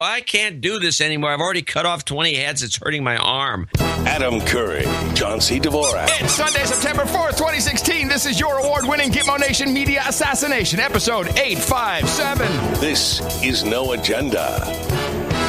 I can't do this anymore. I've already cut off 20 heads. It's hurting my arm. Adam Curry, John C. Dvorak. It's Sunday, September 4th, 2016. This is your award-winning Gitmo Nation Media Assassination, episode 857. This is No Agenda.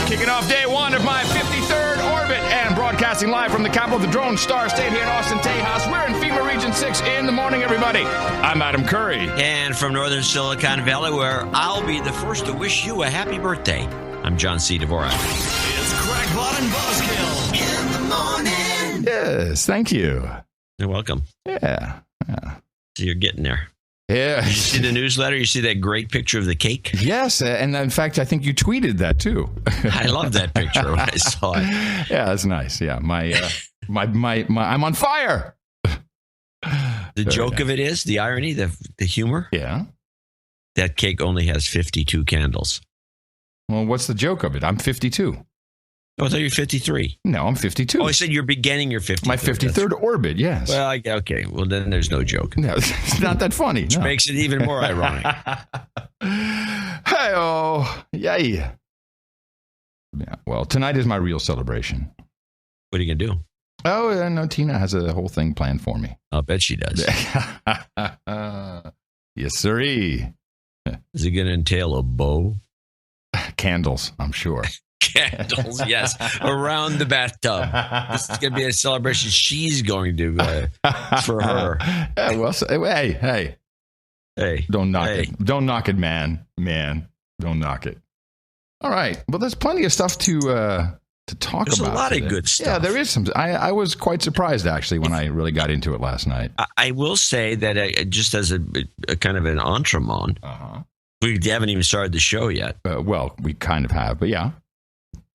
Kicking off day one of my 53rd orbit and broadcasting live from the capital of the Drone Star State here in Austin, Tejas. We're in FEMA Region 6 in the morning, everybody. I'm Adam Curry. And from northern Silicon Valley, where I'll be the first to wish you a happy birthday, I'm John C. Dvorak. It's Crackpot and Buzzkill in the morning. Yes, thank you. You're welcome. Yeah. So you're getting there. Yeah. You see the newsletter? You see that great picture of the cake? Yes, and in fact, I think you tweeted that too. I love that picture when I saw it. Yeah, that's nice. Yeah, my I'm on fire. The joke of it is, the irony, the humor. Yeah. That cake only has 52 candles. Well, what's the joke of it? I'm 52. Oh, I thought you were 53. No, I'm 52. Oh, I said you're beginning your 53rd. My 53rd orbit, yes. Well, okay. Well, then there's no joke. No, it's not that funny. Which makes it even more ironic. Hey-oh. Yay. Yeah, well, tonight is my real celebration. What are you going to do? Oh, no, Tina has a whole thing planned for me. I'll bet she does. Yes, sirree. Is it going to entail a bow? Candles, I'm sure. Candles, yes. Around the bathtub. This is going to be a celebration she's going to for her. Yeah, well, hey. Don't knock it. Don't knock it, man. Man, don't knock it. All right. Well, there's plenty of stuff to talk There's about. There's a lot today. of good stuff. Yeah, there is some. I was quite surprised, actually, when I really got into it last night. I will say that just as a kind of an entremont, we haven't even started the show yet. Well, we kind of have, but yeah.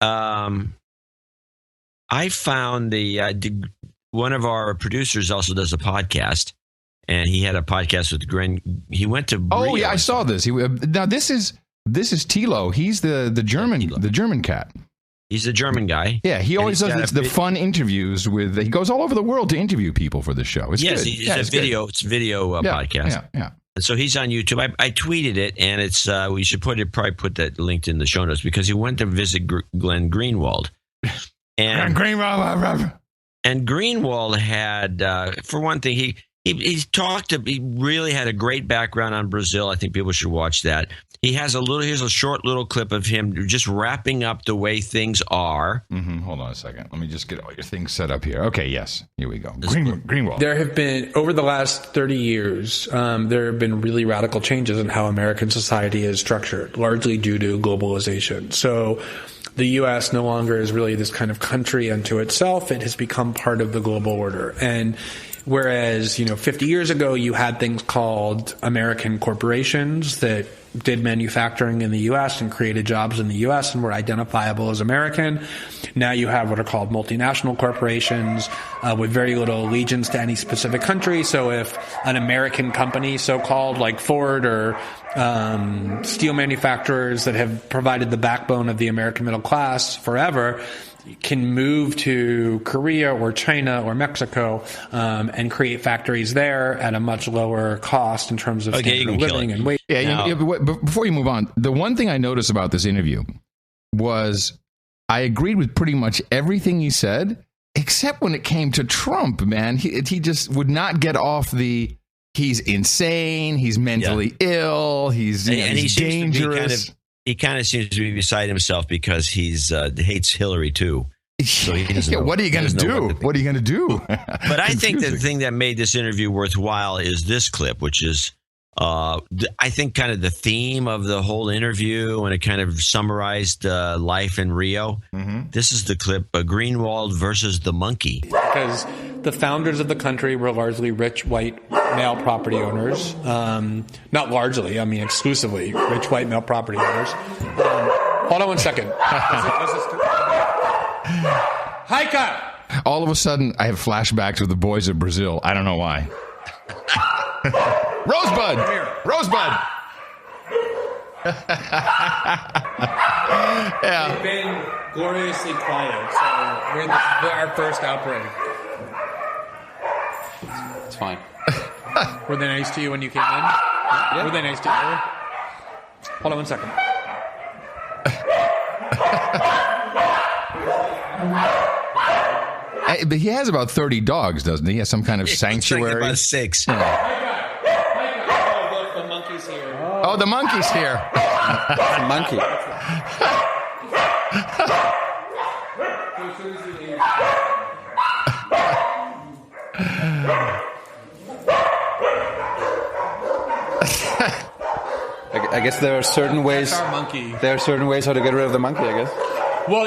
I found one of our producers also does a podcast, and he had a podcast with Gren. He went to Rio. Oh yeah, I saw this. Now this is Thilo. He's the German cat. He's a German guy. Yeah, he always does the fun interviews with. He goes all over the world to interview people for this show. It's good. It's video podcast. Yeah. And so he's on YouTube. I tweeted it, and it's we should probably put that linked in the show notes because he went to visit Glenn Greenwald. And Greenwald had, for one thing, he really had a great background on Brazil. I think people should watch that. Here's a short little clip of him just wrapping up the way things are. Mm-hmm. Hold on a second. Let me just get all your things set up here. Okay, yes. Here we go. Greenwald. There have been, over the last 30 years, there have been really radical changes in how American society is structured, largely due to globalization. So the U.S. no longer is really this kind of country unto itself. It has become part of the global order. And whereas, 50 years ago, you had things called American corporations that did manufacturing in the U.S. and created jobs in the U.S. and were identifiable as American. Now you have what are called multinational corporations with very little allegiance to any specific country. So if an American company, so-called, like Ford or steel manufacturers that have provided the backbone of the American middle class forever, can move to Korea or China or Mexico and create factories there at a much lower cost in terms of standard of living and wage. Yeah, before you move on, the one thing I noticed about this interview was I agreed with pretty much everything he said, except when it came to Trump, man. He just would not get off he's insane, he's mentally ill, he's dangerous. He kind of seems to be beside himself because he's hates Hillary too. So he doesn't know, what are you going to do? What are you going to do? But I think the thing that made this interview worthwhile is this clip, which is, I think, kind of the theme of the whole interview, and it kind of summarized life in Rio. Mm-hmm. This is the clip, Greenwald versus the monkey. Because the founders of the country were largely rich, white, male property owners. Not largely, I mean exclusively rich, white, male property owners. Hold on one second. Haika! All of a sudden, I have flashbacks of the boys of Brazil. I don't know why. Rosebud! Yeah. We've been gloriously quiet, so we're in our first outbreak. It's fine. Were they nice to you when you came in? Yeah. Were they nice to you? Hold on one second. But he has about 30 dogs, doesn't he? He has some kind of sanctuary. Like about 6. The monkey's here. Oh, the monkey's here. The monkey. I guess there are certain ways. Our monkey. There are certain ways how to get rid of the monkey, I guess. Well,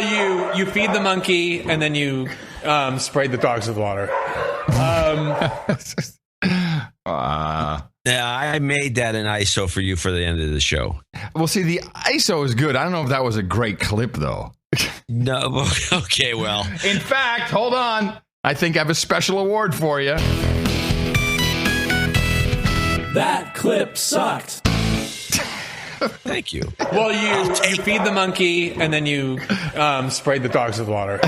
you feed the monkey and then you spray the dogs with water. Yeah, I made that an ISO for you for the end of the show. Well, see, the ISO is good. I don't know if that was a great clip, though. No, okay, well. In fact, hold on. I think I have a special award for you. That clip sucked. Thank you. Well, you feed the monkey and then you spray the dogs with water.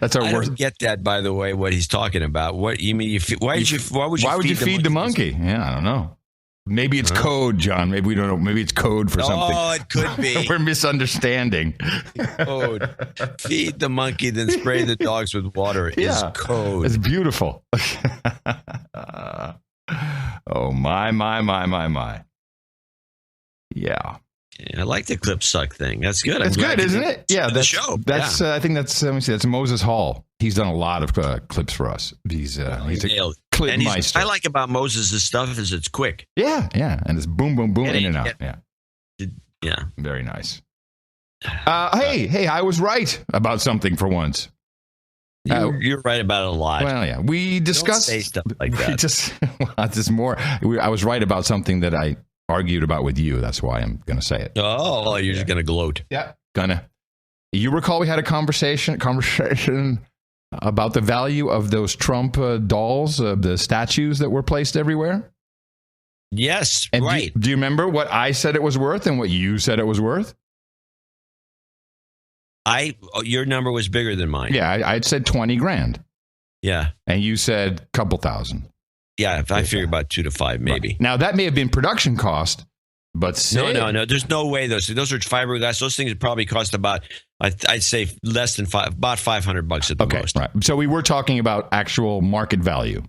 That's our I worst. don't get that, by the way, what he's talking about. What you mean? Why would you feed the monkey? Yeah, I don't know. Maybe it's code, John. Maybe we don't know. Maybe it's code for something. Oh, it could be. We're misunderstanding. Code. Feed the monkey, then spray the dogs with water is code. It's beautiful. Oh, my. Yeah. I like the clip suck thing. That's good. That's good, isn't it? Yeah, the show. That's I think that's let me see. That's Moses Hall. He's done a lot of clips for us. He's a clip meister. I like about Moses' stuff is it's quick. Yeah, and it's boom, boom, boom, in and out. Yeah, very nice. Hey, I was right about something for once. You're right about it a lot. Well, yeah, we discussed Don't say stuff like that. I was right about something that I argued about with you. That's why I'm going to say it. Oh, you're just going to gloat. Yeah, gonna. You recall we had a conversation about the value of those Trump dolls, the statues that were placed everywhere? Yes, and right. Do you remember what I said it was worth and what you said it was worth? Your number was bigger than mine. Yeah, I'd said 20 grand. Yeah. And you said a couple thousand. Yeah, I figure about 2 to 5, maybe. Right. Now, that may have been production cost, but No. There's no way those are fiberglass. Those things would probably cost about, I'd say less than about $500 at the most. Right. So we were talking about actual market value.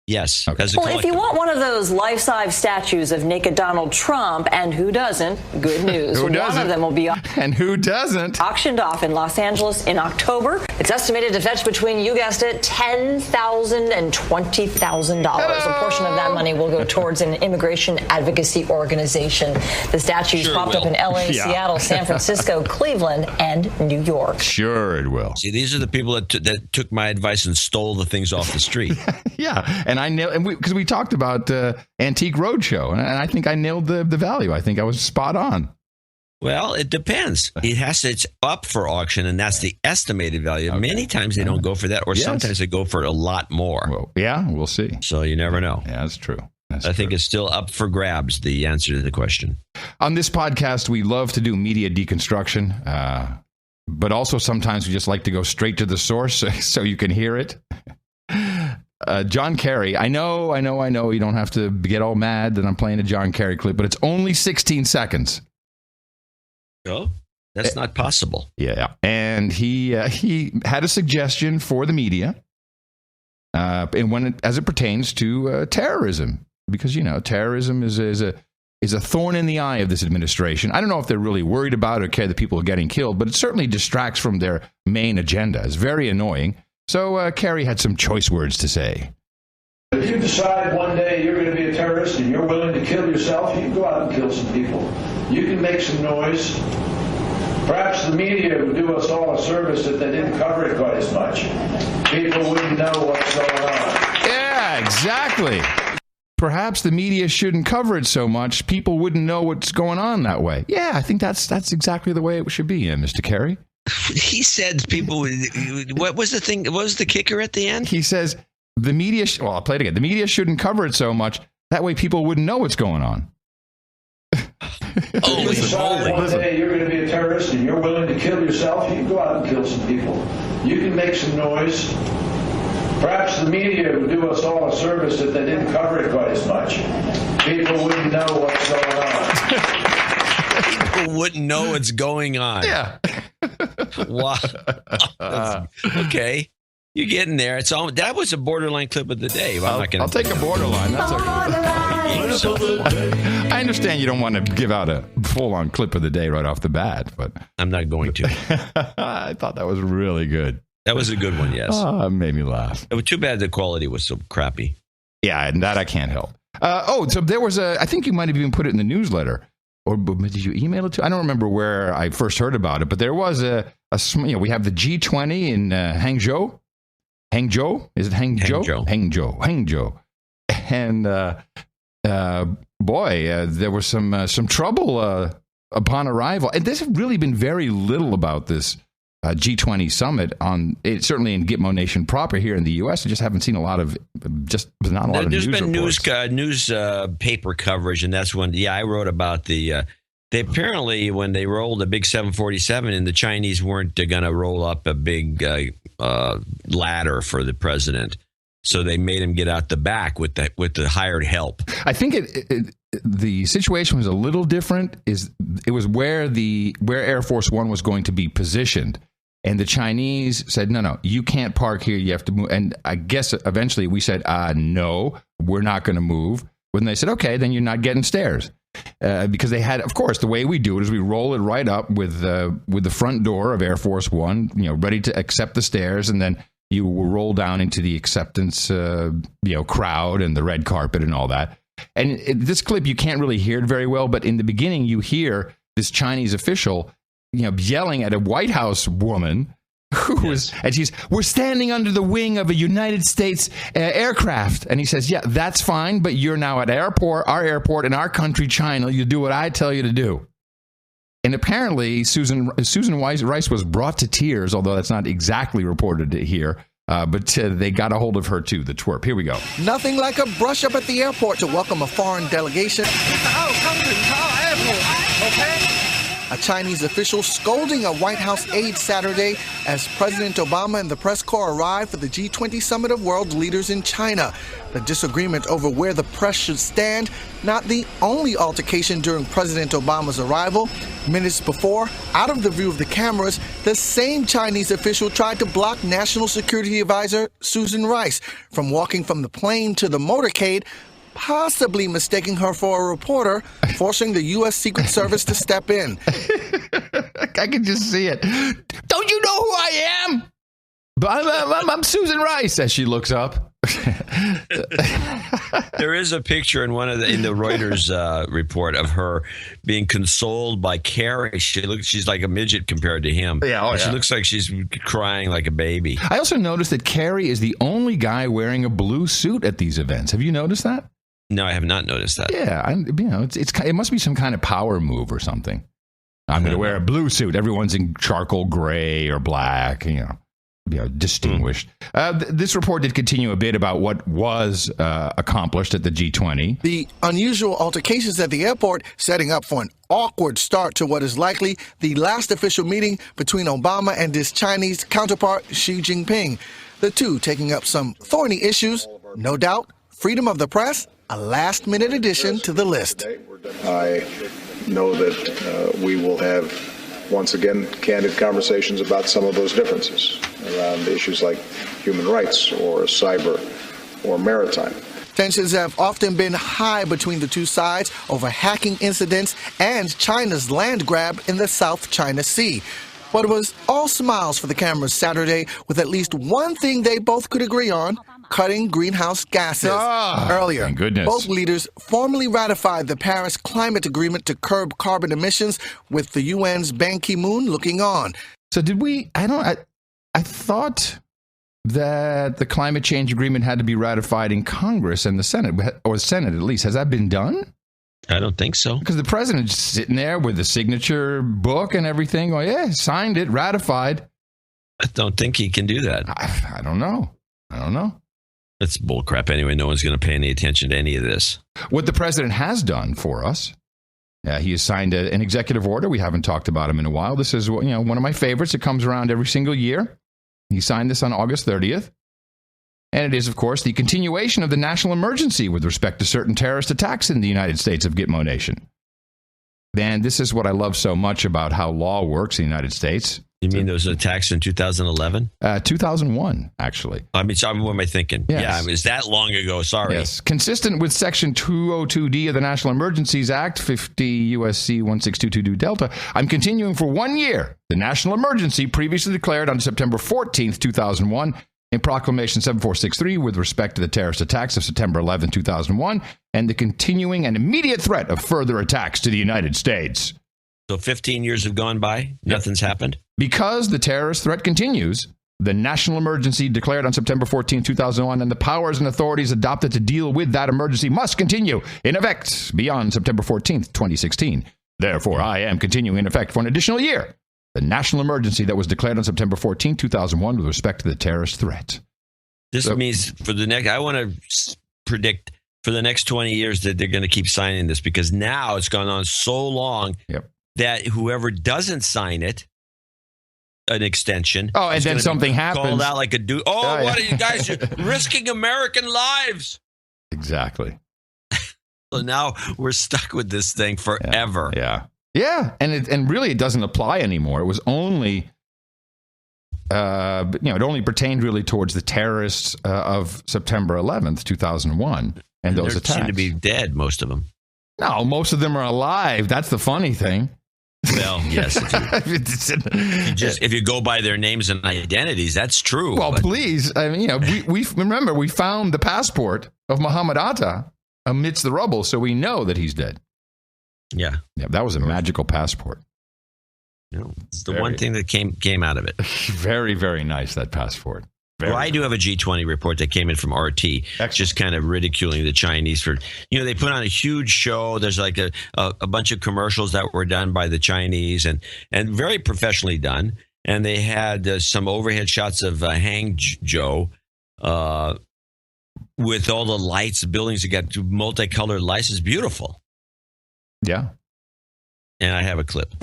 Yes. Okay. Well, if you want one of those life-size statues of naked Donald Trump, and who doesn't, good news. Who doesn't? One of them will be and who doesn't? Auctioned off in Los Angeles in October. It's estimated to fetch between, you guessed it, $10,000 and $20,000. A portion of that money will go towards an immigration advocacy organization. The statues popped up in L.A., Seattle, San Francisco, Cleveland, and New York. Sure it will. See, these are the people that took my advice and stole the things off the street. Yeah. And I nailed, because we talked about Antique Roadshow, and I think I nailed the value. I think I was spot on. Well, it depends. It's up for auction, and that's the estimated value. Okay. Many times they don't go for that, or sometimes they go for a lot more. Well, yeah, we'll see. So you never know. Yeah, that's true. I think it's still up for grabs, the answer to the question. On this podcast, we love to do media deconstruction, but also sometimes we just like to go straight to the source so you can hear it. John Kerry, I know. You don't have to get all mad that I'm playing a John Kerry clip, but it's only 16 seconds. Oh, that's not possible. Yeah, and he had a suggestion for the media, and as it pertains to terrorism, because terrorism is a thorn in the eye of this administration. I don't know if they're really worried about it or care that people are getting killed, but it certainly distracts from their main agenda. It's very annoying. So Kerry had some choice words to say. If you decide one day you're going to be a terrorist and you're willing to kill yourself, you can go out and kill some people. You can make some noise. Perhaps the media would do us all a service if they didn't cover it quite as much. People wouldn't know what's going on. Yeah, exactly. Perhaps the media shouldn't cover it so much. People wouldn't know what's going on that way. Yeah, I think that's exactly the way it should be, Mr. Kerry. He said people would. What was the thing? What was the kicker at the end? He says the media. I'll play it again. The media shouldn't cover it so much. That way, people wouldn't know what's going on. If you decide one day you're going to be a terrorist and you're willing to kill yourself, you can go out and kill some people. You can make some noise. Perhaps the media would do us all a service if they didn't cover it quite as much. People wouldn't know what's going on. People people wouldn't know what's going on. Yeah. Wow. Okay. You're getting there. That was a borderline clip of the day. I'll take a borderline. That's I understand you don't want to give out a full-on clip of the day right off the bat, but I'm not going to. I thought that was really good. That was a good one, yes. Oh, it made me laugh. It was too bad the quality was so crappy. Yeah, and that I can't help. So there was I think you might have even put it in the newsletter. Or did you email it to? I don't remember where I first heard about it, but there was we have the G20 in Hangzhou. Hangzhou? Is it Hangzhou? Hangzhou. And there was some trouble upon arrival. And there's really been very little about this G20 summit certainly in Gitmo Nation proper here in the U.S. I just haven't seen a lot of news There's been reports. newspaper coverage, and that's when I wrote about they apparently when they rolled a big 747 and the Chinese weren't going to roll up a big ladder for the president, so they made him get out the back with the hired help. I think the situation was a little different. It was where Air Force One was going to be positioned. And the Chinese said, no, you can't park here. You have to move. And I guess eventually we said, no, we're not going to move. When they said, okay, then you're not getting stairs. Because they had, of course, the way we do it is we roll it right up with the front door of Air Force One, ready to accept the stairs. And then you will roll down into the acceptance, crowd and the red carpet and all that. And this clip, you can't really hear it very well. But in the beginning, you hear this Chinese official yelling at a White House woman we're standing under the wing of a United States aircraft. And he says, yeah, that's fine, but you're now at our airport in our country, China. You do what I tell you to do. And apparently Susan Rice was brought to tears, although that's not exactly reported here. But they got a hold of her, too, the twerp. Here we go. Nothing like a brush up at the airport to welcome a foreign delegation. A Chinese official scolding a White House aide Saturday as President Obama and the press corps arrived for the G20 summit of world leaders in China. The disagreement over where the press should stand, not the only altercation during President Obama's arrival. Minutes before, out of the view of the cameras, the same Chinese official tried to block National Security Advisor Susan Rice from walking from the plane to the motorcade, possibly mistaking her for a reporter, forcing the U.S. Secret Service to step in. I can just see it. Don't you know who I am? I'm Susan Rice, as she looks up. There is a picture in in the Reuters report of her being consoled by Kerry. She's like a midget compared to him. Yeah, she looks like she's crying like a baby. I also noticed that Kerry is the only guy wearing a blue suit at these events. Have you noticed that? No, I have not noticed that. Yeah, it must be some kind of power move or something. I'm going to wear a blue suit. Everyone's in charcoal gray or black, distinguished. This report did continue a bit about what was accomplished at the G20. The unusual altercations at the airport setting up for an awkward start to what is likely the last official meeting between Obama and his Chinese counterpart Xi Jinping. The two taking up some thorny issues, no doubt, freedom of the press, a last-minute addition to the list. I know that we will have, once again, candid conversations about some of those differences around issues like human rights or cyber or maritime. Tensions have often been high between the two sides over hacking incidents and China's land grab in the South China Sea. But it was all smiles for the cameras Saturday, with at least one thing they both could agree on: cutting greenhouse gases. Earlier, thank goodness. Both leaders formally ratified the Paris Climate Agreement to curb carbon emissions, with the UN's Ban Ki-moon looking on. So did we? I thought that the climate change agreement had to be ratified in Congress and the Senate, or Senate at least. Has that been done? I don't think so. Because the president's sitting there with the signature book and everything. Going, yeah, signed it, ratified. I don't think he can do that. I don't know. That's bullcrap anyway. No one's going to pay any attention to any of this. What the president has done for us, he has signed an executive order. We haven't talked about him in a while. This is one of my favorites. It comes around every single year. He signed this on August 30th. And it is, of course, the continuation of the national emergency with respect to certain terrorist attacks in the United States of Gitmo Nation. And this is what I love so much about how law works in the United States. You mean those attacks in 2011? 2001, actually. I mean, sorry, what am I thinking? Yes. Yeah, I mean, it's that long ago. Sorry. Yes. Consistent with Section 202D of the National Emergencies Act, 50 U.S.C. 16222 Delta, I'm continuing for 1 year the national emergency previously declared on September 14th, 2001, in Proclamation 7463 with respect to the terrorist attacks of September 11, 2001, and the continuing and immediate threat of further attacks to the United States. So 15 years have gone by. Nothing's happened. Because the terrorist threat continues, the national emergency declared on September 14, 2001, and the powers and authorities adopted to deal with that emergency must continue in effect beyond September 14, 2016. Therefore, I am continuing in effect for an additional year the national emergency that was declared on September 14, 2001 with respect to the terrorist threat. This means for the next, I want to predict for the next 20 years that they're going to keep signing this, because now it's gone on so long that whoever doesn't sign it, an extension. Oh, and then something happens. Called out like a dude. Oh, what are you guys risking American lives? Exactly. So now we're stuck with this thing forever. Yeah, and really it doesn't apply anymore. It was only, it only pertained really towards the terrorists of September 11th, 2001, and those attacks. Seem to be dead, most of them. No, most of them are alive. That's the funny thing. Well, yes. If you go by their names and identities, that's true. Well, please, I mean, we remember we found the passport of Muhammad Atta amidst the rubble, so we know that he's dead. Yeah, that was a magical passport. It's the one thing that came out of it. Very, very nice, that passport. Well, I do have a G20 report that came in from RT, just kind of ridiculing the Chinese for, they put on a huge show. There's like a bunch of commercials that were done by the Chinese and very professionally done. And they had some overhead shots of Hangzhou with all the lights, the buildings that got multicolored lights. It's beautiful. Yeah. And I have a clip.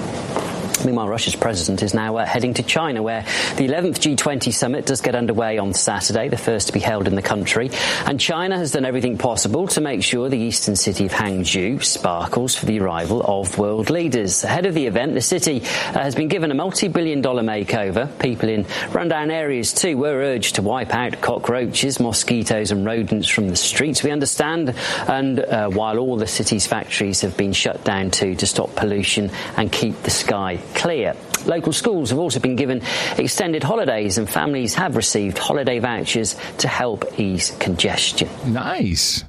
Meanwhile, Russia's president is now heading to China, where the 11th G20 summit does get underway on Saturday, the first to be held in the country. And China has done everything possible to make sure the eastern city of Hangzhou sparkles for the arrival of world leaders. Ahead of the event, the city has been given a multi-billion-dollar makeover. People in rundown areas, too, were urged to wipe out cockroaches, mosquitoes and rodents from the streets, we understand. And while all the city's factories have been shut down, too, to stop pollution and keep the sky clear. Local schools have also been given extended holidays, and families have received holiday vouchers to help ease congestion. Nice.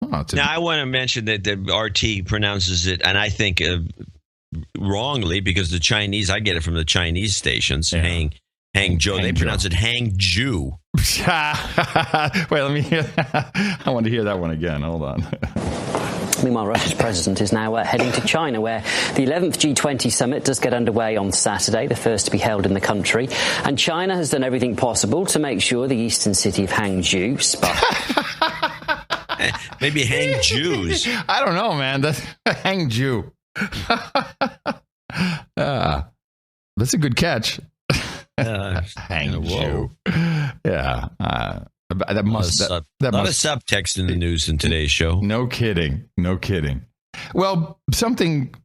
Now, I want to mention that the RT pronounces it, and I think wrongly, because the Chinese, I get it from the Chinese stations, Hangzhou. They pronounce it Hangzhou. Wait, let me hear. I want to hear that one again. Hold on. Meanwhile, Russia's president is now heading to China, where the 11th G20 summit does get underway on Saturday, the first to be held in the country. And China has done everything possible to make sure the eastern city of Hangzhou Maybe Hangzhous. I don't know, man. That's Hangzhou. That's a good catch. Hangzhou. Yeah. That must a lot of subtext in the news in today's show. No kidding. Well, something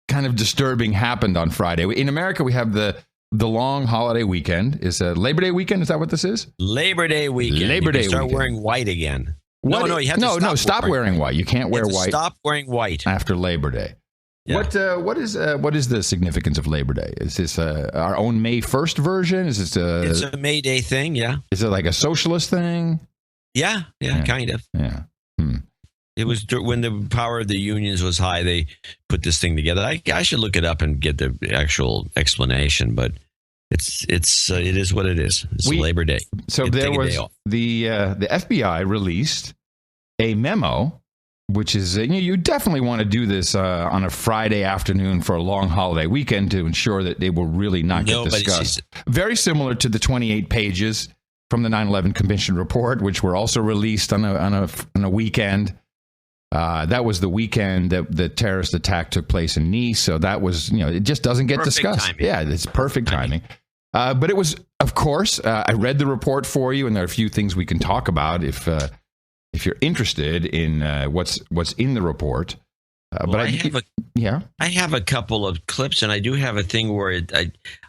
kind of disturbing happened on Friday. In America, we have the long holiday weekend. Is Labor Day weekend? Is that what this is? Labor Day weekend. Labor Day start weekend. wearing white again. What? No, you have to stop wearing white. You can't wear white. Stop wearing white after Labor Day. Yeah. What is the significance of Labor Day? Is this our own May 1st version? Is this it's a May Day thing? Yeah. Is it like a socialist thing? Yeah, kind of. Yeah. It was when the power of the unions was high. They put this thing together. I should look it up and get the actual explanation, but it is what it is. It's Labor Day. So there was the FBI released a memo. Which is, you definitely want to do this on a Friday afternoon for a long holiday weekend to ensure that they will really not get discussed. Very similar to the 28 pages from the 9/11 Commission report, which were also released on a weekend. That was the weekend that the terrorist attack took place in Nice. So that was, it just doesn't get discussed. Timing. Yeah, it's perfect timing. But it was, of course, I read the report for you, and there are a few things we can talk about if you're interested in what's in the report. But I have a couple of clips, and I do have a thing where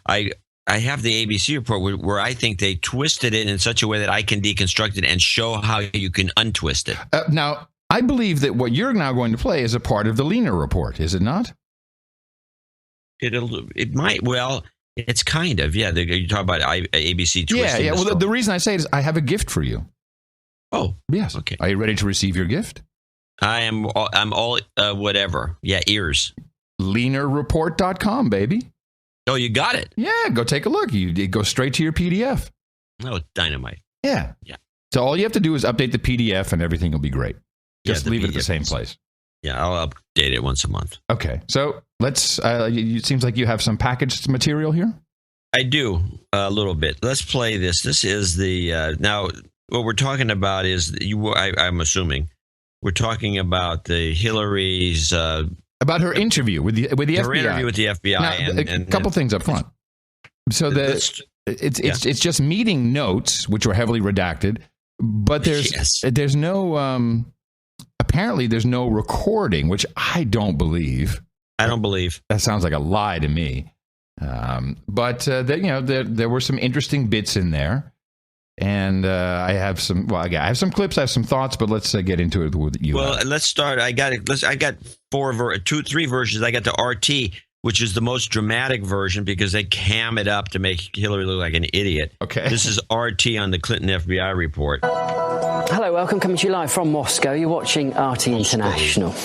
I have the ABC report where I think they twisted it in such a way that I can deconstruct it and show how you can untwist it. Now, I believe that what you're now going to play is a part of the Leaner report, is it not? It might. Well, it's kind of. Yeah, you talk about ABC twisting. Yeah. Well, the reason I say it is I have a gift for you. Oh, yes. Okay. Are you ready to receive your gift? I'm all whatever. Yeah, ears. Leanerreport.com, baby. Oh, you got it. Yeah, go take a look. It goes straight to your PDF. Oh, dynamite. Yeah. So all you have to do is update the PDF, and everything will be great. Just leave it at the same place. Yeah, I'll update it once a month. Okay. So let's. It seems like you have some packaged material here. I do a little bit. Let's play this. This is the now. What we're talking about is I'm assuming we're talking about the Hillary's about her interview with the FBI. Her interview with the FBI. Now, a couple things up front. So it's just meeting notes, which were heavily redacted, but there's no apparently there's no recording, which I don't believe. That sounds like a lie to me. But there were some interesting bits in there. And I have some. Well, I have some clips. I have some thoughts, but let's get into it with you. Well, let's start. I got 3 versions. I got the RT, which is the most dramatic version because they cam it up to make Hillary look like an idiot. Okay. This is RT on the Clinton FBI report. Hello, welcome. Coming to you live from Moscow. You're watching RT International.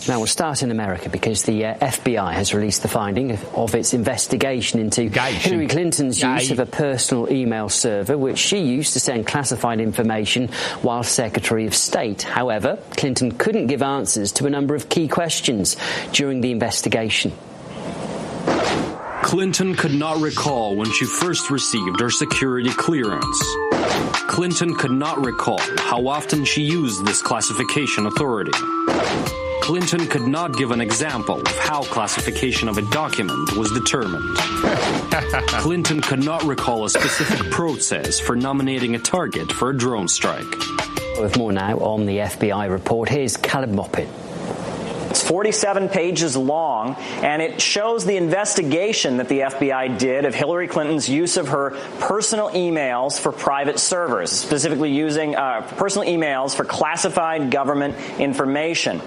Now, we'll start in America because the FBI has released the finding of its investigation into Hillary Clinton's use of a personal email server, which she used to send classified information while Secretary of State. However, Clinton couldn't give answers to a number of key questions during the investigation. Clinton could not recall when she first received her security clearance. Clinton could not recall how often she used this classification authority. Clinton could not give an example of how classification of a document was determined. Clinton could not recall a specific process for nominating a target for a drone strike. With more now on the FBI report, here's Caleb Moppet. It's 47 pages long, and it shows the investigation that the FBI did of Hillary Clinton's use of her personal emails for private servers, specifically using personal emails for classified government information.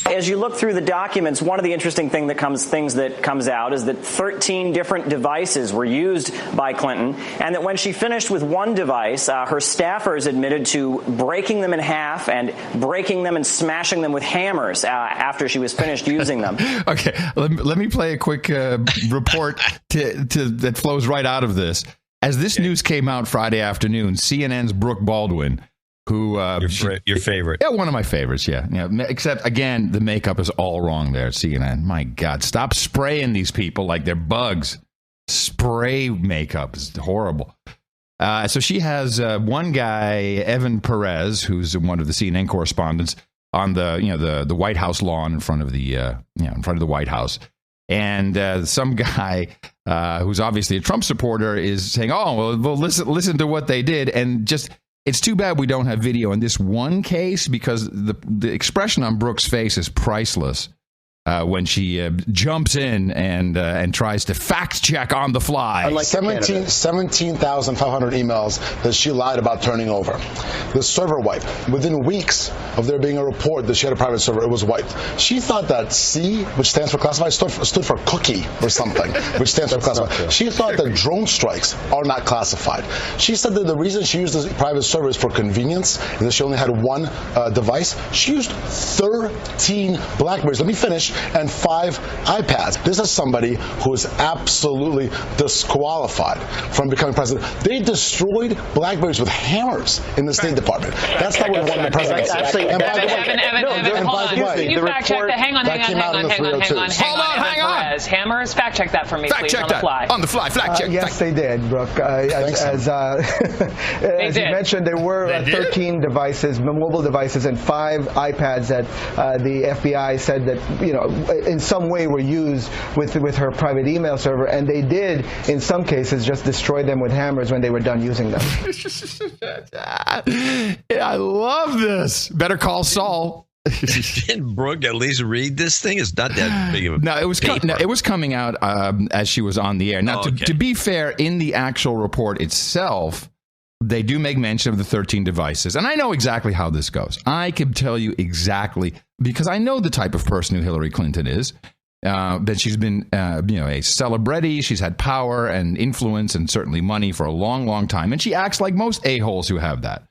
As you look through the documents, one of the interesting things that comes out is that 13 different devices were used by Clinton, and that when she finished with one device, her staffers admitted to breaking them in half and breaking them and smashing them with hammers after she was finished using them. Okay, let me play a quick report that flows right out of this. As this news came out Friday afternoon, CNN's Brooke Baldwin, who your favorite? Yeah, one of my favorites. Yeah. Except again, the makeup is all wrong there at CNN. My God, stop spraying these people like they're bugs. Spray makeup is horrible. So she has one guy, Evan Perez, who's one of the CNN correspondents, on the White House lawn in front of the White House, and some guy who's obviously a Trump supporter is saying, "Oh, well, listen to what they did," and just. It's too bad we don't have video in this one case because the expression on Brooke's face is priceless when she jumps in and tries to fact check on the fly. Like 17,500 emails that she lied about turning over. The server wipe. Within weeks of there being a report that she had a private server, it was wiped. She thought that C, which stands for classified, stood for cookie or something, which stands for classified. She thought that drone strikes are not classified. She said that the reason she used this private server is for convenience, and that she only had one device. She used 13 BlackBerries. Let me finish. And 5 iPads. This is somebody who is absolutely disqualified from becoming president. They destroyed BlackBerries with hammers in the State Department. That's not what won the presidency. Evan, hold on. You fact check that. Hang on. Hammers, fact check that for me, please, on the fly. On the fly, fact check. Yes, they did, Brooke. As you mentioned, there were 13 devices, mobile devices, and 5 iPads that the FBI said that, in some way were used with her private email server, and they did, in some cases, just destroy them with hammers when they were done using them. I love this. Better Call Saul. Didn't Brooke at least read this thing? It's not that big of a No, it was coming out as she was on the air. Now, to be fair, in the actual report itself, they do make mention of the 13 devices. And I know exactly how this goes. I can tell you exactly, because I know the type of person who Hillary Clinton is, that she's been a celebrity. She's had power and influence and certainly money for a long, long time. And she acts like most a-holes who have that.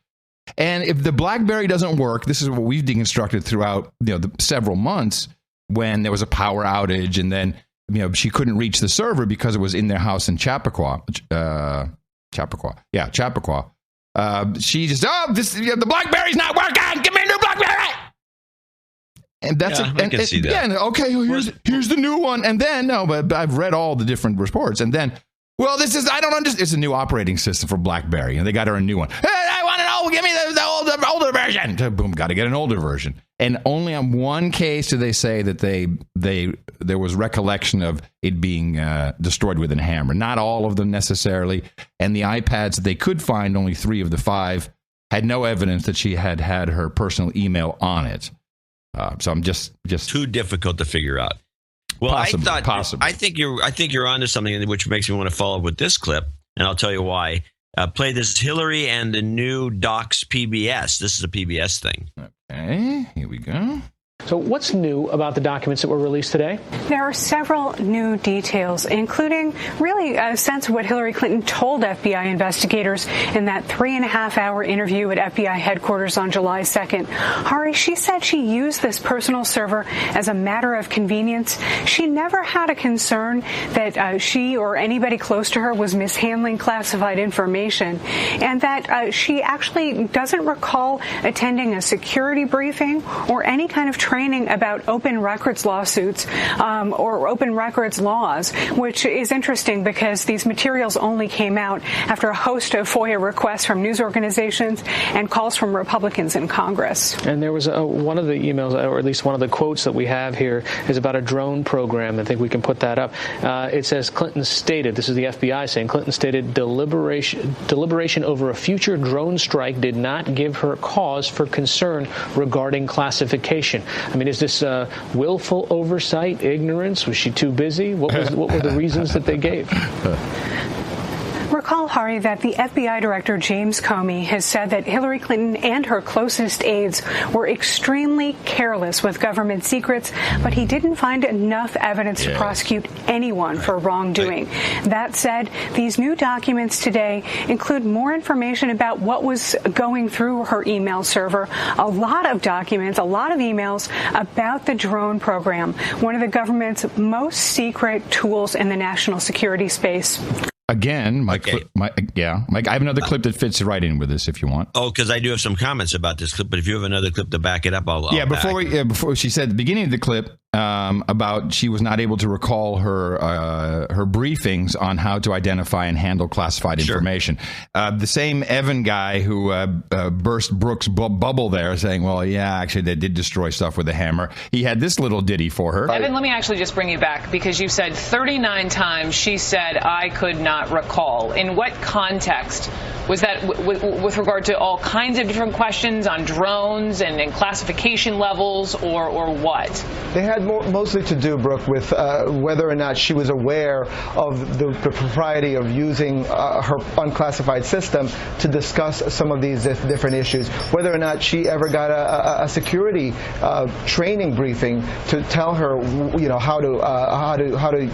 And if the BlackBerry doesn't work, this is what we've deconstructed throughout the several months when there was a power outage and then she couldn't reach the server because it was in their house in Chappaqua. Chappaqua. She just, the BlackBerry's not working. Give me a new BlackBerry. And that's I can see that. Yeah, okay, here's the new one. And then but I've read all the different reports. And then, I don't understand. It's a new operating system for BlackBerry, and they got her a new one. Hey, I want an old. Give me the older version. Boom, got to get an older version. And only on one case do they say that there was recollection of it being destroyed with a hammer. Not all of them necessarily. And the iPads that they could find, only 3 of the 5, had no evidence that she had her personal email on it. So I'm just too difficult to figure out. Well, possibly. I think you're onto something, which makes me want to follow up with this clip, and I'll tell you why. Play this Hillary and the new Docs PBS. This is a PBS thing. Okay, here we go. So what's new about the documents that were released today? There are several new details, including really a sense of what Hillary Clinton told FBI investigators in that 3.5-hour interview at FBI headquarters on July 2nd. Hari, she said she used this personal server as a matter of convenience. She never had a concern that she or anybody close to her was mishandling classified information, and that she actually doesn't recall attending a security briefing or any kind of training about open records lawsuits or open records laws, which is interesting because these materials only came out after a host of FOIA requests from news organizations and calls from Republicans in Congress. And there was one of the emails, or at least one of the quotes that we have here, is about a drone program. I think we can put that up. It says Clinton stated, this is the FBI saying, Clinton stated deliberation over a future drone strike did not give her cause for concern regarding classification. I mean, is this willful oversight, ignorance? Was she too busy? What were the reasons that they gave? Recall, Hari, that the FBI director, James Comey, has said that Hillary Clinton and her closest aides were extremely careless with government secrets, but he didn't find enough evidence to prosecute anyone for wrongdoing. That said, these new documents today include more information about what was going through her email server, a lot of documents, a lot of emails about the drone program, one of the government's most secret tools in the national security space. Again, Mike, I have another clip that fits right in with this if you want. Oh, because I do have some comments about this clip, but if you have another clip to back it up, I'll before she said at the beginning of the clip about she was not able to recall her briefings on how to identify and handle classified information. The same Evan guy who burst Brooks' bubble there saying, well, yeah, actually they did destroy stuff with a hammer. He had this little ditty for her. Evan, let me actually just bring you back because you said 39 times she said, I could not recall. In what context? Was that with regard to all kinds of different questions on drones and classification levels or what? They had mostly to do, Brooke, with whether or not she was aware of the propriety of using her unclassified system to discuss some of these different issues, whether or not she ever got a security training briefing to tell her, how to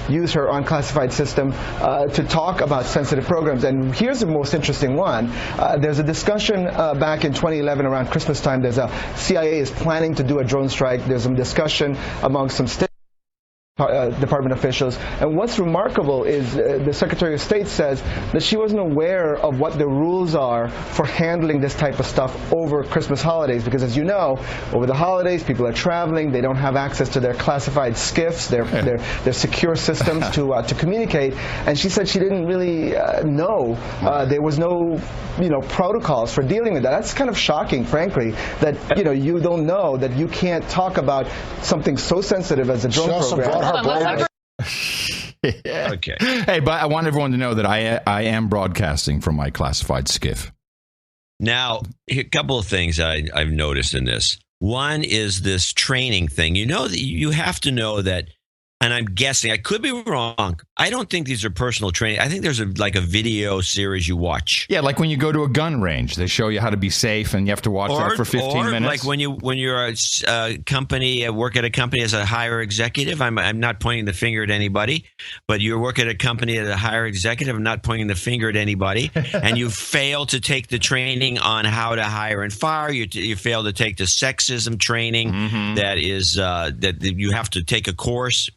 use her unclassified system to talk about sensitive programs. And here's the most interesting one. There's a discussion back in 2011 around Christmas time. There's a CIA is planning to do a drone strike. There's some discussion among some state department officials. And what's remarkable is the Secretary of State says that she wasn't aware of what the rules are for handling this type of stuff over Christmas holidays, because as you know, over the holidays people are traveling, they don't have access to their classified skiffs, their secure systems to communicate, and she said she didn't really know there was no protocols for dealing with that. That's kind of shocking, frankly, that you don't know that you can't talk about something so sensitive as a drone program. Okay. Hey, but I want everyone to know that I am broadcasting from my classified skiff. Now, a couple of things I've noticed in this. One is this training thing. You know, you have to know that, and I'm guessing, I could be wrong. I don't think these are personal training. I think there's like a video series you watch. Yeah, like when you go to a gun range, they show you how to be safe, and you have to watch that for 15 minutes. Like when you're a company, work at a company as a higher executive. I'm not pointing the finger at anybody, but you work at a company as a higher executive. I'm not pointing the finger at anybody, and you fail to take the training on how to hire and fire. You fail to take the sexism training that is that you have to take a course.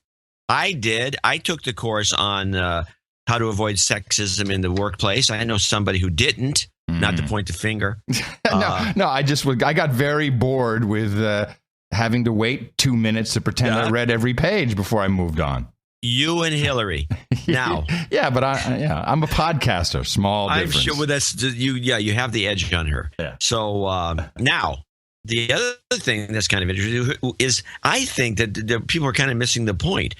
I did. I took the course on how to avoid sexism in the workplace. I know somebody who didn't, not to point the finger. I got very bored with having to wait 2 minutes to pretend I read every page bore I moved on. You and Hillary. Now. Yeah, but I'm a podcaster. Small difference. I'm sure that's you. Yeah, you have the edge on her. Yeah. So now. The other thing that's kind of interesting is I think that the people are kind of missing the point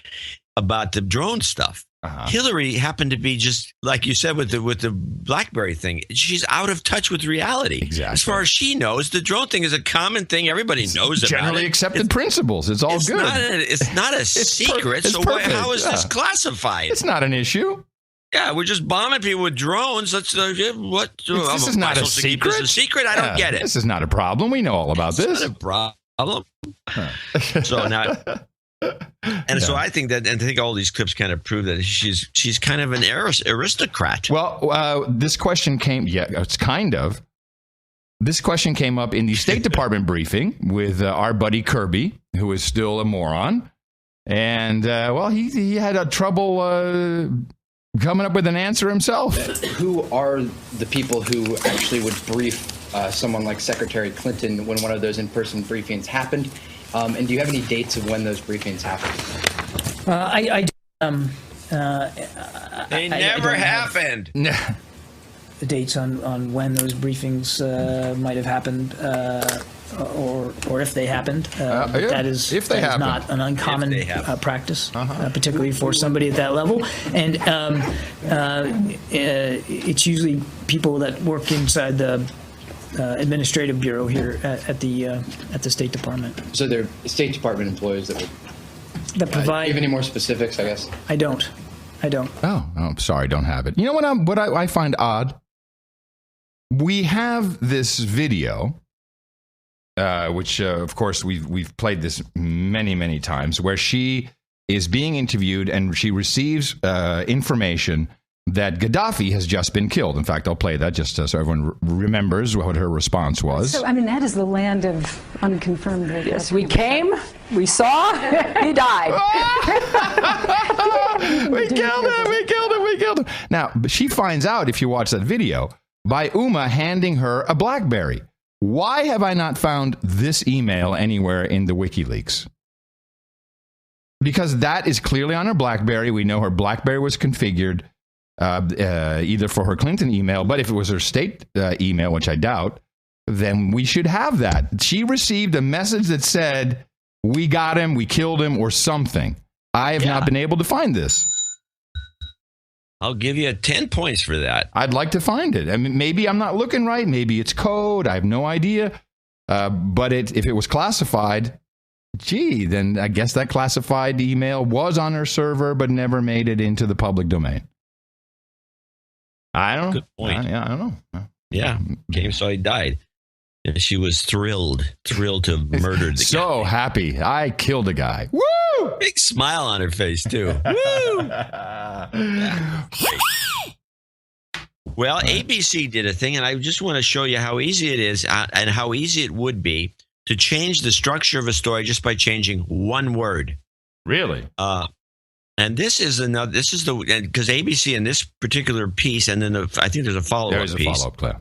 about the drone stuff. Hillary happened to be just like you said with the BlackBerry thing. She's out of touch with reality. Exactly. As far as she knows, the drone thing is a common thing. Everybody knows about it. Generally accepted principles. It's all good. It's not a secret. So how is this classified? It's not an issue. Yeah, we're just bombing people with drones. This is not a secret. This is a secret. I don't get it. This is not a problem. We know all about this. It's not a problem. So now, so I think all these clips kind of prove that she's kind of an aristocrat. Well, this question came. Yeah, it's kind of. This question came up in the State Department briefing with our buddy Kirby, who is still a moron, and he had a trouble. Coming up with an answer himself. Who are the people who actually would brief someone like Secretary Clinton when one of those in-person briefings happened? And do you have any dates of when those briefings happened? They never happened. The dates on when those briefings might have happened, or if they happened. That is not an uncommon practice, particularly for somebody at that level. And it's usually people that work inside the administrative bureau here at the State Department. So they're State Department employees that provide. Do you have any more specifics? I guess I don't. Oh, I'm sorry, don't have it. You know what I find odd? We have this video, which of course we've played this many times, where she is being interviewed and she receives information that Gaddafi has just been killed. In fact, I'll play that just so everyone remembers what her response was. So, that is the land of unconfirmed. Yes, we came, we saw, he died. We killed him. Now, she finds out, if you watch that video, by Uma handing her a BlackBerry. Why have I not found this email anywhere in the WikiLeaks? Because that is clearly on her BlackBerry. We know her BlackBerry was configured either for her Clinton email, but if it was her state email, which I doubt, then we should have that. She received a message that said, we got him, we killed him, or something. I have not been able to find this. I'll give you 10 points for that. I'd like to find it. I mean, maybe I'm not looking right. Maybe it's code. I have no idea. But if it was classified, then I guess that classified email was on her server, but never made it into the public domain. I don't know. Good point. I don't know. Yeah, Game saw he died. And she was thrilled to have murdered the guy. So happy. I killed a guy. Woo! Big smile on her face, too. Woo! Well, ABC did a thing, and I just want to show you how easy it is and how easy it would be to change the structure of a story just by changing one word. Really? And this is because ABC in this particular piece, and then I think there's a follow-up piece. There is a follow-up clip.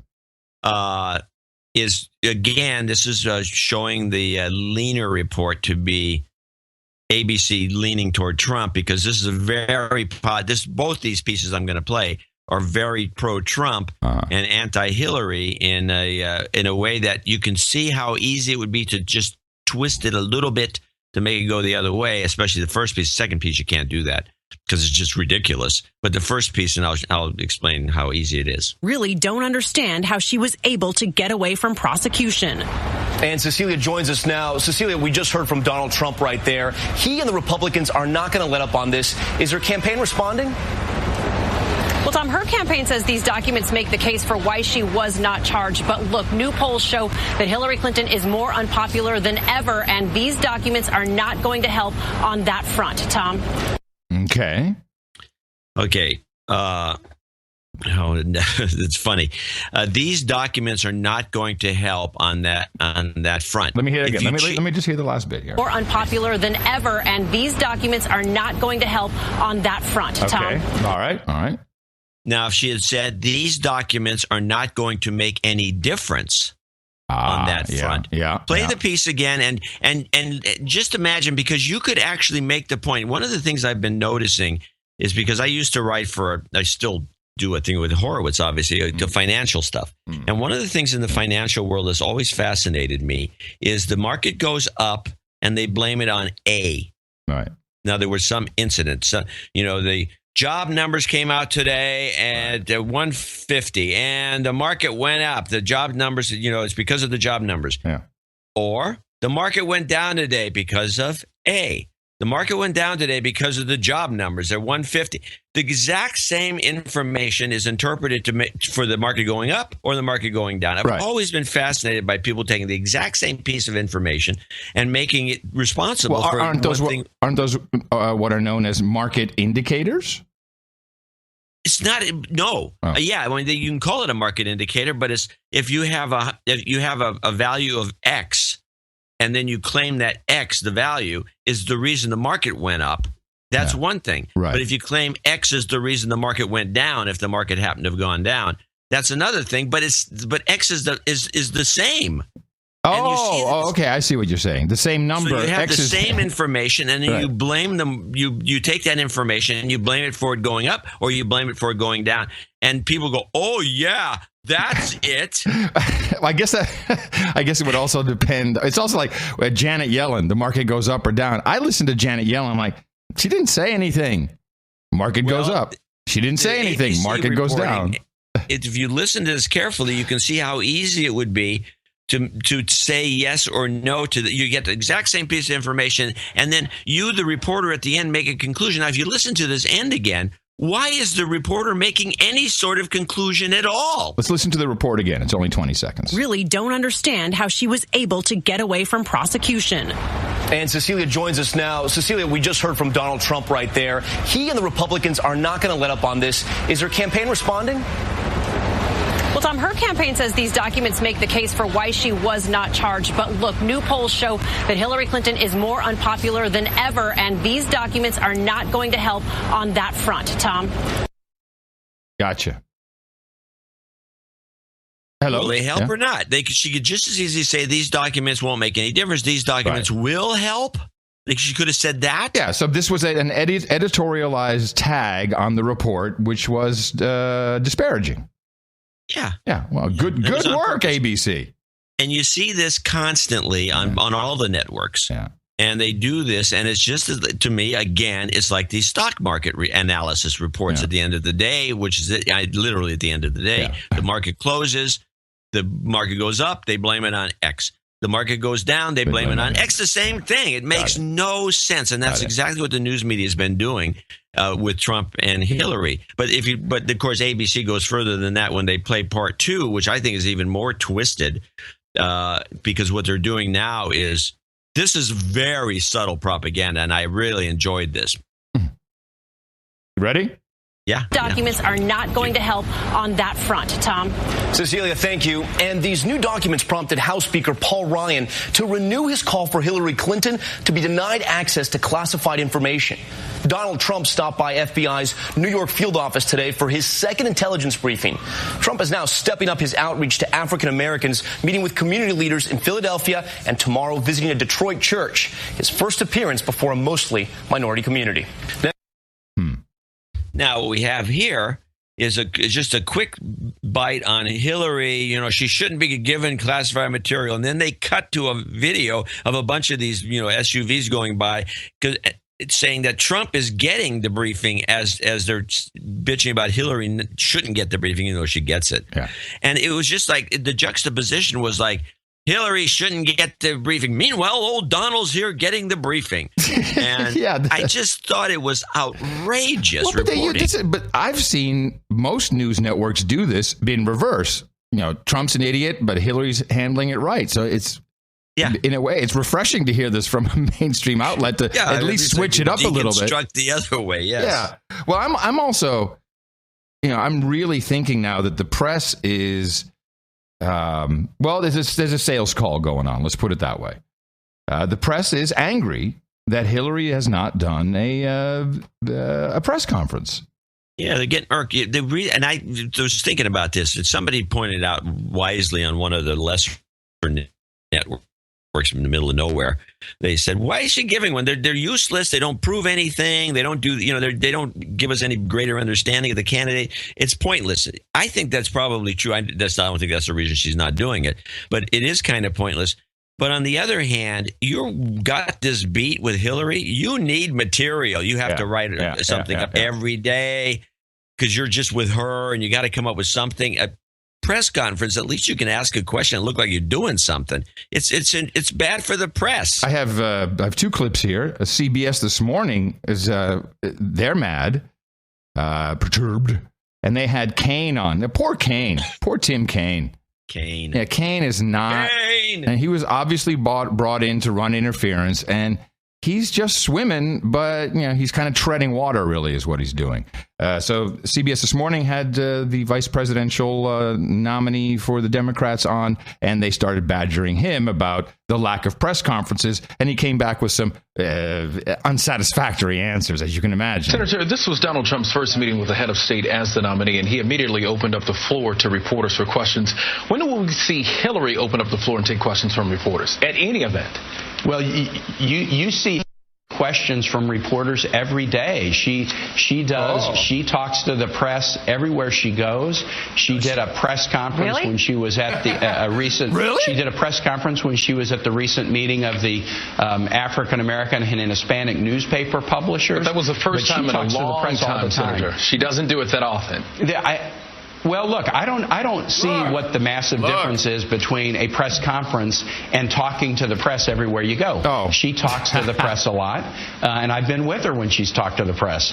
This is showing the leaner report to be ABC leaning toward Trump, because this is both these pieces I'm going to play are very pro-Trump and anti-Hillary in a way that you can see how easy it would be to just twist it a little bit to make it go the other way, especially the first piece. The second piece, you can't do that because it's just ridiculous. But the first piece, and I'll explain how easy it is. Really don't understand how she was able to get away from prosecution. And Cecilia joins us now. Cecilia, we just heard from Donald Trump right there. He and the Republicans are not going to let up on this. Is her campaign responding? Well, Tom, her campaign says these documents make the case for why she was not charged. But look, new polls show that Hillary Clinton is more unpopular than ever, and these documents are not going to help on that front. Tom? Okay. It's funny. These documents are not going to help on that front. Let me hear it again. Let me just hear the last bit here. More unpopular than ever, and these documents are not going to help on that front. Tom? Okay. All right. Now, if she had said these documents are not going to make any difference on that front, play the piece again and just imagine, because you could actually make the point. One of the things I've been noticing is, because I used to write I still do a thing with Horowitz, obviously, to financial stuff. And one of the things in the financial world that's always fascinated me is the market goes up and they blame it on A. Right. Now, there was some incident. So, the job numbers came out today at 150 and the market went up. The job numbers, it's because of the job numbers. Yeah. Or the market went down today because of A. The market went down today because of the job numbers. They're 150. The exact same information is interpreted for the market going up or the market going down. I've always been fascinated by people taking the exact same piece of information and making it responsible for aren't those what are known as market indicators? It's not. No. Yeah, I mean, you can call it a market indicator, but it's if you have a value of X, and then you claim that X, the value, is the reason the market went up. That's one thing. Right. But if you claim X is the reason the market went down, if the market happened to have gone down, that's another thing. But X is the same. Oh, okay. I see what you're saying. The same number. So you have X the same information, and then you blame them. You take that information and you blame it for it going up, or you blame it for it going down. And people go, "Oh yeah, that's it." I guess it would also depend. It's also like Janet Yellen. The market goes up or down. I listen to Janet Yellen. I'm like, she didn't say anything. Market goes up. She didn't say anything. ABC Market goes down. If you listen to this carefully, you can see how easy it would be to say yes or no to you get the exact same piece of information, and then you, the reporter, at the end make a conclusion. Now, if you listen to this end again, why is the reporter making any sort of conclusion at all? Let's listen to the report again. It's only 20 seconds. Really don't understand how she was able to get away from prosecution. And Cecilia joins us now. Cecilia, we just heard from Donald Trump right there. He and the Republicans are not going to let up on this. Is her campaign responding? Well, Tom, her campaign says these documents make the case for why she was not charged. But look, new polls show that Hillary Clinton is more unpopular than ever, and these documents are not going to help on that front. Tom? Gotcha. Hello? Will they help or not? She could just as easily say these documents won't make any difference. These documents will help. She could have said that. Yeah, so this was an editorialized tag on the report, which was disparaging. Yeah. Well, good work, ABC. And you see this constantly on all the networks. Yeah. And they do this, and it's just, to me, again, it's like these stock market analysis reports at the end of the day, which is literally at the end of the day. The market closes, the market goes up, they blame it on X. The market goes down, they blame it on X. The same thing. It makes no sense, and that's exactly what the news media has been doing with Trump and Hillary. But of course, ABC goes further than that when they play part two, which I think is even more twisted, because what they're doing now is this is very subtle propaganda, and I really enjoyed this. You ready? Yeah. Documents are not going to help on that front. Tom? Cecilia, thank you. And these new documents prompted House Speaker Paul Ryan to renew his call for Hillary Clinton to be denied access to classified information. Donald Trump stopped by FBI's New York field office today for his second intelligence briefing. Trump is now stepping up his outreach to African Americans, meeting with community leaders in Philadelphia and tomorrow visiting a Detroit church, his first appearance before a mostly minority community. Now, what we have here is just a quick bite on Hillary. She shouldn't be given classified material. And then they cut to a video of a bunch of these, SUVs going by, because it's saying that Trump is getting the briefing as they're bitching about Hillary shouldn't get the briefing, even though she gets it. Yeah. And it was just like the juxtaposition was like, Hillary shouldn't get the briefing. Meanwhile, old Donald's here getting the briefing. And I just thought it was outrageous reporting. But I've seen most news networks do this in reverse. Trump's an idiot, but Hillary's handling it right. So it's, in a way, it's refreshing to hear this from a mainstream outlet to at least switch it up a little bit. Deconstruct the other way, yes. Yeah. Well, I'm also, I'm really thinking now that the press is, there's a sales call going on. Let's put it that way. The press is angry that Hillary has not done a press conference. Yeah, they're getting murky. And I was thinking about this, and somebody pointed out wisely on one of the lesser networks in the middle of nowhere. They said, "Why is she giving one? They're useless. They don't prove anything. They don't do. They don't give us any greater understanding of the candidate. It's pointless." I think that's probably true. I don't think that's the reason she's not doing it, but it is kind of pointless. But on the other hand, you got this beat with Hillary. You need material. You have to write something up every day because you're just with her, and you got to come up with something. A press conference, at least you can ask a question and look like you're doing something. It's bad for the press. I have two clips here. CBS this morning is they're mad, perturbed, and they had Kaine on. Poor Kaine. Poor Tim Kaine. Kaine. Yeah, Kaine is not. Kaine. And he was obviously brought in to run interference, and he's just swimming, but he's kind of treading water, really, is what he's doing. So CBS this morning had the vice presidential nominee for the Democrats on, and they started badgering him about the lack of press conferences, and he came back with some unsatisfactory answers, as you can imagine. Senator, this was Donald Trump's first meeting with the head of state as the nominee, and he immediately opened up the floor to reporters for questions. When will we see Hillary open up the floor and take questions from reporters at any event? Well, you see questions from reporters every day. She does. She talks to the press everywhere she goes. She did a press conference when she was at the recent. Really? She did a press conference when she was at the recent meeting of the African American and Hispanic newspaper publishers. But that was the first time in a long time, Senator. She doesn't do it that often. Well, look, I don't see what the massive difference is between a press conference and talking to the press everywhere you go. Oh. She talks to the press a lot, and I've been with her when she's talked to the press.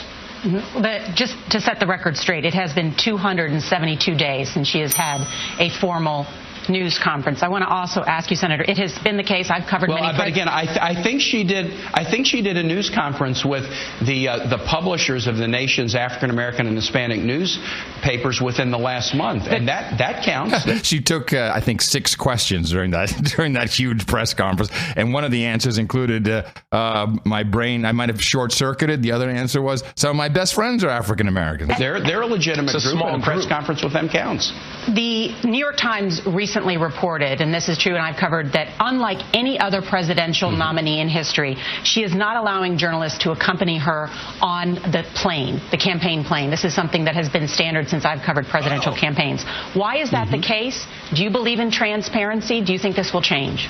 But just to set the record straight, it has been 272 days since she has had a formal news conference. I want to also ask you, Senator, it has been the case. I've covered many. But again, I think she did. I think she did a news conference with the publishers of the nation's African American and Hispanic newspapers within the last month, and that counts. She took, I think, 6 questions during that huge press conference, and one of the answers included, "My brain, I might have short-circuited." The other answer was, "Some of my best friends are African Americans." They're a legitimate group, and a press conference with them counts. The New York Times recently reported, and this is true, and I've covered, that unlike any other presidential nominee in history, she is not allowing journalists to accompany her on the plane, the campaign plane. This is something that has been standard since I've covered presidential campaigns. Why is that the case? Do you believe in transparency? Do you think this will change?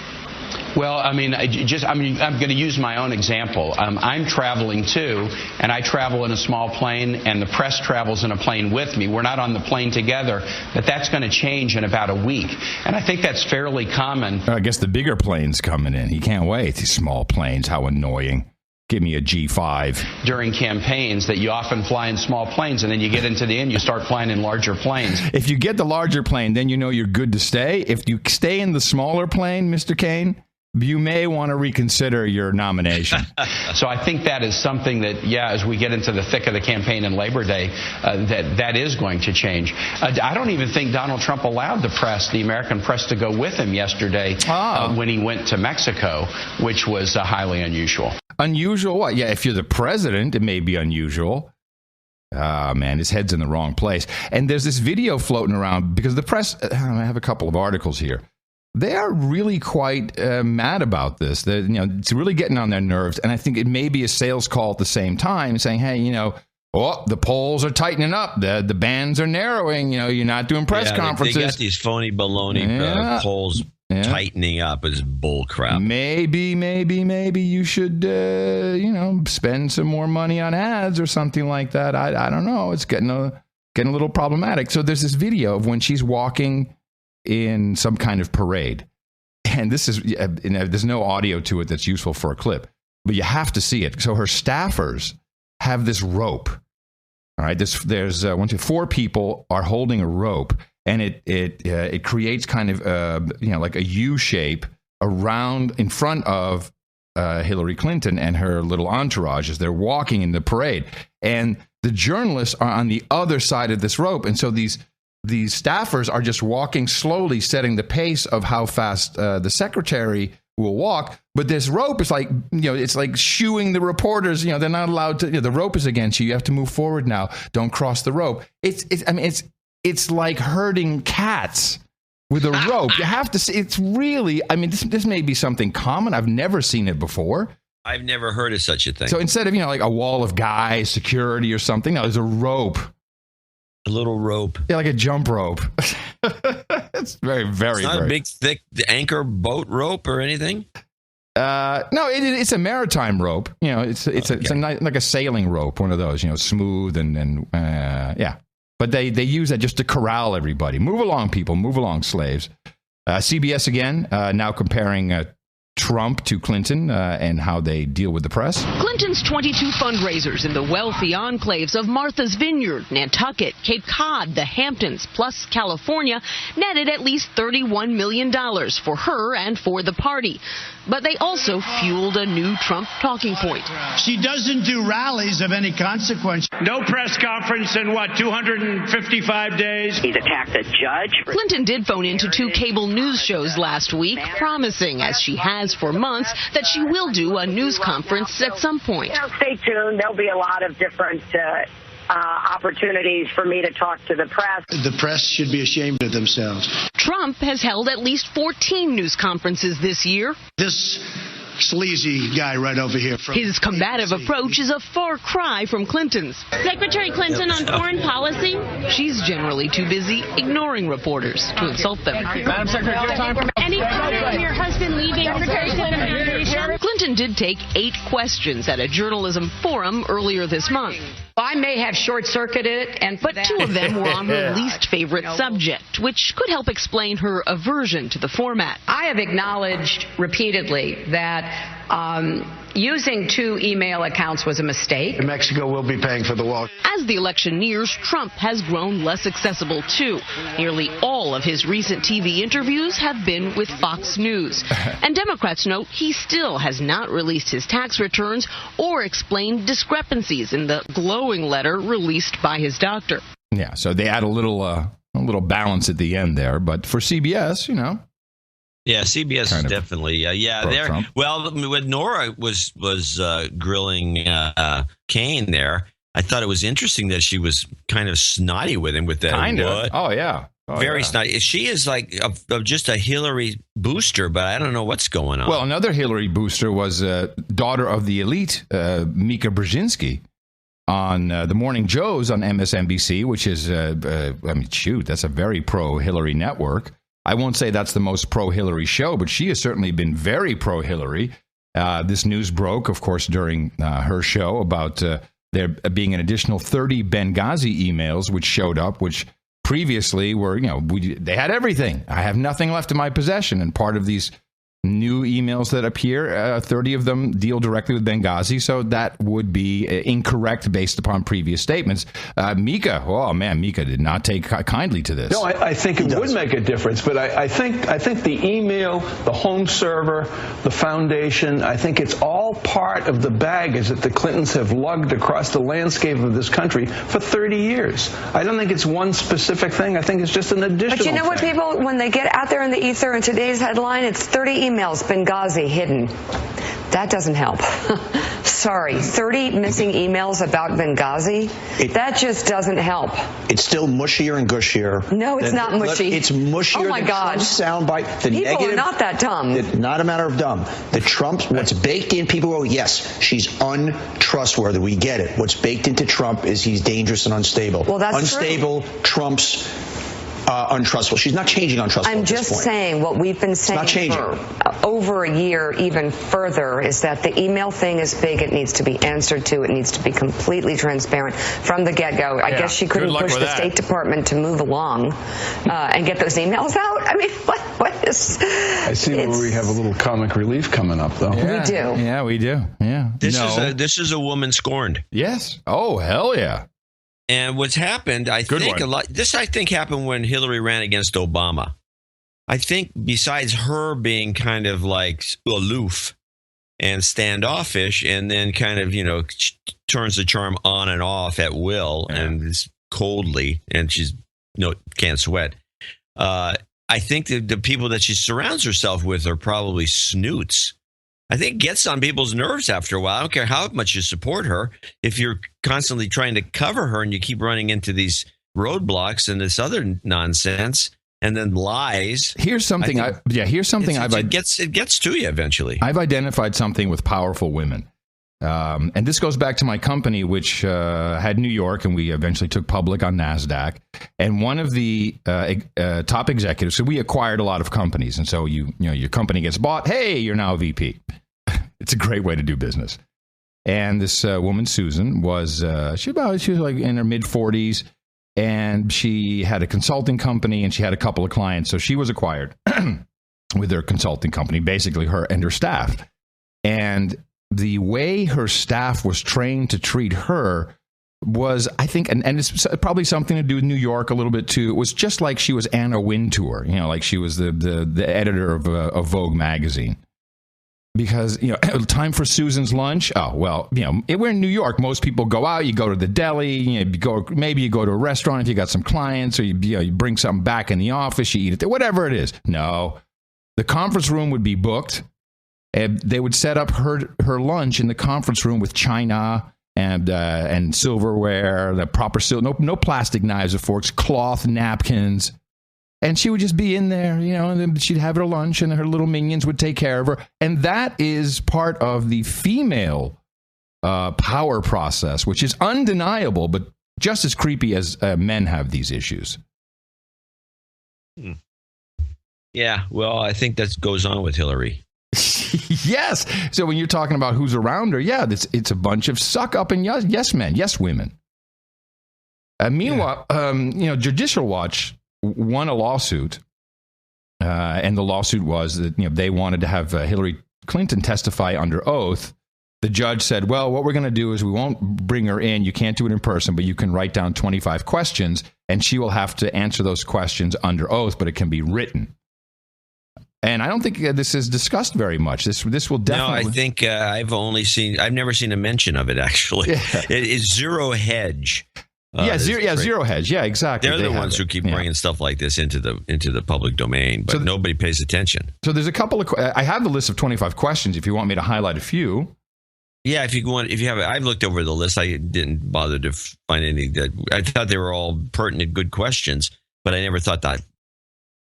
Well, I'm going to use my own example. I'm traveling too, and I travel in a small plane, and the press travels in a plane with me. We're not on the plane together, but that's going to change in about a week. And I think that's fairly common. I guess the bigger plane's coming in. He can't wait. These small planes, how annoying. Give me a G5. During campaigns that you often fly in small planes, and then you get into the end, you start flying in larger planes. If you get the larger plane, then you know you're good to stay. If you stay in the smaller plane, Mr. Kaine, you may want to reconsider your nomination. So I think that is something that, as we get into the thick of the campaign and Labor Day, that is going to change. I don't even think Donald Trump allowed the American press, to go with him yesterday when he went to Mexico, which was highly unusual. Unusual? What? Yeah, if you're the president, it may be unusual. Man, his head's in the wrong place. And there's this video floating around because the press, I have a couple of articles here. They are really quite mad about this. It's really getting on their nerves. And I think it may be a sales call at the same time saying, hey, the polls are tightening up. The bands are narrowing. You're not doing press conferences. They got these phony baloney polls tightening up is bull crap. Maybe you should, spend some more money on ads or something like that. I don't know. It's getting a little problematic. So there's this video of when she's walking in some kind of parade. and this is, there's no audio to it that's useful for a clip, but you have to see it. So her staffers have this rope. All right, there's 4 people are holding a rope, and it creates kind of like a U shape around in front of Hillary Clinton and her little entourage as they're walking in the parade, and the journalists are on the other side of this rope, and so these staffers are just walking slowly, setting the pace of how fast the secretary will walk. But this rope is like, it's like shooing the reporters. They're not allowed to. The rope is against you. You have to move forward now. Don't cross the rope. It's like herding cats with a rope. You have to see. It's really. This may be something common. I've never seen it before. I've never heard of such a thing. So instead of like a wall of guys, security or something, no, there's a rope. A little rope. Yeah, like a jump rope. It's very, very, it's not very... a big, thick anchor boat rope or anything? No, it's a maritime rope. It's like a sailing rope, one of those, smooth and yeah. But they use that just to corral everybody. Move along, people. Move along, slaves. CBS again, now comparing Trump to Clinton and how they deal with the press. Clinton's 22 fundraisers in the wealthy enclaves of Martha's Vineyard, Nantucket, Cape Cod, the Hamptons, plus California netted at least $31 million for her and for the party. But they also fueled a new Trump talking point. She doesn't do rallies of any consequence. No press conference in, 255 days? He's attacked a judge. Clinton did phone into 2 cable news shows last week, promising, as she has for months, that she will do a news conference at some point. Stay tuned. There'll be a lot of different opportunities for me to talk to the press. The press should be ashamed of themselves. Trump has held at least 14 news conferences this year. This sleazy guy right over here. His combative approach is a far cry from Clinton's. Secretary Clinton on foreign policy? She's generally too busy ignoring reporters to insult them. Madam Secretary, time for... Any comment on your husband leaving Secretary Clinton Foundation? Clinton did take 8 questions at a journalism forum earlier this month. I may have short-circuited it, but 2 of them were on her least favorite subject, which could help explain her aversion to the format. I have acknowledged repeatedly that using 2 email accounts was a mistake. Mexico will be paying for the wall. As the election nears, Trump has grown less accessible, too. Nearly all of his recent TV interviews have been with Fox News. And Democrats note he still has not released his tax returns or explained discrepancies in the glowing letter released by his doctor. Yeah, so they add a little balance at the end there. But for CBS, Yeah, CBS is definitely there. Well, when Nora was grilling Kane there, I thought it was interesting that she was kind of snotty with him with that. Kind of. Oh yeah. Very snotty. She is like just a Hillary booster, but I don't know what's going on. Well, another Hillary booster was daughter of the elite, Mika Brzezinski, on the Morning Joes on MSNBC, which is that's a very pro-Hillary network. I won't say that's the most pro-Hillary show, but she has certainly been very pro-Hillary. This news broke, of course, during her show about there being an additional 30 Benghazi emails which showed up, which previously were, they had everything. I have nothing left in my possession. And part of these new emails that appear, 30 of them deal directly with Benghazi, so that would be incorrect based upon previous statements. Mika did not take kindly to this. No, I think it would make a difference, but I think the email, the home server, the foundation, I think it's all part of the baggage that the Clintons have lugged across the landscape of this country for 30 years. I don't think it's one specific thing. I think it's just an additional But you know what, thing. people, when they get out there in the ether in today's headline, it's 30 emails, Benghazi hidden. That doesn't help. Sorry, 30 missing emails about Benghazi? That just doesn't help. It's still mushier and gushier. No, it's not mushy. It's mushier than Trump's soundbite. The people negative, are not that dumb. Not a matter of dumb. The Trump, what's baked in, people go, yes, she's untrustworthy. We get it. What's baked into Trump is he's dangerous and unstable. Well, that's unstable, true. Trump's untrustworthy. She's not changing untrustworthy. I'm just saying what we've been saying for over a year, even further, is that the email thing is big. It needs to be answered to. It needs to be completely transparent from the get-go. I guess she couldn't push the State Department to move along and get those emails out. I mean, what is... I see where we have a little comic relief coming up, though. Yeah. We do. Yeah, we do. Yeah. This is a woman scorned. Yes. Oh, hell yeah. And what's happened, I think happened when Hillary ran against Obama. I think besides her being kind of like aloof and standoffish, and then kind of, turns the charm on and off at will and is coldly, and she's can't sweat. I think the people that she surrounds herself with are probably snoots. I think it gets on people's nerves after a while. I don't care how much you support her. If you're constantly trying to cover her and you keep running into these roadblocks and this other nonsense and then lies. Here's something it gets to you eventually. I've identified something with powerful women. And this goes back to my company, which had New York, and we eventually took public on NASDAQ. And one of the top executives, so we acquired a lot of companies. And so your company gets bought. Hey, you're now a VP. It's a great way to do business. And this woman, Susan, she was like in her mid 40s, and she had a consulting company, and she had a couple of clients. So she was acquired with her consulting company, basically her and her staff. And the way her staff was trained to treat her was, I think, and it's probably something to do with New York a little bit too. It was just like she was Anna Wintour, like she was the editor of Vogue magazine. Because, time for Susan's lunch. Oh, well, we're in New York. Most people go out. You go to the deli. Maybe you go to a restaurant if you got some clients, or you bring something back in the office. You eat it there, whatever it is. No, the conference room would be booked. And they would set up her lunch in the conference room with china and silverware, the proper no plastic knives or forks, cloth napkins. And she would just be in there, and then she'd have her lunch, and her little minions would take care of her. And that is part of the female power process, which is undeniable, but just as creepy as men have these issues. Yeah, well, I think that goes on with Hillary. Yes. So when you're talking about who's around her, it's a bunch of suck up and yes men, yes women. Meanwhile, Judicial Watch won a lawsuit, and the lawsuit was that they wanted to have Hillary Clinton testify under oath. The judge said, well, what we're going to do is we won't bring her in. You can't do it in person, but you can write down 25 questions, and she will have to answer those questions under oath, but it can be written. And I don't think this is discussed very much. This will definitely. No, I think I've never seen a mention of it, actually. Yeah. It's Zero Hedge. Zero Hedge. Yeah, exactly. They're the ones who keep bringing stuff like this into the public domain, but nobody pays attention. So there's a couple of. I have the list of 25 questions. If you want me to highlight a few. Yeah, if you have, I've looked over the list. I didn't bother to find any that. I thought they were all pertinent, good questions, but I never thought that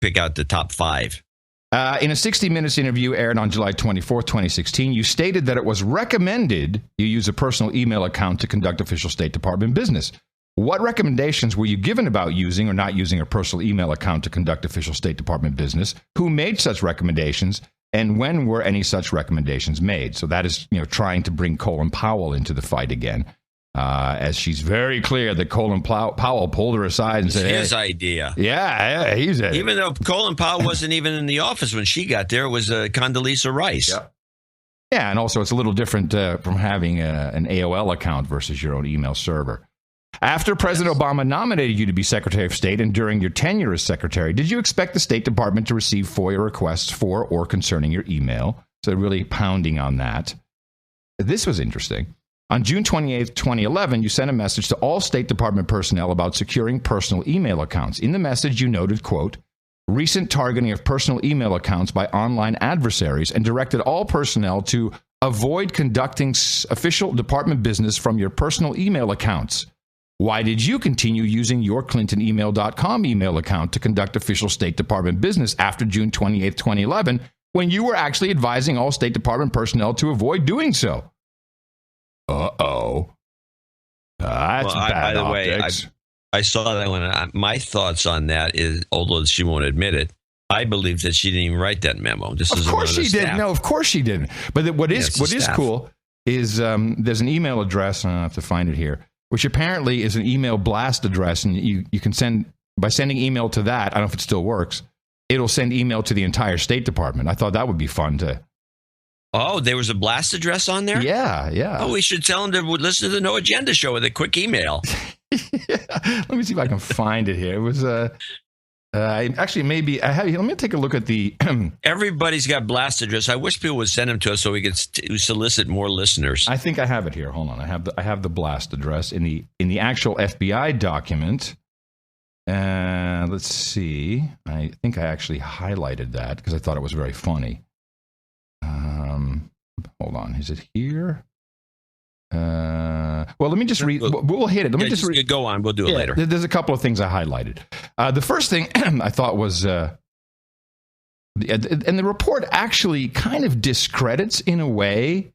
pick out the top 5. In a 60 Minutes interview aired on July 24th, 2016, you stated that it was recommended you use a personal email account to conduct official State Department business. What recommendations were you given about using or not using a personal email account to conduct official State Department business? Who made such recommendations? And when were any such recommendations made? So that is, trying to bring Colin Powell into the fight again. As she's very clear that Colin Powell pulled her aside and said, his idea. Yeah, he's it. Even though Colin Powell wasn't even in the office when she got there, it was Condoleezza Rice. Yeah, and also it's a little different from having an AOL account versus your own email server. After President Obama nominated you to be Secretary of State and during your tenure as Secretary, did you expect the State Department to receive FOIA requests for or concerning your email? So really pounding on that. This was interesting. On June 28, 2011, you sent a message to all State Department personnel about securing personal email accounts. In the message, you noted, quote, recent targeting of personal email accounts by online adversaries and directed all personnel to avoid conducting official department business from your personal email accounts. Why did you continue using your ClintonEmail.com email account to conduct official State Department business after June 28, 2011, when you were actually advising all State Department personnel to avoid doing so? Uh-oh. That's bad optics. I saw that one. My thoughts on that is, although she won't admit it, I believe that she didn't even write that memo. This is of course she didn't. No, of course she didn't. But what is cool is there's an email address, and I have to find it here, which apparently is an email blast address, and you can send, by sending email to that, I don't know if it still works, it'll send email to the entire State Department. I thought that would be fun to... Oh, there was a blast address on there? Yeah. Oh, we should tell them to listen to the No Agenda show with a quick email. Let me see if I can find it here. It was... actually, maybe I have. Let me take a look at the. Everybody's got blast address. I wish people would send them to us so we could solicit more listeners. I think I have it here. Hold on, I have the blast address in the actual FBI document. Let's see. I think I actually highlighted that because I thought it was very funny. Hold on, is it here? Well, let me just read. We'll hit it. Let me just go on. We'll do it later. There's a couple of things I highlighted. The first thing I thought was, and the report actually kind of discredits, in a way,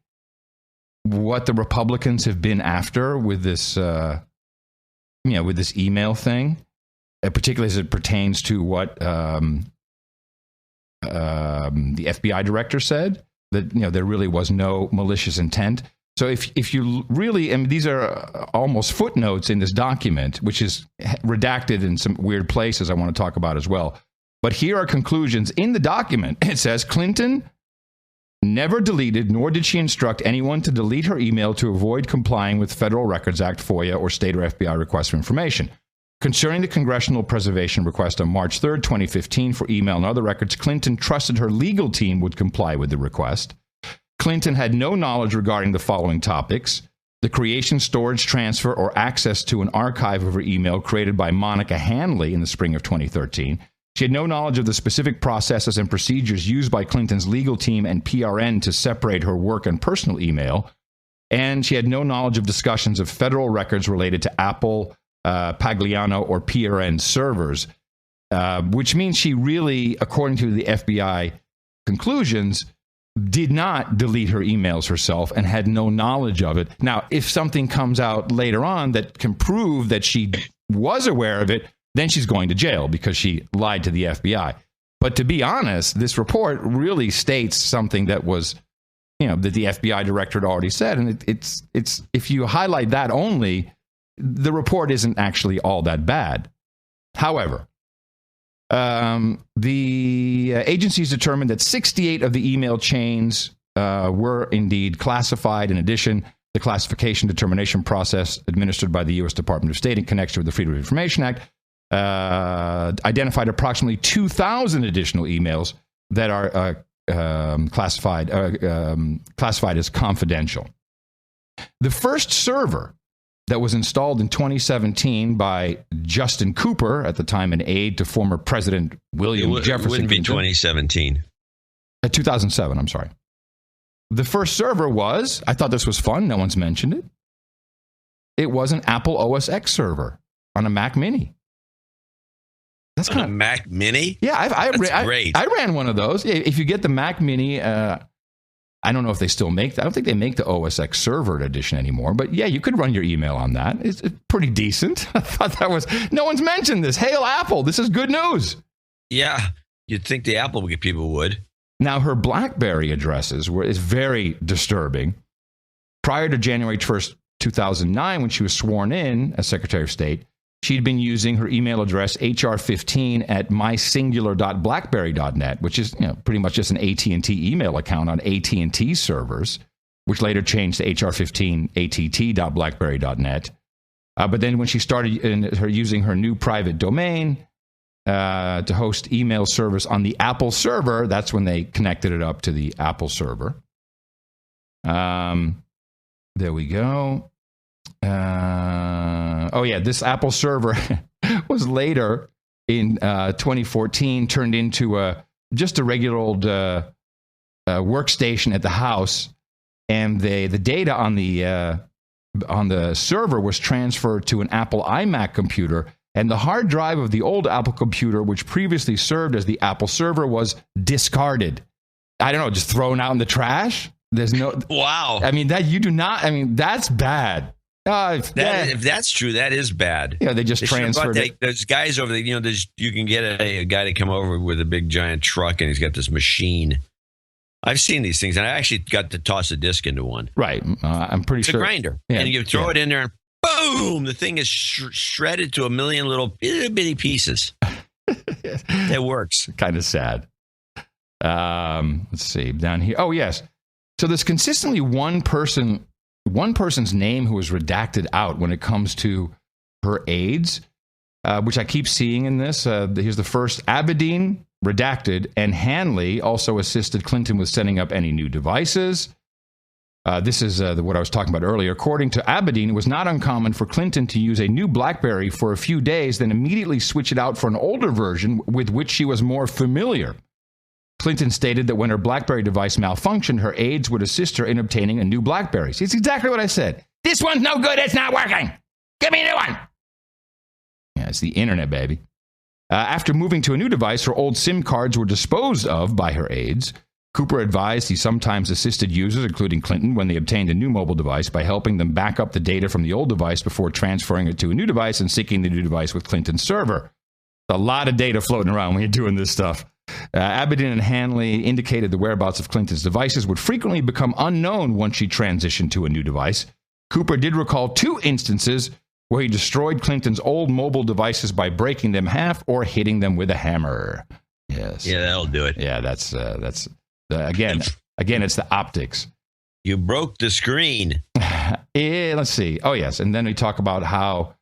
what the Republicans have been after with this, with this email thing, particularly as it pertains to what the FBI director said, that there really was no malicious intent. So if you really, and these are almost footnotes in this document, which is redacted in some weird places I want to talk about as well. But here are conclusions in the document. It says Clinton never deleted, nor did she instruct anyone to delete her email to avoid complying with Federal Records Act, FOIA, or state or FBI requests for information. Concerning the congressional preservation request on March 3rd, 2015 for email and other records, Clinton trusted her legal team would comply with the request. Clinton had no knowledge regarding the following topics: the creation, storage, transfer, or access to an archive of her email created by Monica Hanley in the spring of 2013. She had no knowledge of the specific processes and procedures used by Clinton's legal team and PRN to separate her work and personal email. And she had no knowledge of discussions of federal records related to Apple, Pagliano, or PRN servers, which means she really, according to the FBI conclusions, did not delete her emails herself and had no knowledge of it. Now, if something comes out later on that can prove that she was aware of it, then she's going to jail because she lied to the FBI. But to be honest, this report really states something that was, that the FBI director had already said. And it's if you highlight that only, the report isn't actually all that bad. However, the agencies determined that 68 of the email chains were indeed classified. In addition, the classification determination process administered by the U.S. Department of State in connection with the Freedom of Information Act identified approximately 2,000 additional emails that are classified as confidential. The first server that was installed in 2017 by Justin Cooper, at the time an aide to former President William Jefferson. It wouldn't be 2017. 2007, I'm sorry. The first server was, I thought this was fun, no one's mentioned it. It was an Apple OS X server on a Mac Mini. That's kind of Mac Mini? Yeah, That's great. I ran one of those. If you get the Mac Mini, I don't know if they still make that. I don't think they make the OS X server edition anymore. But yeah, you could run your email on that. It's pretty decent. I thought that was... No one's mentioned this. Hail Apple. This is good news. Yeah, you'd think the Apple people would. Now, her BlackBerry addresses is very disturbing. Prior to January 1st, 2009, when she was sworn in as Secretary of State, she'd been using her email address hr15 at mysingular.blackberry.net, which is pretty much just an AT&T email account on AT&T servers, which later changed to hr15att.blackberry.net. But then when she started using her new private domain to host email service on the Apple server, that's when they connected it up to the Apple server. There we go. This Apple server was later in 2014 turned into just a regular old workstation at the house, and the data on the server was transferred to an Apple iMac computer, and the hard drive of the old Apple computer, which previously served as the Apple server, was discarded. I don't know, just thrown out in the trash. There's no... Wow. I mean, that's bad. If that's true, that is bad. Yeah, they just transferred it. There's guys over there. You can get a guy to come over with a big giant truck, and he's got this machine. I've seen these things, and I actually got to toss a disc into one. Right. I'm pretty sure. It's a grinder. Yeah. And you throw it in there, and boom, the thing is shredded to a million little bitty pieces. It works. Kind of sad. Let's see. Down here. Oh, yes. So there's consistently one person's name who was redacted out when it comes to her aides, which I keep seeing in this. Here's the first. Abedin, redacted, and Hanley also assisted Clinton with setting up any new devices. This is what I was talking about earlier. According to Abedin, it was not uncommon for Clinton to use a new BlackBerry for a few days, then immediately switch it out for an older version with which she was more familiar. Clinton stated that when her BlackBerry device malfunctioned, her aides would assist her in obtaining a new BlackBerry. See, it's exactly what I said. This one's no good. It's not working. Give me a new one. Yeah, it's the internet, baby. After moving to a new device, her old SIM cards were disposed of by her aides. Cooper advised he sometimes assisted users, including Clinton, when they obtained a new mobile device by helping them back up the data from the old device before transferring it to a new device and syncing the new device with Clinton's server. A lot of data floating around when you're doing this stuff. Abedin and Hanley indicated the whereabouts of Clinton's devices would frequently become unknown once she transitioned to a new device. Cooper did recall 2 instances where he destroyed Clinton's old mobile devices by breaking them half or hitting them with a hammer. Yes. Yeah, that'll do it. Yeah, that's again, it's the optics. You broke the screen. Yeah, let's see. Oh, yes. And then we talk about how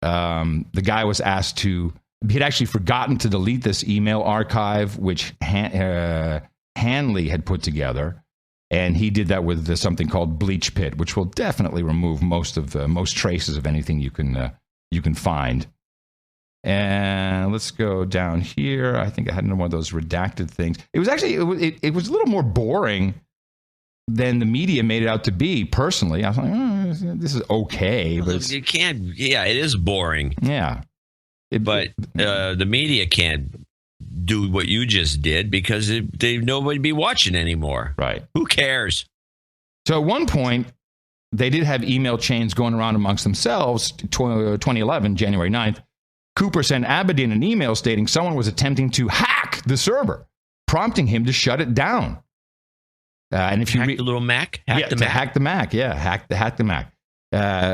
the guy was asked to, he'd actually forgotten to delete this email archive, which Hanley had put together. And he did that with something called Bleach Pit, which will definitely remove most traces of anything you can find. And let's go down here. I think I had one of those redacted things. It was actually it was a little more boring than the media made it out to be. Personally, I was like, this is okay, but you can't. Yeah, it is boring. Yeah, but the media can't do what you just did because nobody be watching anymore. Right? Who cares? So at one point, they did have email chains going around amongst themselves. 2011, January 9th. Cooper sent Abedin an email stating someone was attempting to hack the server, prompting him to shut it down. And if you hack the little Mac, hack the Mac, hack the Mac,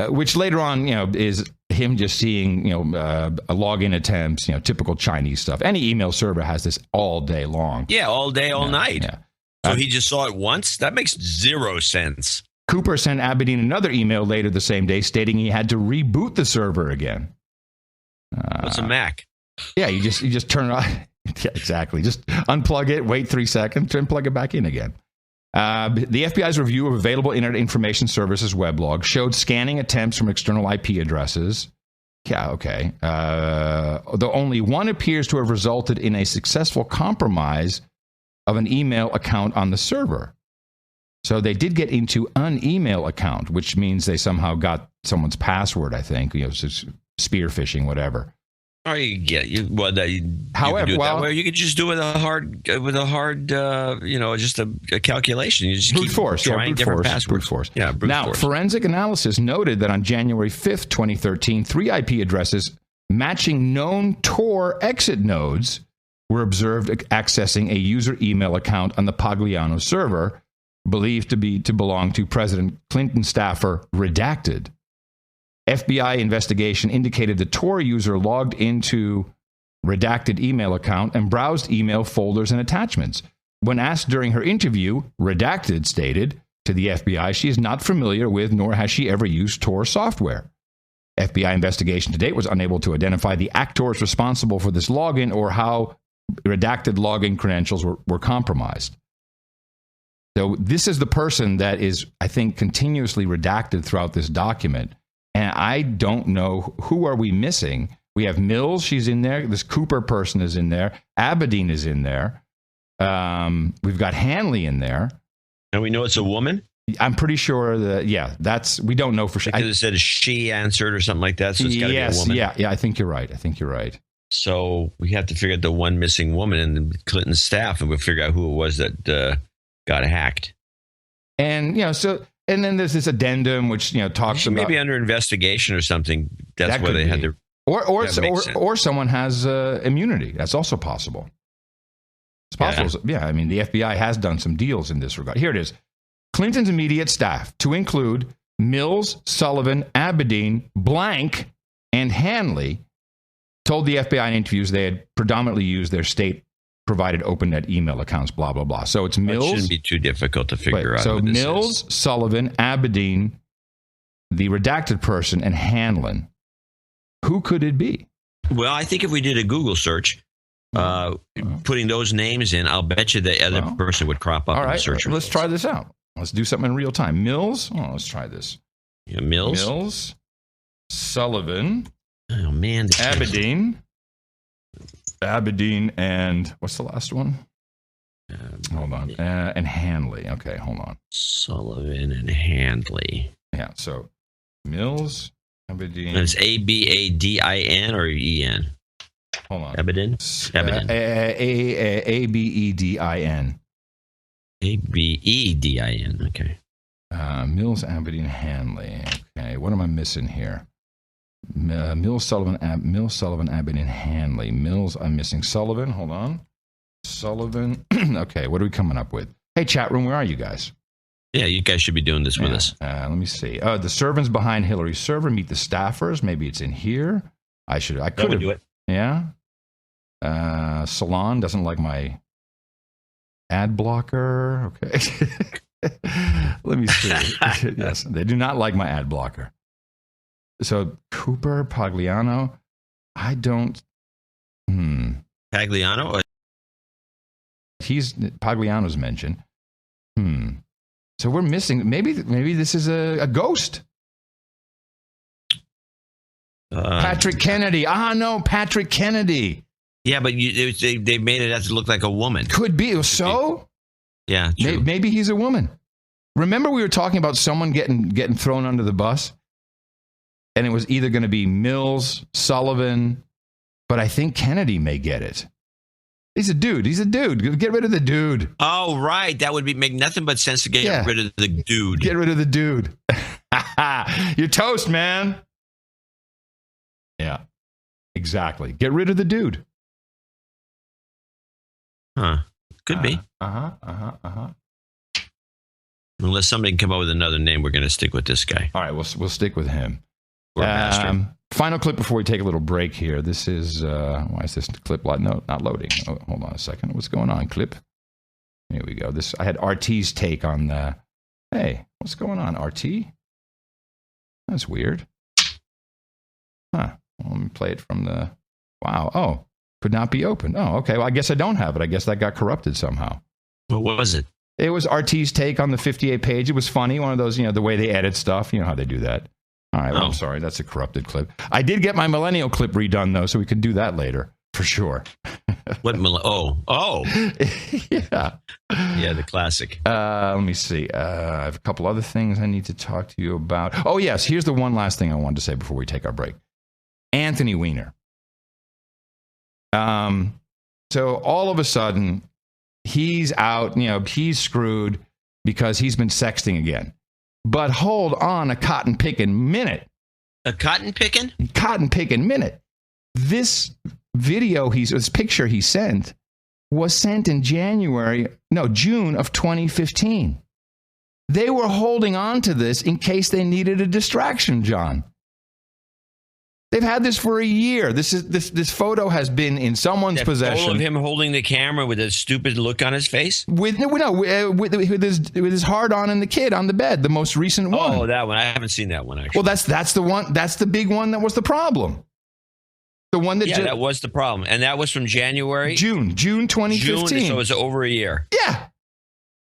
which later on, is him just seeing, a login attempts, typical Chinese stuff. Any email server has this all day long. Yeah, all day, all night. Yeah. So he just saw it once. That makes 0 sense. Cooper sent Abedin another email later the same day stating he had to reboot the server again. What's a Mac? Yeah, you just turn it on. Yeah, exactly. Just unplug it, wait 3 seconds, then plug it back in again. The FBI's review of available Internet Information Services weblog showed scanning attempts from external IP addresses. Yeah, okay. Though only one appears to have resulted in a successful compromise of an email account on the server. So they did get into an email account, which means they somehow got someone's password, I think, spear phishing, whatever. Or you get however, you could just do it with a hard, just a calculation. You just brute force, trying different passwords. Brute force. Yeah, brute now, force. Forensic analysis noted that on January 5th, 2013, 3 IP addresses matching known Tor exit nodes were observed accessing a user email account on the Pagliano server, believed to belong to President Clinton staffer Redacted. FBI investigation indicated the Tor user logged into Redacted email account and browsed email folders and attachments. When asked during her interview, Redacted stated to the FBI she is not familiar with nor has she ever used Tor software. FBI investigation to date was unable to identify the actors responsible for this login or how Redacted login credentials were compromised. So this is the person that is, I think, continuously redacted throughout this document. And I don't know, who are we missing? We have Mills, she's in there. This Cooper person is in there. Abedin is in there. We've got Hanley in there. And we know it's a woman? I'm pretty sure that, we don't know for sure. Because it said she answered or something like that, so it's got to be a woman. Yeah, I think you're right. So we have to figure out the one missing woman in Clinton's staff, and we'll figure out who it was that got hacked. And, so And then there's this addendum, which talks about maybe under investigation or something. That's why they had to. Or someone has immunity. That's also possible. It's possible. Yeah, I mean, the FBI has done some deals in this regard. Here it is. Clinton's immediate staff, to include Mills, Sullivan, Abedin, Blank, and Hanley, told the FBI in interviews they had predominantly used their state-provided OpenNet email accounts, blah, blah, blah. So it's Mills. It shouldn't be too difficult to figure out. So Mills, Sullivan, Abedin, the redacted person, and Hanlon. Who could it be? Well, I think if we did a Google search, putting those names in, I'll bet you the other person would crop up in the search results. Let's try this out. Let's do something in real time. Mills. Oh, let's try this. Yeah, Mills. Mills. Sullivan. Oh, man. Abedin. Abedin and what's the last one? Hold on. And Hanley. Okay, hold on. Sullivan and Hanley. Yeah, so Mills, Abedin. And it's Abadin or En? Hold on. Abedin? Abedin. Abedin. Abedin. Okay. Mills, Abedin, Hanley. Okay, what am I missing here? Mills, Sullivan, Abedin, Hanley. Mills, I'm missing Sullivan. Hold on. Sullivan. Okay, what are we coming up with? Hey, chat room, where are you guys? Yeah, you guys should be doing this with us. Let me see. The servants behind Hillary's server meet the staffers. Maybe it's in here. I could have. Do it. Yeah. Salon doesn't like my ad blocker. Okay. Let me see. Yes, they do not like my ad blocker. So Cooper, Pagliano, I don't. Pagliano? Pagliano's mentioned. So we're missing. Maybe this is a ghost. Patrick Kennedy. No, Patrick Kennedy. Yeah, but they made it have to look like a woman. Could be. So? Yeah, true. Maybe he's a woman. Remember we were talking about someone getting thrown under the bus? And it was either going to be Mills, Sullivan, but I think Kennedy may get it. He's a dude. Get rid of the dude. Oh, right. That would make nothing but sense to get rid of the dude. Get rid of the dude. You're toast, man. Yeah, exactly. Get rid of the dude. Huh. Could be. Unless somebody can come up with another name, we're going to stick with this guy. All right, we'll stick with him. Final clip before we take a little break here. This is, why is this clip not loading? Oh, hold on a second. What's going on, clip? Here we go. I had RT's take on the, hey, what's going on, RT? That's weird. Well, let me play it from the, wow. Oh, could not be opened. Oh, okay. Well, I guess I don't have it. I guess that got corrupted somehow. What was it? It was RT's take on the 58 page. It was funny. One of those, the way they edit stuff. You know how they do that. All right, well, I'm sorry. That's a corrupted clip. I did get my millennial clip redone, though, so we could do that later, for sure. What? Oh. Yeah. Yeah, the classic. Let me see. I have a couple other things I need to talk to you about. Oh, yes. Here's the one last thing I wanted to say before we take our break. Anthony Weiner. So all of a sudden, he's out. He's screwed because he's been sexting again. But hold on a cotton picking minute. A cotton picking? Cotton picking minute. This picture he sent was sent in June of 2015. They were holding on to this in case they needed a distraction, John. They've had this for a year. This photo has been in someone's possession. Photo of him holding the camera with a stupid look on his face? With his hard on and the kid on the bed, the most recent one. Oh, that one. I haven't seen that one, actually. Well, that's the one. That's the big one that was the problem. The one that that was the problem. And that was from January? June 2015. So it was over a year. Yeah.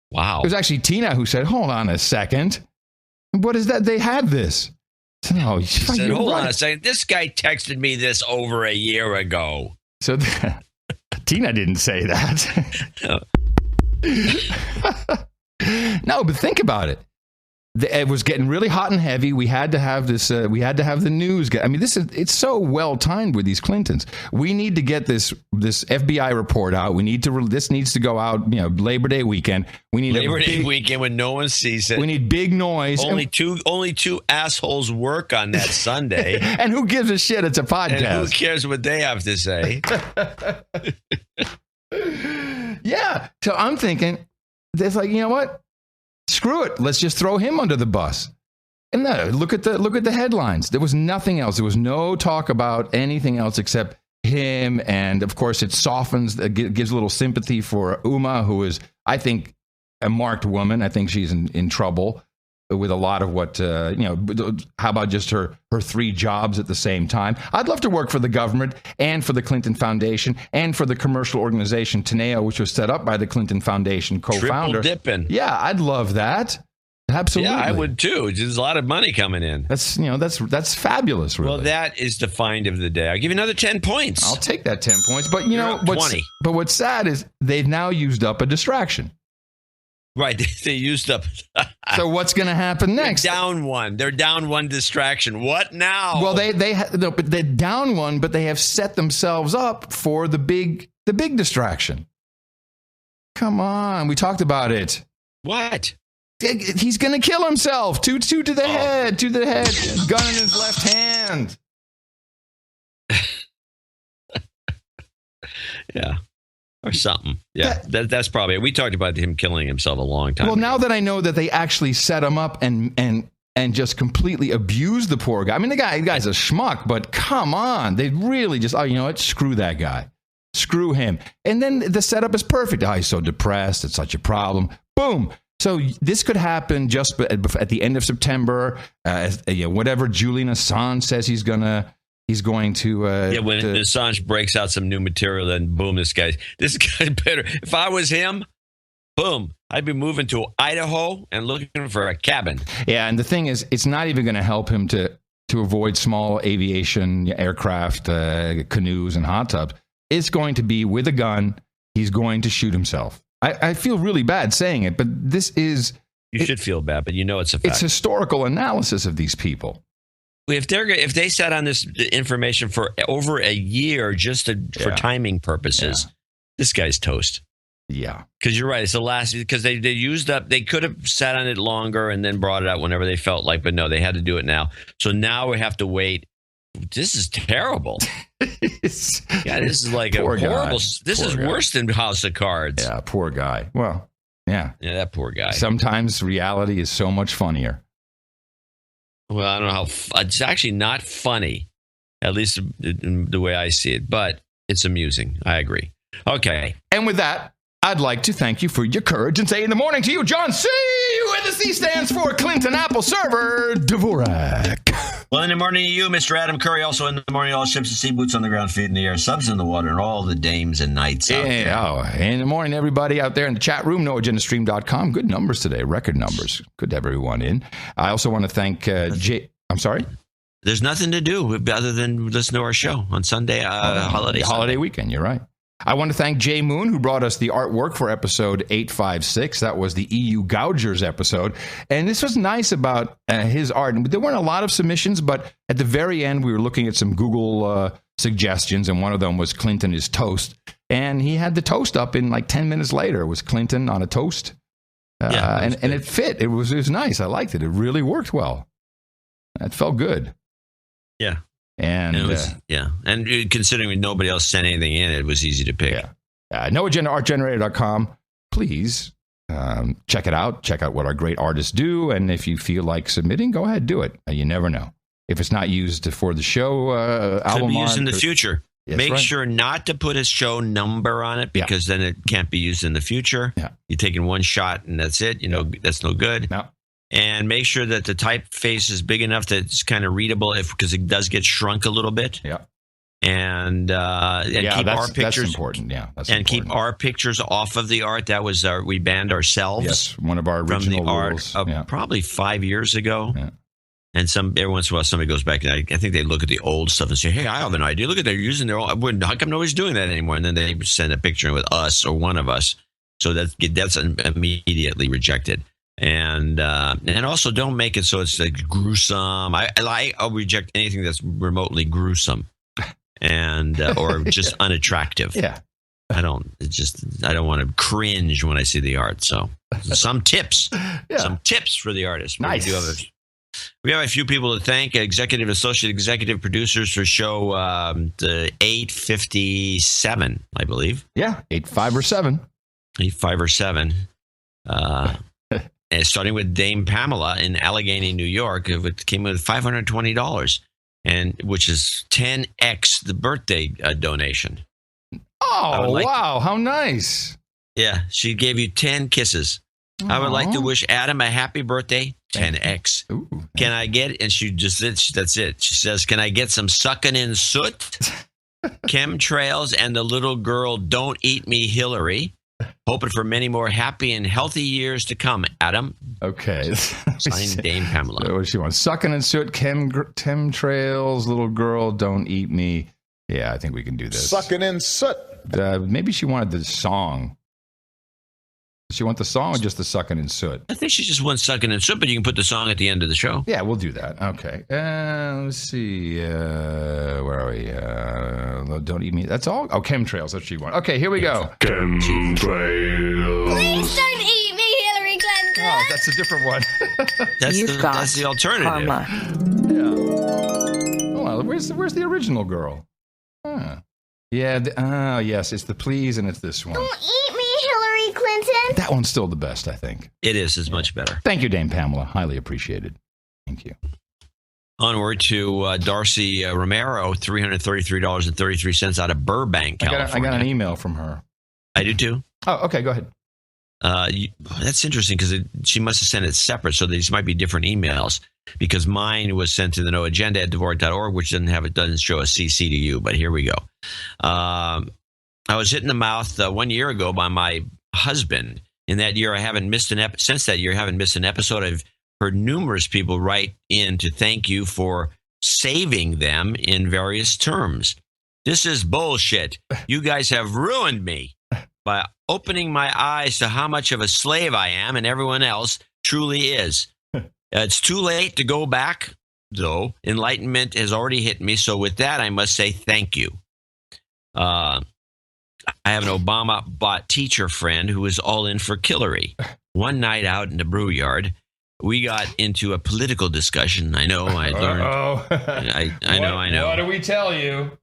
Wow. It was actually Tina who said, hold on a second. What is that? They have this. No, she said, hold on a second. This guy texted me this over a year ago. So Tina didn't say that. No, but think about it. it was getting really hot and heavy. We had to have this. We had to have the news. I mean, it's so well timed with these Clintons. We need to get this FBI report out. This needs to go out. Labor Day weekend. We need Labor Day weekend when no one sees it. We need big noise. Only two assholes work on that Sunday. And who gives a shit? It's a podcast. And who cares what they have to say? Yeah. So I'm thinking, it's like, you know what? Screw it. Let's just throw him under the bus. And look at the headlines. There was nothing else. There was no talk about anything else except him. And of course, it softens, gives a little sympathy for Uma, who is, I think, a marked woman. I think she's in trouble with a lot of what, how about just her 3 jobs at the same time? I'd love to work for the government and for the Clinton Foundation and for the commercial organization Teneo, which was set up by the Clinton Foundation co-founder. Triple dipping. Yeah, I'd love that. Absolutely. Yeah, I would too. There's a lot of money coming in. That's fabulous, really. Well, that is the find of the day. I'll give you another 10 points. I'll take that 10 points. But what's sad is they've now used up a distraction. Right, they used up. So what's going to happen next? They're down one distraction. What now? Well, they're down one, but they have set themselves up for the big distraction. Come on, we talked about it. What? He's going to kill himself. Two to the head, gun in his left hand. Yeah. Or something. Yeah, that's probably it. We talked about him killing himself a long time ago. Now that I know that they actually set him up and just completely abused the poor guy. I mean, the guy's a schmuck, but come on. They really just, you know what? Screw that guy. Screw him. And then the setup is perfect. Oh, he's so depressed. It's such a problem. Boom. So this could happen just at the end of September. Whatever Julian Assange says he's going to when Assange breaks out some new material, then boom, this guy's better. If I was him, boom, I'd be moving to Idaho and looking for a cabin. Yeah, and the thing is, it's not even going to help him to avoid small aviation aircraft, canoes, and hot tubs. It's going to be with a gun. He's going to shoot himself. I feel really bad saying it, but this is... You should feel bad, but you know it's a fact. It's historical analysis of these people. If they sat on this information for over a year just for timing purposes, this guy's toast. Yeah, because you're right. It's the last because they used up. They could have sat on it longer and then brought it out whenever they felt like, but no, they had to do it now. So now we have to wait. This is terrible. This is like a horrible. This is worse than House of Cards. Yeah, poor guy. Well, yeah, that poor guy. Sometimes reality is so much funnier. Well, I don't know it's actually not funny, at least the way I see it, but it's amusing. I agree. Okay. And with that, I'd like to thank you for your courage and say in the morning to you, John C., where the C stands for Clinton Apple Server, Dvorak. Well, in the morning to you, Mr. Adam Curry. Also in the morning, all ships at sea, boots on the ground, feet in the air, subs in the water, and all the dames and knights out there. Oh, in the morning, everybody out there in the chat room, noagendastream.com. Good numbers today, record numbers. Good to have everyone in. I also want to thank Jay. I'm sorry? There's nothing to do other than listen to our show on Sunday, holiday weekend. You're right. I want to thank Jay Moon, who brought us the artwork for episode 856. That was the EU Gougers episode. And this was nice about his art. There weren't a lot of submissions, but at the very end, we were looking at some Google suggestions, and one of them was Clinton is toast. And he had the toast up in like 10 minutes later. It was Clinton on a toast. And it fit. It was nice. I liked it. It really worked well. It felt good. Yeah. And and considering nobody else sent anything in, it was easy to pick. NoAgendaArtGenerator.com. Please check it out. Check out what our great artists do. And if you feel like submitting, go ahead, do it. You never know. If it's not used for the show album, could be used in the future. Make sure not to put a show number on it because then it can't be used in the future. Yeah. You're taking one shot and that's it. That's no good. No. And make sure that the typeface is big enough that it's kind of readable, because it does get shrunk a little bit. Yeah. And keep our pictures. That's important. Yeah. Keep our pictures off of the art. That was we banned ourselves. Yes, one of our original from the rules. Art probably 5 years ago. Yeah. And every once in a while, somebody goes back and I think they look at the old stuff and say, "Hey, I have an idea. Look at they're using their own. How come nobody's doing that anymore?" And then they send a picture with us or one of us. So that's immediately rejected. And also don't make it so it's like gruesome. I'll reject anything that's remotely gruesome and or just unattractive. Yeah. I don't want to cringe when I see the art. So some tips for the artist. Nice. We have a few people to thank. Executive, associate executive producers for show the 857, I believe. Yeah, 85 or 7. 85 or 7. And starting with Dame Pamela in Allegheny, New York, it came with $520, and which is 10x the birthday donation. Oh, wow. How nice. Yeah, she gave you 10 kisses. Aww. I would like to wish Adam a happy birthday. 10x. Ooh. Can I get, and she just, that's it. She says, can I get some sucking in soot, chemtrails, and the little girl, don't eat me, Hillary. Hoping for many more happy and healthy years to come, Adam. Okay. Signed Dame Pamela. What does she want? Sucking in soot, chemtrails, little girl, don't eat me. Yeah, I think we can do this. Sucking in soot. Maybe she wanted the song. Does she want the song or just the sucking in soot? I think she just wants sucking in soot, but you can put the song at the end of the show. Yeah, we'll do that. Okay. Let's see. Where are we? Don't eat me. That's all? Oh, chemtrails. That's what she wants. Okay, here we go. Chemtrails. Please don't eat me, Hillary Clinton. Oh, that's a different one. That's the alternative. Karma. Yeah. Oh, well, where's the original girl? Huh. Yeah. Yes, it's the please, and it's this one. Don't eat me, Hillary Clinton. That one's still the best, I think. It is. It's much better. Thank you, Dame Pamela. Highly appreciated. Thank you. Onward to Darcy Romero, $333.33 out of Burbank, California. I got an email from her. I do too. Oh, okay. Go ahead. That's interesting because she must have sent it separate, so these might be different emails. Because mine was sent to the No Agenda at Dvorak.org, which doesn't show a CC to you. But here we go. I was hit in the mouth 1 year ago by my husband. In that year, I haven't missed since that year, I haven't missed an episode. I've heard numerous people write in to thank you for saving them in various terms. This is bullshit. You guys have ruined me by opening my eyes to how much of a slave I am and everyone else truly is. It's too late to go back, though. Enlightenment has already hit me. So with that, I must say thank you. I have an Obama-bought teacher friend who is all in for Hillary. One night out in the brew yard, we got into a political discussion. I know, I learned. I know. What do we tell you?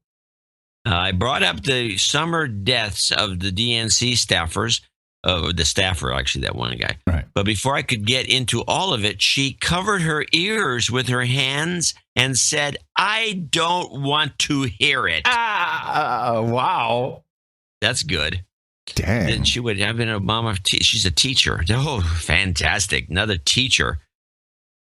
I brought up the summer deaths of the DNC staffers. The staffer, actually, that one guy. Right. But before I could get into all of it, she covered her ears with her hands and said, I don't want to hear it. Wow. That's good. Dang. Then she would have been Obama. She's a teacher. Oh, fantastic. Another teacher.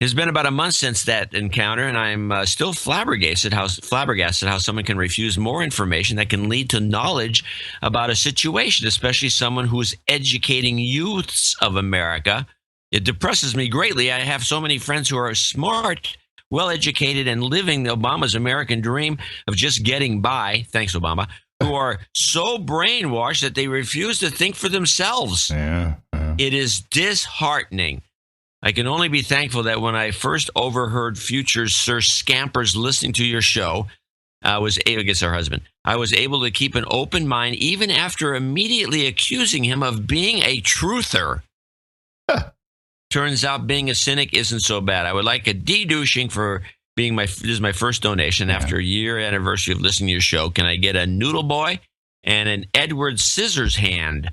It's been about a month since that encounter, and I'm still flabbergasted how someone can refuse more information that can lead to knowledge about a situation, especially someone who is educating youths of America. It depresses me greatly. I have so many friends who are smart, well-educated, and living Obama's American dream of just getting by, thanks, Obama, who are so brainwashed that they refuse to think for themselves. Yeah. It is disheartening. I can only be thankful that when I first overheard future Sir Scampers listening to your show, I was able to keep an open mind even after immediately accusing him of being a truther. Turns out being a cynic isn't so bad. I would like a de-douching for being this is my first donation after a year anniversary of listening to your show. Can I get a Noodle Boy and an Edward Scissorhand?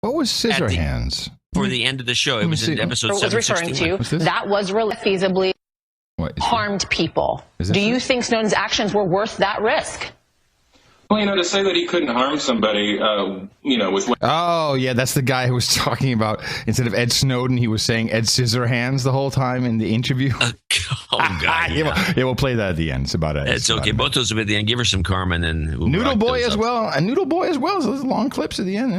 What was Scissorhands? For the end of the show. It was in episode 761. That was feasibly harmed people. Do you think Snowden's actions were worth that risk? Well, to say that he couldn't harm somebody, with... Oh, yeah, that's the guy who was talking about, instead of Ed Snowden, he was saying Ed Scissorhands the whole time in the interview. Oh, God. Yeah, we'll play that at the end. It's about it. It's okay. Both those will be at the end. Give her some karma, and then we'll Noodle Boy as well. And Noodle Boy as well. So there's long clips at the end.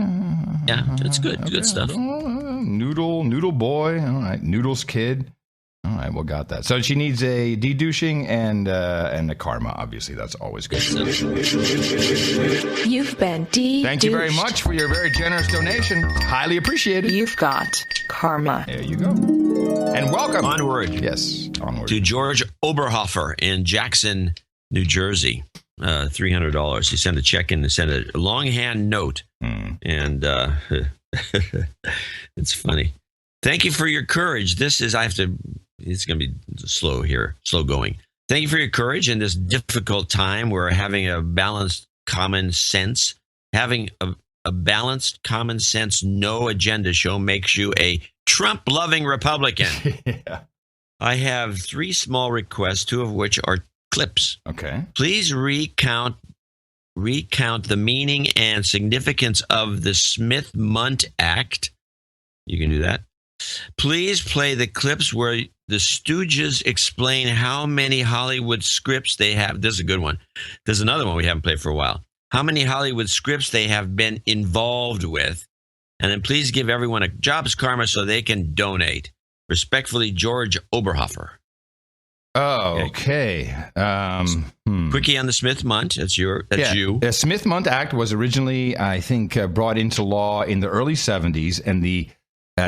Yeah, it's good. Good stuff. Noodle Boy. All right. Noodle's kid. All right, well, got that. So she needs a de-douching and a karma. Obviously, that's always good. You've been de-douched. Thank you very much for your very generous donation. Highly appreciated. You've got karma. There you go. And welcome. Onward. Yes, onward. To George Oberhofer in Jackson, New Jersey. $300. He sent a check in and sent a longhand note. And it's funny. Thank you for your courage. It's going to be slow going. Thank you for your courage in this difficult time. We're having a balanced common sense. Having a balanced common sense, no agenda show makes you a Trump-loving Republican. Yeah. I have 3 small requests, 2 of which are clips. Okay. Please recount the meaning and significance of the Smith-Mundt Act. You can do that. Please play the clips where the Stooges explain how many Hollywood scripts they have. This is a good one. There's another one we haven't played for a while. How many Hollywood scripts they have been involved with. And then please give everyone a jobs karma so they can donate. Respectfully, George Oberhofer. Oh, okay. Quickie on the Smith-Mundt. That's you. The Smith-Mundt Act was originally, I think, brought into law in the early 70s, and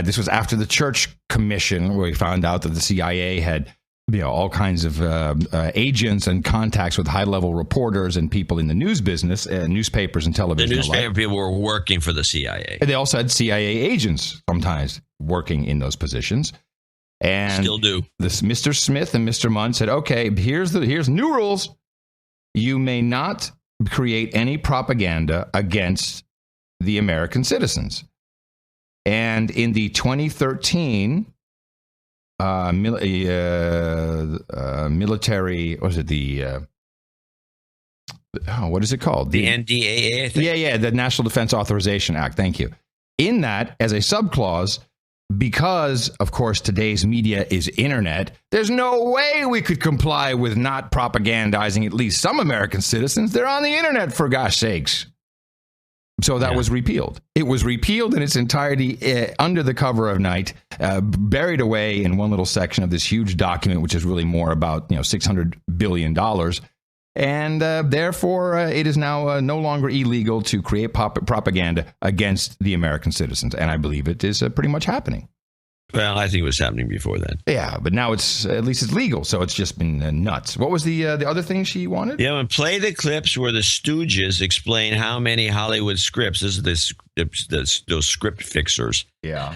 this was after the Church Commission, where we found out that the CIA had all kinds of agents and contacts with high-level reporters and people in the news business, newspapers and television. The newspaper people were working for the CIA. And they also had CIA agents sometimes working in those positions. And still do. This Mr. Smith and Mr. Mundt said, okay, here's new rules. You may not create any propaganda against the American citizens. And in the 2013 military, what is it? What is it called? The NDAA, I think. Yeah, the National Defense Authorization Act. Thank you. In that, as a subclause, because, of course, today's media is internet, there's no way we could comply with not propagandizing at least some American citizens. They're on the internet, for gosh sakes. So that was repealed. It was repealed in its entirety under the cover of night, buried away in one little section of this huge document, which is really more about $600 billion. And therefore, it is now no longer illegal to create propaganda against the American citizens. And I believe it is pretty much happening. Well, I think it was happening before that. Yeah, but now at least it's legal. So it's just been nuts. What was the other thing she wanted? Yeah, and play the clips where the Stooges explain how many Hollywood scripts. This is those script fixers. Yeah,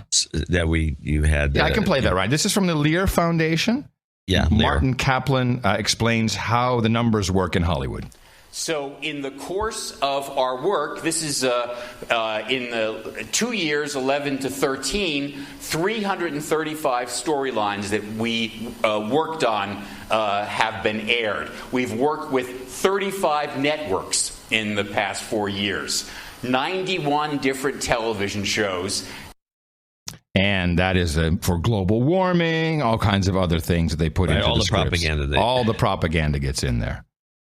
that you had. Yeah, I can play that, right? This is from the Lear Foundation. Yeah, Martin Kaplan explains how the numbers work in Hollywood. So in the course of our work, this is in the 2 years, 11 to 13, 335 storylines that we worked on have been aired. We've worked with 35 networks in the past 4 years, 91 different television shows. And that is for global warming, all kinds of other things that they put into all the scripts. Propaganda. All the propaganda gets in there.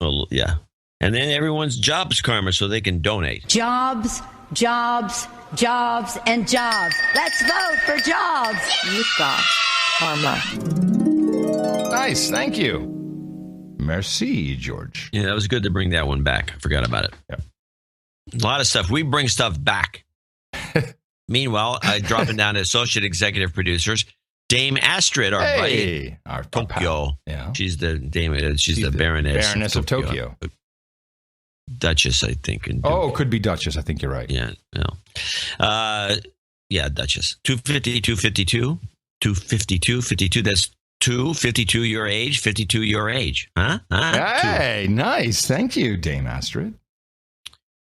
Well, yeah. And then everyone's jobs karma so they can donate. Jobs, jobs, jobs, and jobs. Let's vote for jobs. You've got karma. Nice. Thank you. Merci, George. Yeah, that was good to bring that one back. I forgot about it. Yep. A lot of stuff. We bring stuff back. Meanwhile, dropping down to associate executive producers, Dame Astrid, our buddy, our Tokyo. Yeah. She's the Dame. She's the Baroness of Tokyo. Duchess, I think. Could be Duchess. I think you're right. Yeah. No. Yeah, Duchess. 250, 252, 252, 52. That's 252 your age, 52 your age. Huh? Hey, nice. Thank you, Dame Astrid.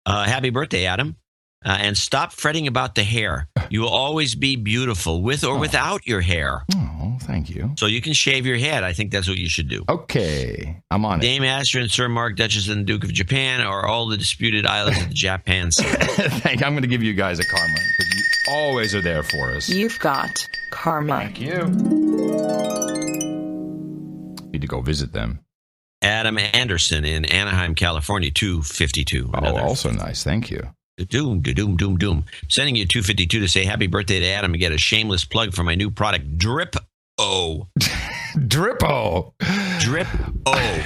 Happy birthday, Adam. And stop fretting about the hair. You will always be beautiful with or without your hair. Oh, thank you. So you can shave your head. I think that's what you should do. Okay. I'm on it. Dame Astrid and Sir Mark, Duchess and the Duke of Japan are all the disputed islands of the Japan Sea. I'm going to give you guys a karma because you always are there for us. You've got karma. Thank you. Need to go visit them. Adam Anderson in Anaheim, California, 252. Oh, also nice. Thank you. Doom. Sending you 252 to say happy birthday to Adam and get a shameless plug for my new product, Drip O. Drip-O. Drip-O.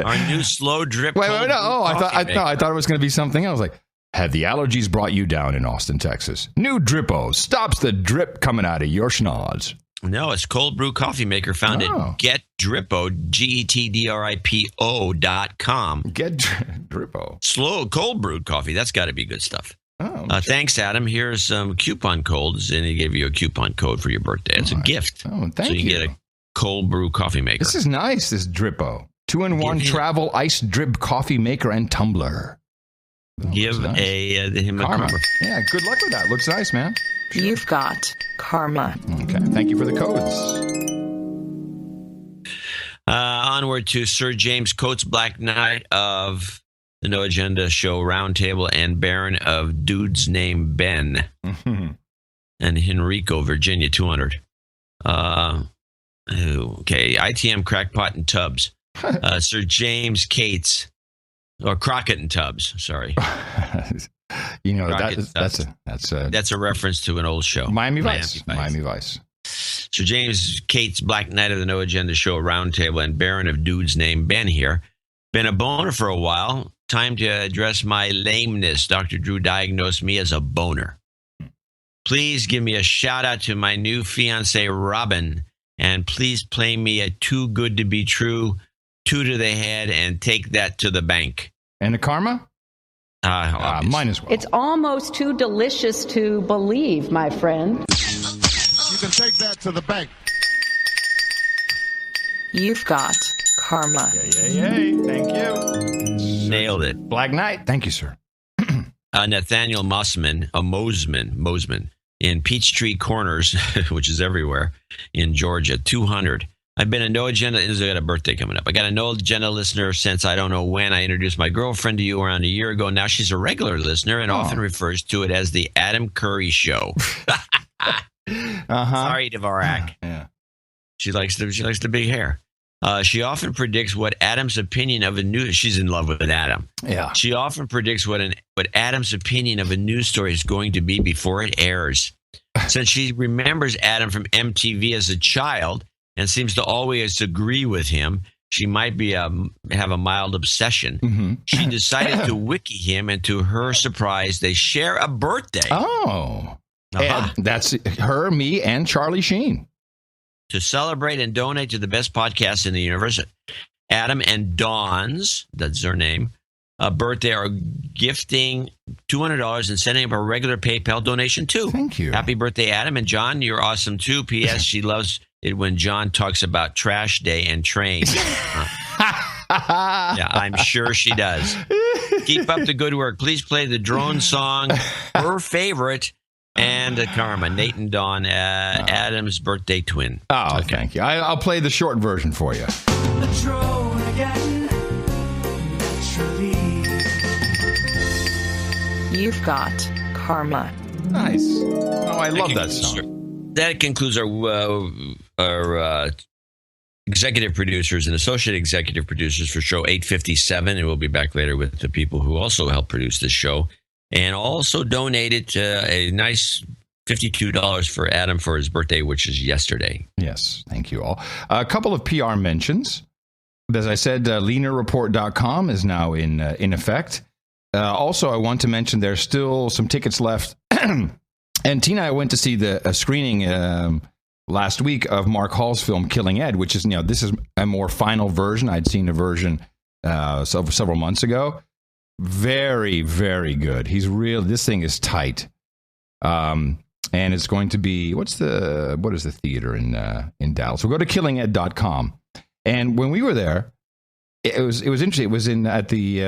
Our new slow drip. Wait, no. Oh, I thought it was going to be something else. Like, have the allergies brought you down in Austin, Texas? New Drip-O stops the drip coming out of your schnoz. No, it's cold brew coffee maker found at GetDrippo, GetDrippo.com. GetDrippo. Slow cold brewed coffee. That's got to be good stuff. Oh, thanks, Adam. Here's some coupon codes, and he gave you a coupon code for your birthday. It's a gift. Oh, thank you. So you get a cold brew coffee maker. This is nice, this Drippo. 2-in-1 travel ice drip coffee maker and tumbler. Give him a karma. Yeah, good luck with that. Looks nice, man. Sure. You've got karma. Okay, thank you for the codes. Onward to Sir James Coates Black Knight of the No Agenda Show Roundtable and Baron of Dudes Named Ben and Henrico, Virginia, 200. Okay, ITM Crackpot and Tubbs. Sir James Cates. Or Crockett and Tubbs, sorry. That's a reference to an old show. Miami Vice. Sir James Cates, Black Knight of the No Agenda Show Roundtable and Baron of Dudes Named Ben here. Been a boner for a while. Time to address my lameness. Dr. Drew diagnosed me as a boner. Please give me a shout out to my new fiance, Robin. And please play me a Too Good to Be True, 2 to the head, and take that to the bank. And the karma? Mine as well. It's almost too delicious to believe, my friend. You can take that to the bank. You've got karma. Yay. Thank you. Nailed it. Black Knight. Thank you, sir. Nathaniel Mosman in Peachtree Corners, which is everywhere in Georgia, 200. I've been a No Agenda. I got a birthday coming up. I got a No Agenda listener since I don't know when. I introduced my girlfriend to you around a year ago. Now she's a regular listener and often refers to it as the Adam Curry Show. Sorry, Dvorak. Yeah. She likes the big hair. She often predicts what Adam's opinion of a news. She's in love with Adam. Yeah. She often predicts what Adam's opinion of a news story is going to be before it airs. Since she remembers Adam from MTV as a child and seems to always agree with him, she might be have a mild obsession. Mm-hmm. She decided to wiki him, and to her surprise, they share a birthday. Oh. And that's her, me, and Charlie Sheen. To celebrate and donate to the best podcast in the universe, Adam and Dawn's, that's their name, birthday are gifting $200 and sending up a regular PayPal donation too. Thank you. Happy birthday, Adam. And John, you're awesome too. P.S. She loves it when John talks about trash day and trains. Yeah, I'm sure she does. Keep up the good work. Please play the drone song, her favorite, and the karma. Nate and Dawn, Adam's birthday twin. Oh, okay. Thank you. I'll play the short version for you. The drone again, naturally. You've got karma. Nice. Oh, I love that song. That concludes our executive producers and associate executive producers for show 857. And we'll be back later with the people who also helped produce this show and also donated a nice $52 for Adam for his birthday, which is yesterday. Yes. Thank you all. A couple of PR mentions. As I said, leanerreport.com is now in effect. Also, I want to mention there's still some tickets left. And Tina, I went to see a screening last week of Mark Hall's film Killing Ed, which is, this is a more final version. I'd seen a version several months ago. Very, very good. This thing is tight. And it's going to be, what is the theater in Dallas? We'll go to killinged.com. And when we were there, it was interesting. It was at the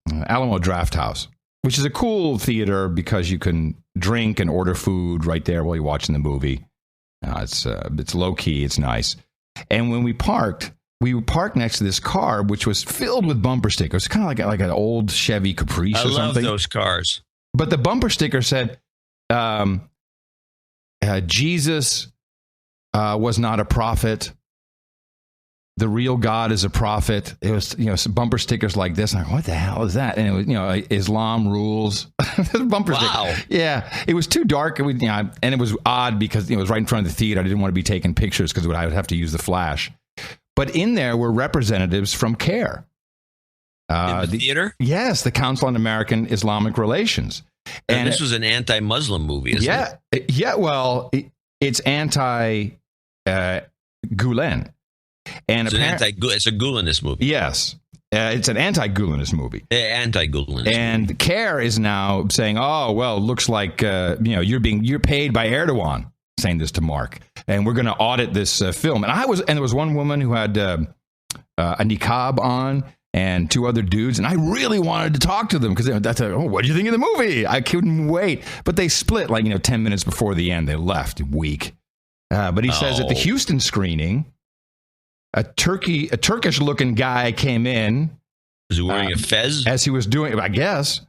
Alamo Draft House, which is a cool theater because you can drink and order food right there while you're watching the movie. It's low key. It's nice. And when we parked next to this car, which was filled with bumper stickers. It's kind of like an old Chevy Caprice or something. I love those cars. But the bumper sticker said, Jesus was not a prophet. the real God is a prophet. It was, some bumper stickers like this. I'm like, what the hell is that? And it was, Islam rules. Bumper sticker. Yeah, it was too dark. It was, and it was odd because it was right in front of the theater. I didn't want to be taking pictures because I would have to use the flash. But in there were representatives from CARE. In the theater? Yes, the Council on American Islamic Relations. And this was an anti-Muslim movie, isn't it? Yeah, well, it's anti-Gulen. And it's a Gulenist movie. Yes. It's an anti-Gulenist movie. Anti-Gulenist. And CARE is now saying, oh, well, it looks like you're paid by Erdogan, saying this to Mark. And we're going to audit this film. And there was one woman who had a niqab on, and two other dudes, and I really wanted to talk to them because what do you think of the movie? I couldn't wait. But they split 10 minutes before the end. They left weak. But he says at the Houston screening, a Turkish-looking guy came in. Was he wearing a fez? As he was doing, I guess,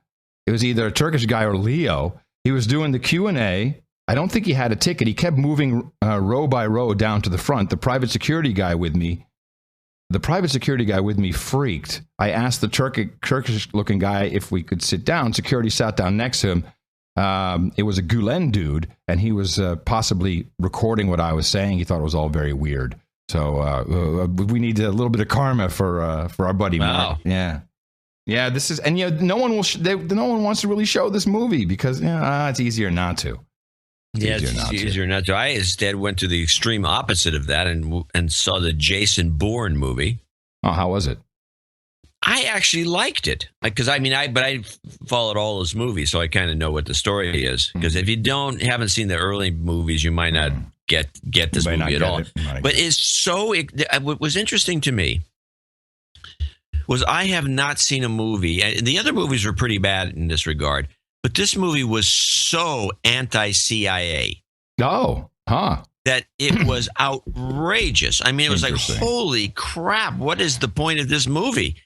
it was either a Turkish guy or Leo. He was doing the Q&A. I don't think he had a ticket. He kept moving row by row down to the front. The private security guy with me freaked. I asked the Turkish-looking guy if we could sit down. Security sat down next to him. It was a Gulen dude, and he was possibly recording what I was saying. He thought it was all very weird. So we need a little bit of karma for our buddy Mark. Yeah. This is, and no one wants to really show this movie because it's easier not to. It's easier not to. I instead went to the extreme opposite of that and saw the Jason Bourne movie. Oh, how was it? I actually liked it because I followed all those movies, so I kind of know what the story is. Because if you haven't seen the early movies, you might not get this movie at all. But what was interesting to me was I have not seen a movie. The other movies were pretty bad in this regard. But this movie was so anti-CIA. Oh, huh. That it was outrageous. I mean, it was like, holy crap, what is the point of this movie?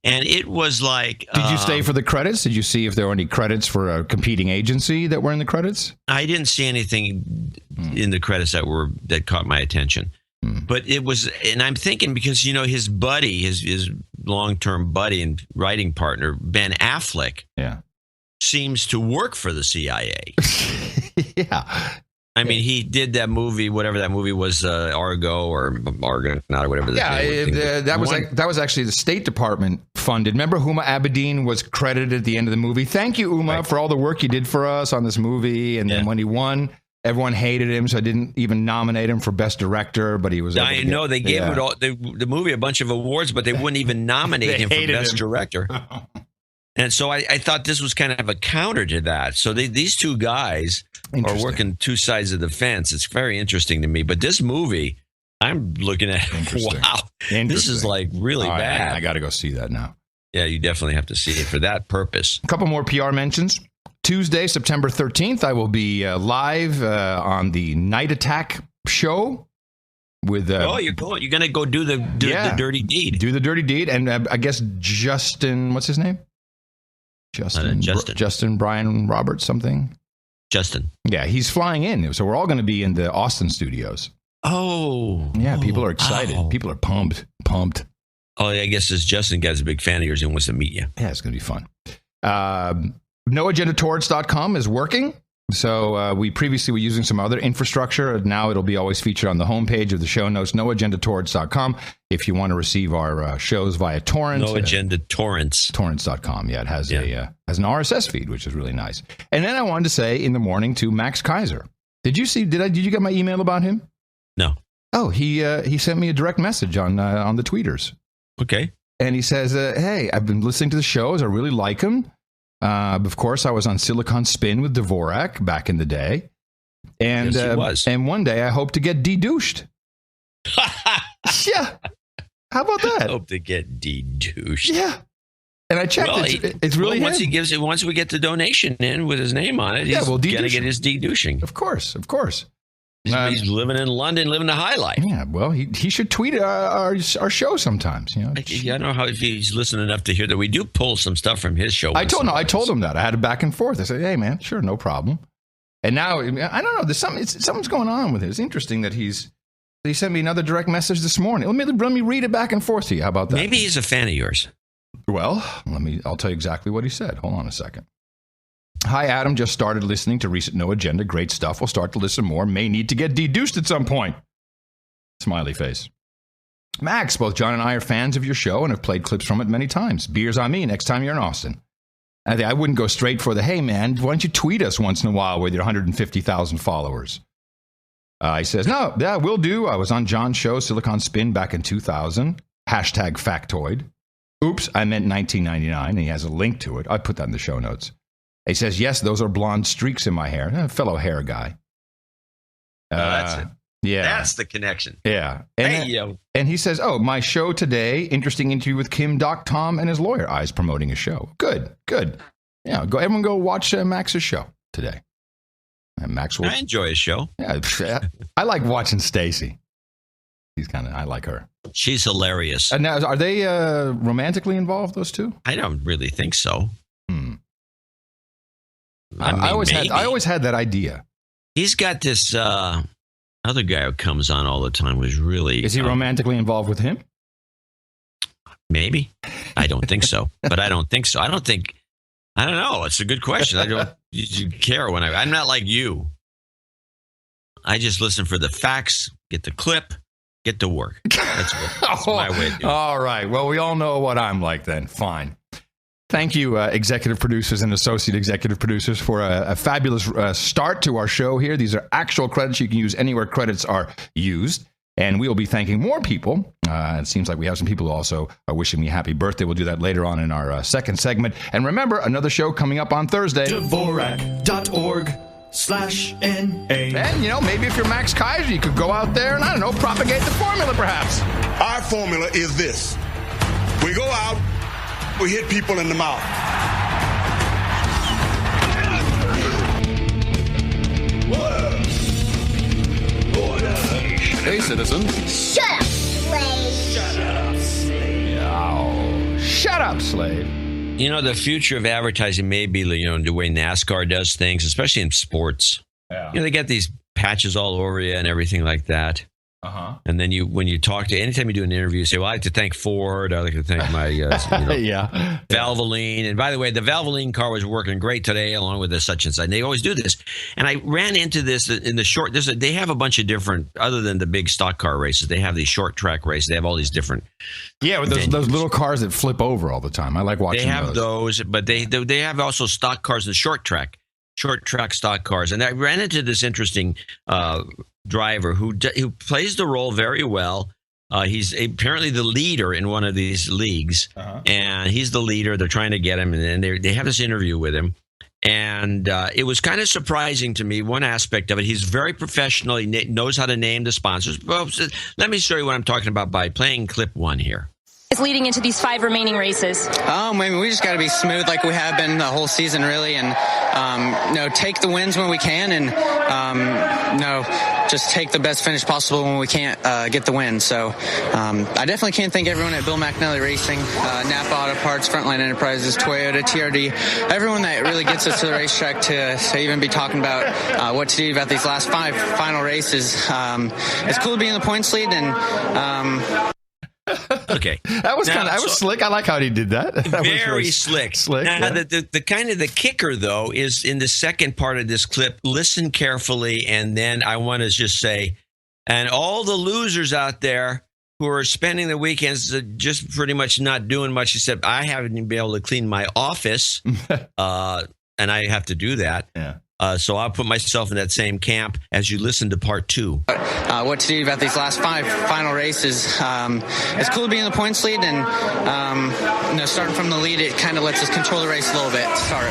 And it was like... Did you stay for the credits? Did you see if there were any credits for a competing agency that were in the credits? I didn't see anything in the credits that caught my attention. But it was... And I'm thinking because, his buddy, his long-term buddy and writing partner, Ben Affleck... Yeah. seems to work for the CIA. Yeah. I mean, he did that movie, whatever that movie was, Argo or Argonaut or whatever. That was actually the State Department funded. Remember Huma Abedin was credited at the end of the movie. Thank you, Uma, for all the work you did for us on this movie. And then when he won, everyone hated him, so I didn't even nominate him for Best Director. But he was. I know they gave the movie a bunch of awards, but they wouldn't even nominate him for Best Director. And so I thought this was kind of a counter to that. So these two guys are working two sides of the fence. It's very interesting to me. But this movie, I'm looking at, wow, this is like really bad. I got to go see that now. Yeah, you definitely have to see it for that purpose. A couple more PR mentions. Tuesday, September 13th, I will be live on the Night Attack show. With you're going to go do the dirty deed. Do the dirty deed. And I guess Justin, what's his name? Justin Brian Roberts something. Justin. Yeah, he's flying in. So we're all going to be in the Austin studios. Oh. Yeah, people are excited. Oh. People are pumped. Oh, I guess this Justin guy's a big fan of yours and wants to meet you. Yeah, it's going to be fun. NoAgendaTorrents.com is working. So we previously were using some other infrastructure. Now it'll be always featured on the homepage of the show notes, NoAgendaTorrents.com. If you want to receive our shows via torrent. No Agenda Torrents. Torrents.com. Yeah, it has has an RSS feed, which is really nice. And then I wanted to say in the morning to Max Kaiser. Did you get my email about him? No. Oh, he sent me a direct message on the tweeters. Okay. And he says, hey, I've been listening to the shows. I really like them. Of course, I was on Silicon Spin with Dvorak back in the day. And, yes, he was. And one day I hope to get de-douched. Yeah. How about that? I hope to get de-douched. Yeah. And I checked. It's really once we get the donation in with his name on it, he's going to get his de-douching. Of course. He's living in London, living the high life. Yeah, well, he should tweet our show sometimes. I don't know how if he's listening enough to hear that we do pull some stuff from his show. I told him that. I had a back and forth. I said, "Hey, man, sure, no problem." And now I don't know. There's something's going on with it. It's interesting that he's He sent me another direct message this morning. Let me read it back and forth to you. How about that? Maybe he's a fan of yours. Well, I'll tell you exactly what he said. Hold on a second. Hi, Adam. Just started listening to recent No Agenda. Great stuff. We'll start to listen more. May need to get deduced at some point. Smiley face. Max, both John and I are fans of your show and have played clips from it many times. Beers on me next time you're in Austin. I wouldn't go straight for the, hey, man, why don't you tweet us once in a while with your 150,000 followers? He says, no, yeah, will do. I was on John's show, Silicon Spin, back in 2000. Hashtag factoid. Oops, I meant 1999. And he has a link to it. I put that in the show notes. He says, yes, those are blonde streaks in my hair. Fellow hair guy. That's it. Yeah. That's the connection. Yeah. And he says, oh, my show today, interesting interview with Kim, Doc, Tom, and his lawyer. I's promoting a show. Good. Yeah, everyone go watch Max's show today. And Max will. I enjoy his show. Yeah, I like watching Stacy. I like her. She's hilarious. And now, are they romantically involved, those two? I don't really think so. I always had that idea. He's got this other guy who comes on all the time who's really... Is he romantically involved with him? Maybe. I don't think so. But I don't think so. I don't know. It's a good question. I don't care when I'm not like you. I just listen for the facts, get the clip, get to work. That's my way of doing it. All right. Well, we all know what I'm like then. Fine. Thank you, executive producers and associate executive producers, for a fabulous start to our show here. These are actual credits you can use anywhere credits are used. And we will be thanking more people. It seems like we have some people who also are wishing me happy birthday. We'll do that later on in our second segment. And remember, another show coming up on Thursday. Dvorak.org/NA. And, maybe if you're Max Kaiser, you could go out there and, I don't know, propagate the formula perhaps. Our formula is this. We go out, we hit people in the mouth. Hey, citizen. Shut up, slave. Shut up, slave. Oh, shut up, slave. The future of advertising may be, the way NASCAR does things, especially in sports. Yeah. They get these patches all over you and everything like that. Uh-huh. And then when you talk to, anytime you do an interview, you say, well, I'd like to thank Ford. I'd like to thank my, Valvoline. And by the way, the Valvoline car was working great today, along with the such and such. And they always do this. And I ran into this in the short, they have a bunch of different, other than the big stock car races, they have these short track races. They have all these different. Yeah, with those little cars that flip over all the time. I like watching those. They have those, but they have also stock cars and short track stock cars. And I ran into this interesting driver who plays the role very well. He's apparently the leader in one of these leagues, and he's the leader. They're trying to get him, and they have this interview with him. And it was kind of surprising to me, one aspect of it. He's very professional. He knows how to name the sponsors. Well, let me show you what I'm talking about by playing clip one here. Is leading into these 5 remaining races? We just got to be smooth like we have been the whole season, really, and take the wins when we can, and just take the best finish possible when we can't get the win. So I definitely can't thank everyone at Bill McNally Racing, Napa Auto Parts, Frontline Enterprises, Toyota, TRD, everyone that really gets us to the racetrack to even be talking about what to do about these last 5 final races. It's cool to be in the points lead, and okay, that was slick. I like how he did that. That was very slick. Now, the kind of the kicker though is in the second part of this clip. Listen carefully, and then I want to just say, and all the losers out there who are spending the weekends just pretty much not doing much, except I haven't been able to clean my office, and I have to do that. Yeah. So I'll put myself in that same camp as you listen to part 2. What to do about these last 5 final races. It's cool to be in the points lead, and starting from the lead, it kind of lets us control the race a little bit. Sorry.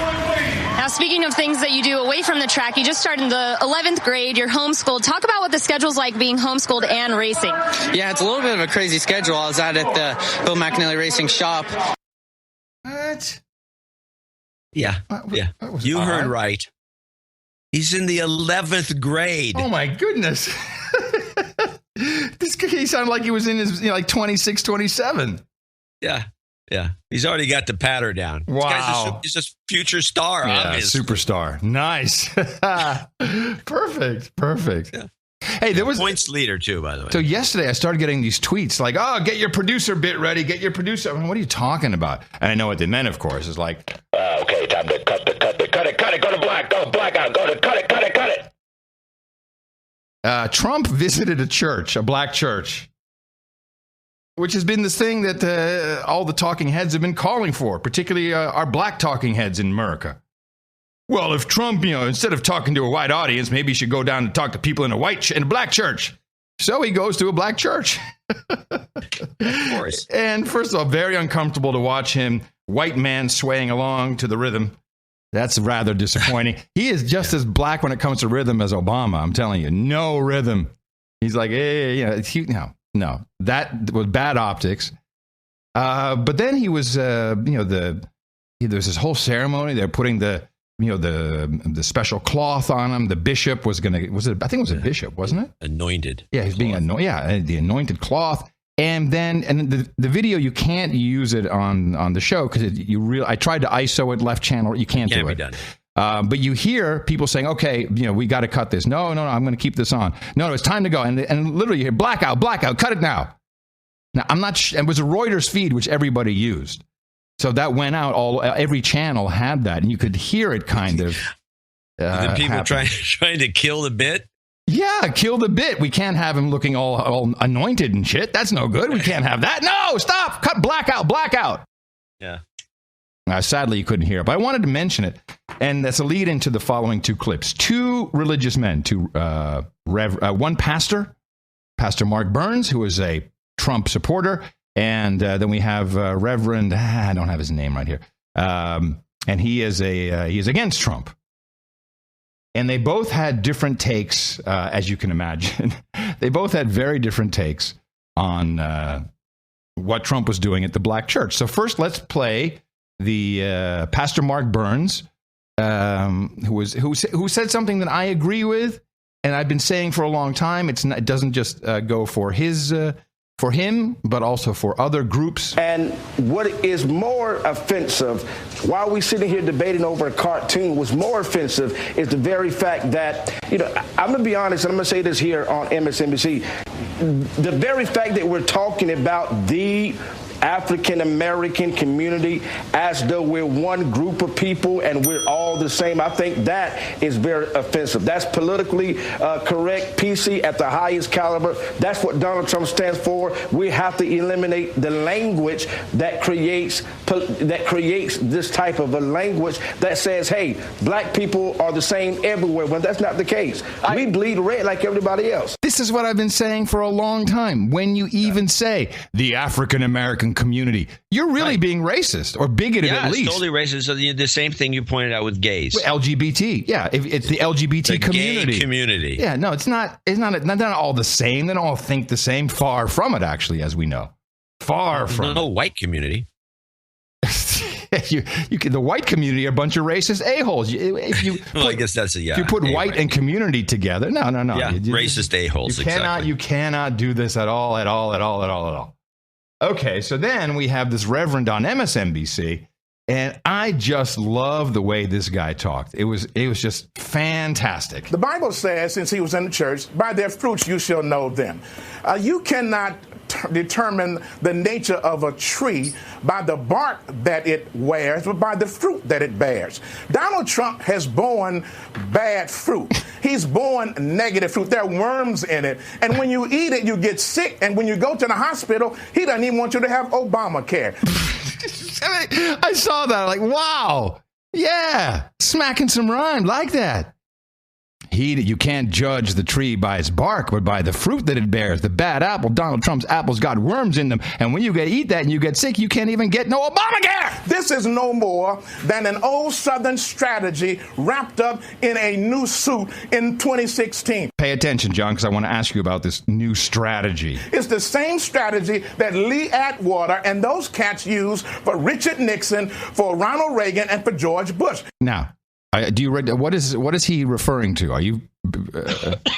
Now, speaking of things that you do away from the track, you just started in the 11th grade. You're homeschooled. Talk about what the schedule's like being homeschooled and racing. Yeah, it's a little bit of a crazy schedule. I was out at the Bill McNally Racing shop. What? Yeah. You heard right. He's in the 11th grade. Oh, my goodness. This guy, he sounded like he was in his 26, 27. Yeah. He's already got the patter down. Wow. He's a future star, obviously. Superstar. Nice. Perfect. Yeah. Hey, there was points leader too, by the way. So yesterday I started getting these tweets like, "Oh, get your producer bit ready. Get your producer." I mean, what are you talking about? And I know what they meant, of course, is like, okay, time to cut it, go to black, go blackout, go to cut it. Trump visited a church, a black church, which has been this thing that all the talking heads have been calling for, particularly our black talking heads in America. Well, if Trump, instead of talking to a white audience, maybe he should go down and talk to people in a black church. So he goes to a black church. Of course. And first of all, very uncomfortable to watch him, white man swaying along to the rhythm. That's rather disappointing. He is just as black when it comes to rhythm as Obama. I'm telling you, no rhythm. He's like, hey, no, that was bad optics. But then he was, there's this whole ceremony. They're putting the special cloth on him. The bishop was I think it was a bishop, wasn't it? Anointed. Yeah, he's being anointed. Yeah, the anointed cloth. And then the video, you can't use it on the show because I tried to ISO it left channel. You can't do it. Can't be done. But you hear people saying, okay, we got to cut this. No, I'm going to keep this on. No, it's time to go. And literally you hear blackout, cut it now. Now, I'm not it was a Reuters feed, which everybody used. So that went out, every channel had that, and you could hear it kind of. The people trying to kill the bit? Yeah, kill the bit. We can't have him looking all anointed and shit. That's no good. We can't have that. No, stop. Cut blackout. Yeah. Sadly, you couldn't hear it, but I wanted to mention it. And that's a lead into the following two clips. Two religious men, one pastor, Pastor Mark Burns, who is a Trump supporter. And then we have Reverend, I don't have his name right here. And he is against Trump. And they both had different takes, as you can imagine. They both had very different takes on what Trump was doing at the black church. So first, let's play the Pastor Mark Burns, who said something that I agree with, and I've been saying for a long time. It doesn't just go for him, but also for other groups. And what is more offensive, while we're sitting here debating over a cartoon, what's more offensive is the very fact that, I'm going to be honest, and I'm going to say this here on MSNBC, the very fact that we're talking about the African-American community as though we're one group of people and we're all the same. I think that is very offensive. That's politically correct, PC at the highest caliber. That's what Donald Trump stands for. We have to eliminate the language that creates this type of a language that says, hey, black people are the same everywhere, when that's not the case. We bleed red like everybody else. This is what I've been saying for a long time. When you even say the African-American community, you're really being racist or bigoted at least. Yeah, it's totally racist. So the same thing you pointed out with gays. LGBT, yeah. It's the LGBT community. Gay community. Yeah, no, it's not all the same. They don't all think the same. Far from it, actually, as we know. Far from no white community. The white community are a bunch of racist a-holes. Well, I guess that's if you put white and community together, no. Yeah, racist a-holes. You cannot do this at all. Okay, so then we have this reverend on MSNBC, and I just love the way this guy talked. It was just fantastic. The Bible says, since he was in the church, by their fruits you shall know them. You cannot determine the nature of a tree by the bark that it wears, but by the fruit that it bears. Donald Trump has borne bad fruit. He's borne negative fruit. There are worms in it. And when you eat it, you get sick. And when you go to the hospital, he doesn't even want you to have Obamacare. I saw that. Like, wow. Yeah. Smacking some rhyme like that. You can't judge the tree by its bark, but by the fruit that it bears. The bad apple, Donald Trump's apples got worms in them. And when you eat that and you get sick, you can't even get no Obamacare. This is no more than an old Southern strategy wrapped up in a new suit in 2016. Pay attention, John, because I want to ask you about this new strategy. It's the same strategy that Lee Atwater and those cats used for Richard Nixon, for Ronald Reagan, and for George Bush. Now, do you read what is he referring to? Are you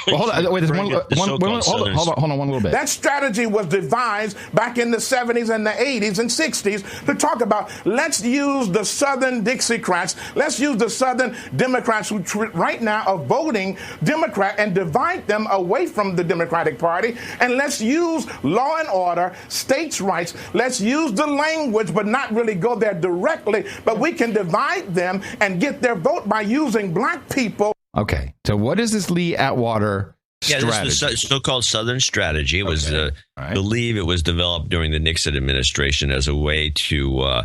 hold on. Wait, there's hold on one little bit. That strategy was devised back in the 70s and the 80s and 60s to talk about, let's use the Southern Dixiecrats, let's use the Southern Democrats who right now are voting Democrat and divide them away from the Democratic Party, and let's use law and order, states' rights, let's use the language but not really go there directly, but we can divide them and get their vote by using black people. Okay, so what is this Lee Atwater strategy? Yeah, this is the so-called Southern strategy. It was, I believe it was developed during the Nixon administration as a way to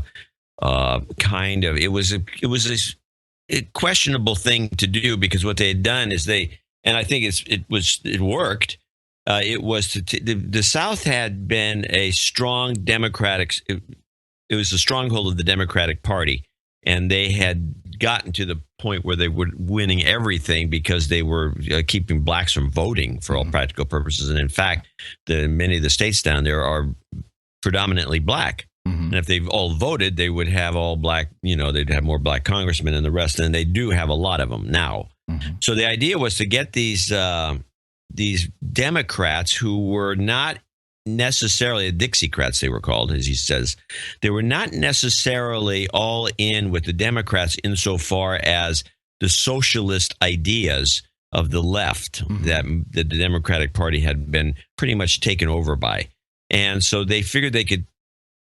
kind of, it was a questionable thing to do, because what they had done is and I think it worked. It was the South had been a strong Democratic, it was a stronghold of the Democratic Party, and they had gotten to the point where they were winning everything because they were keeping blacks from voting for all practical purposes. And in fact, many of the states down there are predominantly black. And if they've all voted, they would have all black, they'd have more black congressmen and the rest. And they do have a lot of them now. So the idea was to get these Democrats who were not necessarily the Dixiecrats, they were called, as he says. They were not necessarily all in with the Democrats insofar as the socialist ideas of the left that the Democratic Party had been pretty much taken over by. And so they figured they could,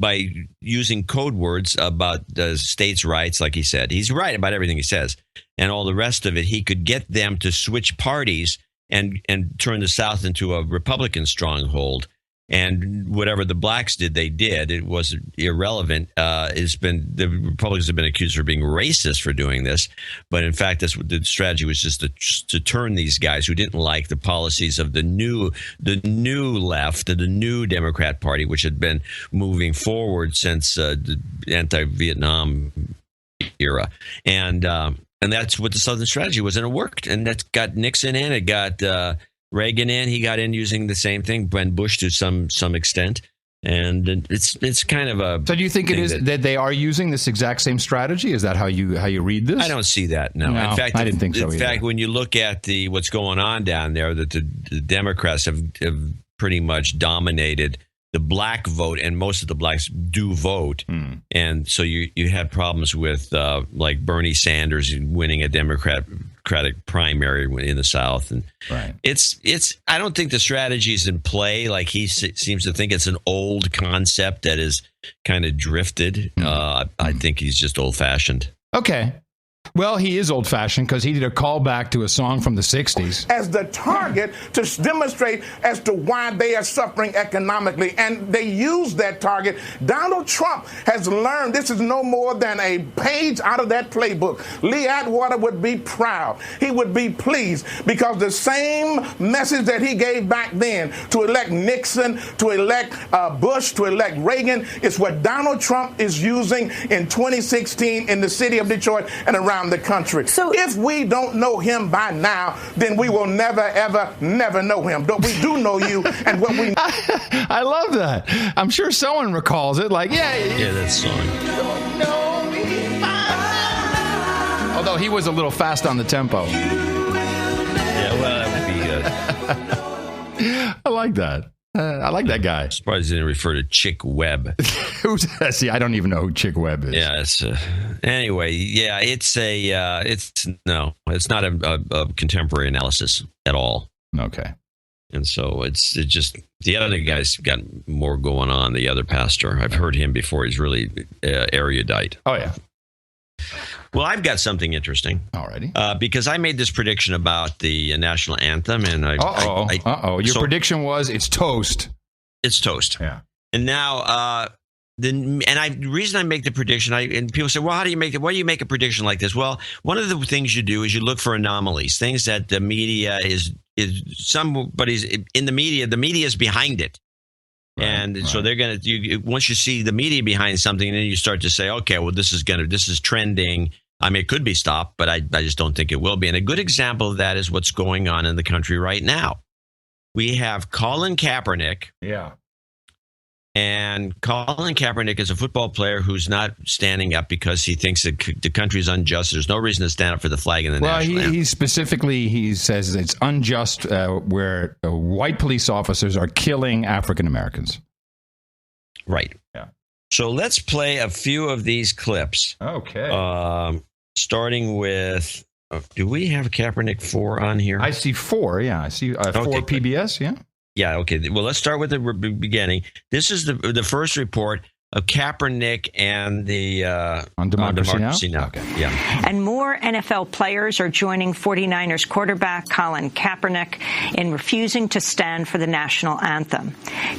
by using code words about the states' rights, like he said, he's right about everything he says, and all the rest of it, he could get them to switch parties and turn the South into a Republican stronghold. And whatever the blacks did, they did. It was irrelevant. The Republicans have been accused for being racist for doing this, but in fact, that's what the strategy was, just to turn these guys who didn't like the policies of the new left, the new Democrat Party, which had been moving forward since the anti-Vietnam era, and that's what the Southern strategy was, and it worked, and that's got Nixon in, it got Reagan in, he got in using the same thing, Ben Bush to some extent, and it's kind of a. So do you think it is that they are using this exact same strategy? Is that how you read this? I don't see that. No. In fact, I didn't think so. In fact, when you look at what's going on down there, that the Democrats have pretty much dominated the black vote, and most of the blacks do vote, and so you have problems with like Bernie Sanders winning a Democratic primary in the South, and it's I don't think the strategy is in play. Like he seems to think it's an old concept that is kind of drifted. I think he's just old fashioned. Okay. Well, he is old-fashioned because he did a callback to a song from the 60s. As the target to demonstrate as to why they are suffering economically. And they use that target. Donald Trump has learned this is no more than a page out of that playbook. Lee Atwater would be proud. He would be pleased because the same message that he gave back then to elect Nixon, to elect Bush, to elect Reagan is what Donald Trump is using in 2016 in the city of Detroit and around the country. So if we don't know him by now, then we will never, ever, never know him. But we do know you, and what we I love that. I'm sure someone recalls it. Like, that song. Don't know me. Although he was a little fast on the tempo. Yeah, well, that would be good. I like that. I like that guy. I'm surprised he didn't refer to Chick Webb. See, I don't even know who Chick Webb is. Yeah, anyway. Yeah, it's not a contemporary analysis at all. Okay, and so it's just the other guy's got more going on. The other pastor, I've heard him before. He's really erudite. Oh yeah. Well, I've got something interesting. Alrighty. Because I made this prediction about the national anthem, and Your prediction was it's toast. It's toast. Yeah. And now, the reason I make the prediction, and people say, well, why do you make a prediction like this? Well, one of the things you do is you look for anomalies, things that the media is somebody's in the media is behind it. So they're going to, once you see the media behind something, then you start to say, okay, well, this is trending. I mean, it could be stopped, but I just don't think it will be. And a good example of that is what's going on in the country right now. We have Colin Kaepernick. Yeah. And Colin Kaepernick is a football player who's not standing up because he thinks that the country is unjust. There's no reason to stand up for the flag in the national anthem. He says it's unjust where white police officers are killing African Americans. Right. Yeah. So let's play a few of these clips. Okay. Starting with, do we have Kaepernick 4 on here? I see 4. Yeah, I see 4 PBS. Yeah. Yeah. Okay. Well, let's start with the beginning. This is the first report of Kaepernick and the on Democracy Now. Okay. Yeah. And more NFL players are joining 49ers quarterback Colin Kaepernick in refusing to stand for the national anthem.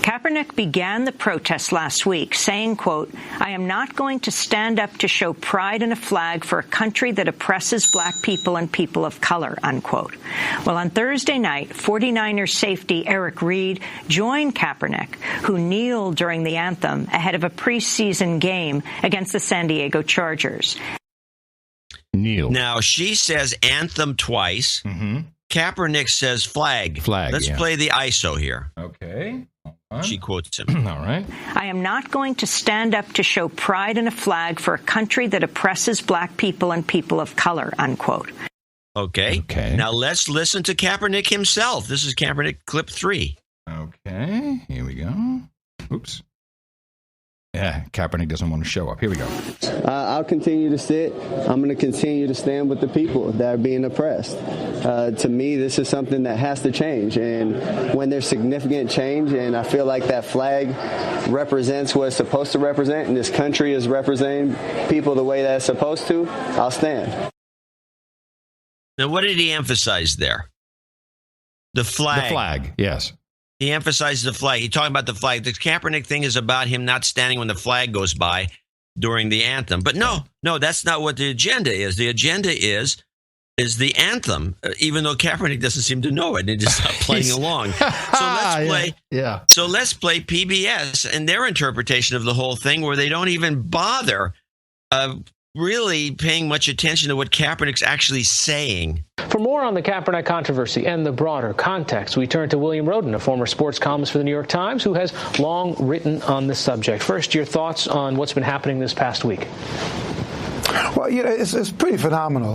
Kaepernick began the protest last week saying, quote, "I am not going to stand up to show pride in a flag for a country that oppresses black people and people of color," unquote. Well, on Thursday night, 49ers safety Eric Reed joined Kaepernick, who kneeled during the anthem ahead of a preseason game against the San Diego Chargers. Kneel. Now, she says anthem twice. Mm-hmm. Kaepernick says flag. Let's play the ISO here. Okay. She quotes him. All right. "I am not going to stand up to show pride in a flag for a country that oppresses black people and people of color," unquote. Okay. Now let's listen to Kaepernick himself. This is Kaepernick clip 3. Okay. Here we go. Oops. Yeah, Kaepernick doesn't want to show up. Here we go. I'll continue to sit. I'm going to continue to stand with the people that are being oppressed. To me, this is something that has to change. And when there's significant change, and I feel like that flag represents what it's supposed to represent, and this country is representing people the way that it's supposed to, I'll stand. Now, what did he emphasize there? The flag. The flag, yes. He emphasizes the flag. He's talking about the flag. The Kaepernick thing is about him not standing when the flag goes by during the anthem. But no, that's not what the agenda is. The agenda is the anthem, even though Kaepernick doesn't seem to know it. He's just not playing along. So let's play. Yeah. So let's play PBS and their interpretation of the whole thing, where they don't even bother really paying much attention to what Kaepernick's actually saying. For more on the Kaepernick controversy and the broader context, we turn to William Roden, a former sports columnist for the New York Times, who has long written on this subject. First, your thoughts on what's been happening this past week. Well, it's pretty phenomenal,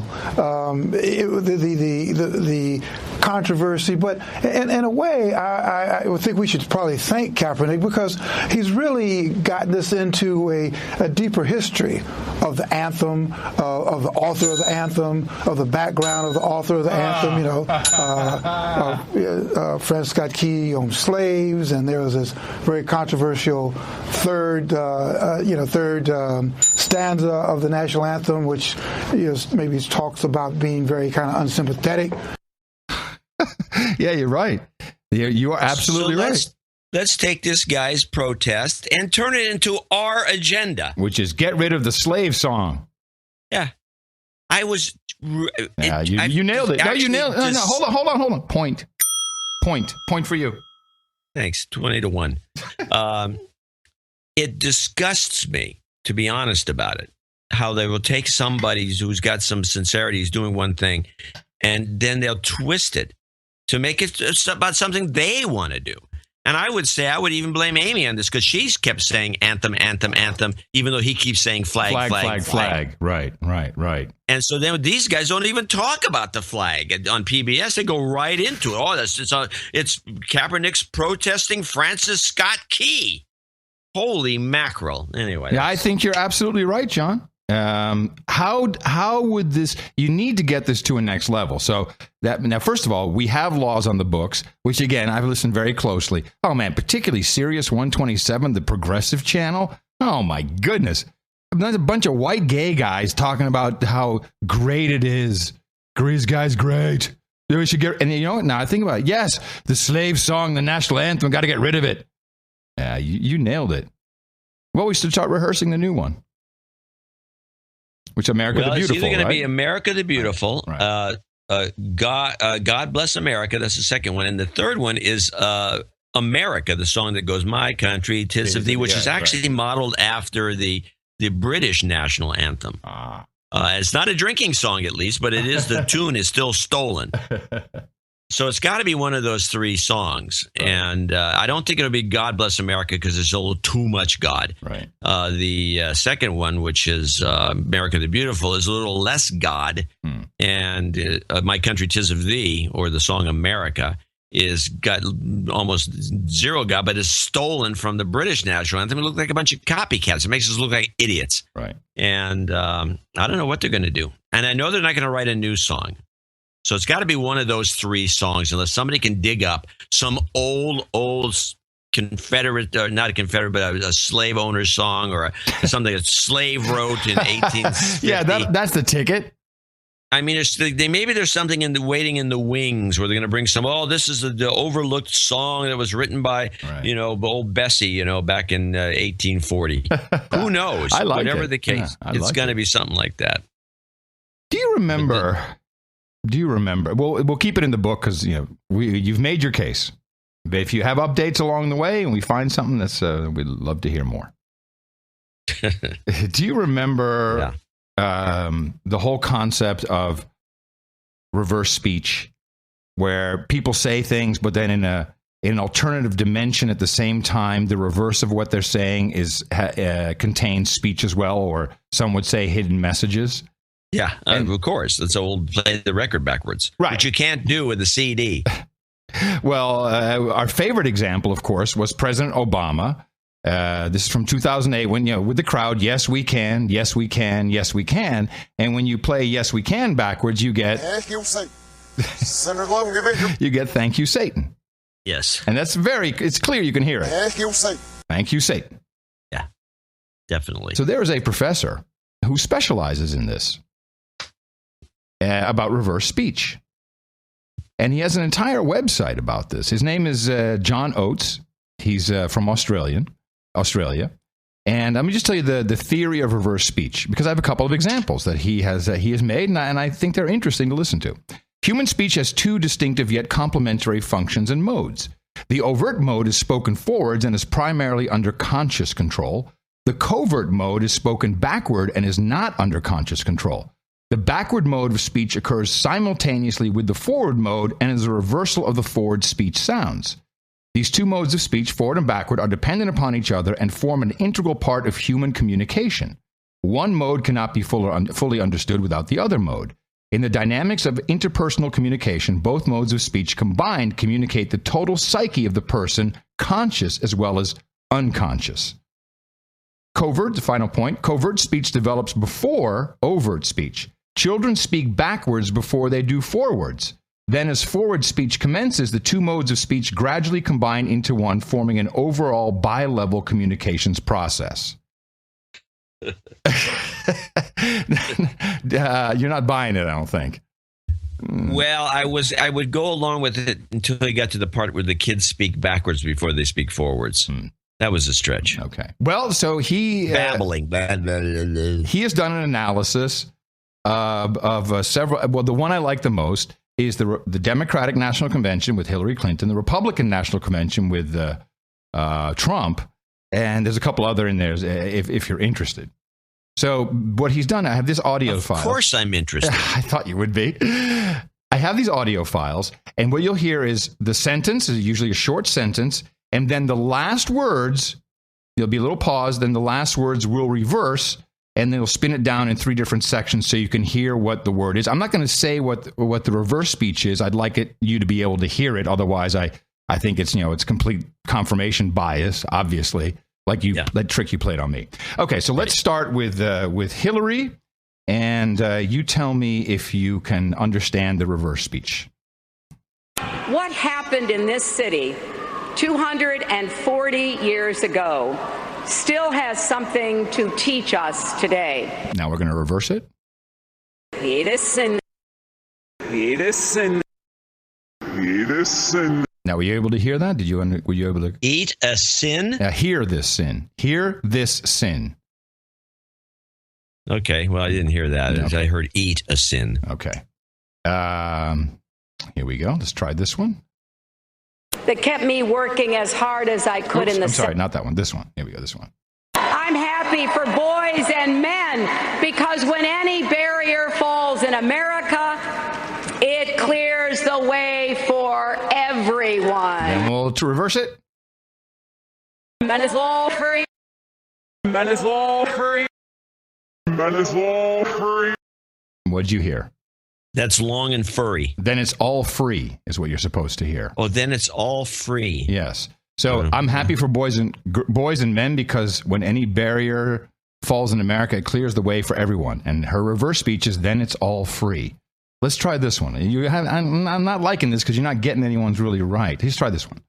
the controversy. But in a way, I would think we should probably thank Kaepernick, because he's really gotten us into a deeper history of the anthem, of the author of the anthem, of the background of the author of the anthem. Francis Scott Key owned slaves, and there was this very controversial third stanza of the national anthem, which maybe talks about being very kind of unsympathetic. Yeah, you're right. You are absolutely right. Let's take this guy's protest and turn it into our agenda, which is get rid of the slave song. Yeah, I was. You nailed it. No, you nailed it. No, hold on. Point for you. Thanks. 20-1. It disgusts me, to be honest about it, how they will take somebody who's got some sincerity, who's doing one thing, and then they'll twist it to make it about something they want to do. And I would say I would even blame Amy on this, because she's kept saying anthem, even though he keeps saying flag. Right. And so then these guys don't even talk about the flag on PBS. They go right into it. Oh, it's Kaepernick's protesting Francis Scott Key. Holy mackerel. Anyway. Yeah, I think you're absolutely right, John. How would this, you need to get this to a next level. So now, first of all, we have laws on the books, which again, I've listened very closely. Oh man, particularly Sirius 127, the progressive channel. Oh my goodness. There's a bunch of white gay guys talking about how great it is. This guy's great. We should get, and now I think about it. Yes, the slave song, the national anthem, got to get rid of it. Yeah, you nailed it. Well, we should start rehearsing the new one. Which America the Beautiful, it's either going to right? be America the Beautiful, Right. God Bless America, that's the second one. And the third one is America, the song that goes, My Country, 'Tis of Thee, which is actually modeled after the British national anthem. It's not a drinking song, at least, but it is, the tune is still stolen. So it's got to be one of those three songs. Right. And I don't think it'll be God Bless America because there's a little too much God. Right. The second one, which is America the Beautiful, is a little less God. And My Country 'Tis of Thee, or the song America, is got almost zero God, but is stolen from the British national anthem. It looks like a bunch of copycats. It makes us look like idiots. Right. And I don't know what they're going to do. And I know they're not going to write a new song. So it's got to be one of those three songs, unless somebody can dig up some old Confederate, or not a Confederate, but a slave owner's song, or something a slave wrote in 1850. Yeah, that's the ticket. I mean, maybe there's something waiting in the wings where they're going to bring some. Oh, this is the overlooked song that was written by old Bessie, back in 1840. Who knows? I like Whatever it. the case, it's going to be something like that. Do you remember? Well, we'll keep it in the book because you've made your case. But if you have updates along the way and we find something we'd love to hear more. Do you remember the whole concept of reverse speech, where people say things, but then in an alternative dimension at the same time, the reverse of what they're saying contains speech as well, or some would say hidden messages? Yeah, of course. It's old play the record backwards. Right. Which you can't do with a CD. Well, our favorite example, of course, was President Obama. This is from 2008 when, with the crowd, yes, we can, yes, we can, yes, we can. And when you play yes, we can backwards, you get, you get thank you, Satan. Yes. And it's clear you can hear it. Thank you, Satan. Yeah, definitely. So there is a professor who specializes in this. About reverse speech. And he has an entire website about this. His name is John Oates. He's from Australia. And let me just tell you the theory of reverse speech, because I have a couple of examples that he has made, and I think they're interesting to listen to. Human speech has two distinctive yet complementary functions and modes. The overt mode is spoken forwards and is primarily under conscious control. The covert mode is spoken backward and is not under conscious control. The backward mode of speech occurs simultaneously with the forward mode and is a reversal of the forward speech sounds. These two modes of speech, forward and backward, are dependent upon each other and form an integral part of human communication. One mode cannot be fully understood without the other mode. In the dynamics of interpersonal communication, both modes of speech combined communicate the total psyche of the person, conscious as well as unconscious. Covert, the final point, covert speech develops before overt speech. Children speak backwards before they do forwards. Then as forward speech commences, the two modes of speech gradually combine into one, forming an overall bi-level communications process. You're not buying it, I don't think. Well, I would go along with it until they got to the part where the kids speak backwards before they speak forwards. That was a stretch. Okay. Well, so he babbling. He has done an analysis of several. Well, the one I like the most is the Democratic National Convention with Hillary Clinton, the Republican National Convention with Trump, and there's a couple other in there if you're interested. So what he's done, I have this audio file. Of course I'm interested. I thought you would be. I have these audio files, and what you'll hear is the sentence is usually a short sentence, and then the last words, there'll be a little pause, then the last words will reverse, and then it'll spin it down in three different sections so you can hear what the word is. I'm not going to say what the reverse speech is. I'd like you to be able to hear it. Otherwise, I think it's complete confirmation bias, obviously, like that trick you played on me. Okay, so let's start with Hillary, and you tell me if you can understand the reverse speech. What happened in this city 240 years ago still has something to teach us today. Now we're going to reverse it. Edison. Now, were you able to hear that? Were you able to eat a sin? Hear this sin. Hear this sin. Okay. Well, I didn't hear that. Okay. I heard eat a sin. Okay. Here we go. Let's try this one. That kept me working as hard as I could in the. I'm sorry, not that one. This one. Here we go. This one. I'm happy for boys and men because when any barrier falls in America, it clears the way for everyone. And we'll to reverse it. Men is all free. Men is all free. Men is all free. What'd you hear? That's long and furry. Then it's all free, is what you're supposed to hear. Oh, then it's all free. Yes. So I'm happy for boys and men, because when any barrier falls in America, it clears the way for everyone. And her reverse speech is, then it's all free. Let's try this one. I'm not liking this because you're not getting anyone's really right. Let's try this one.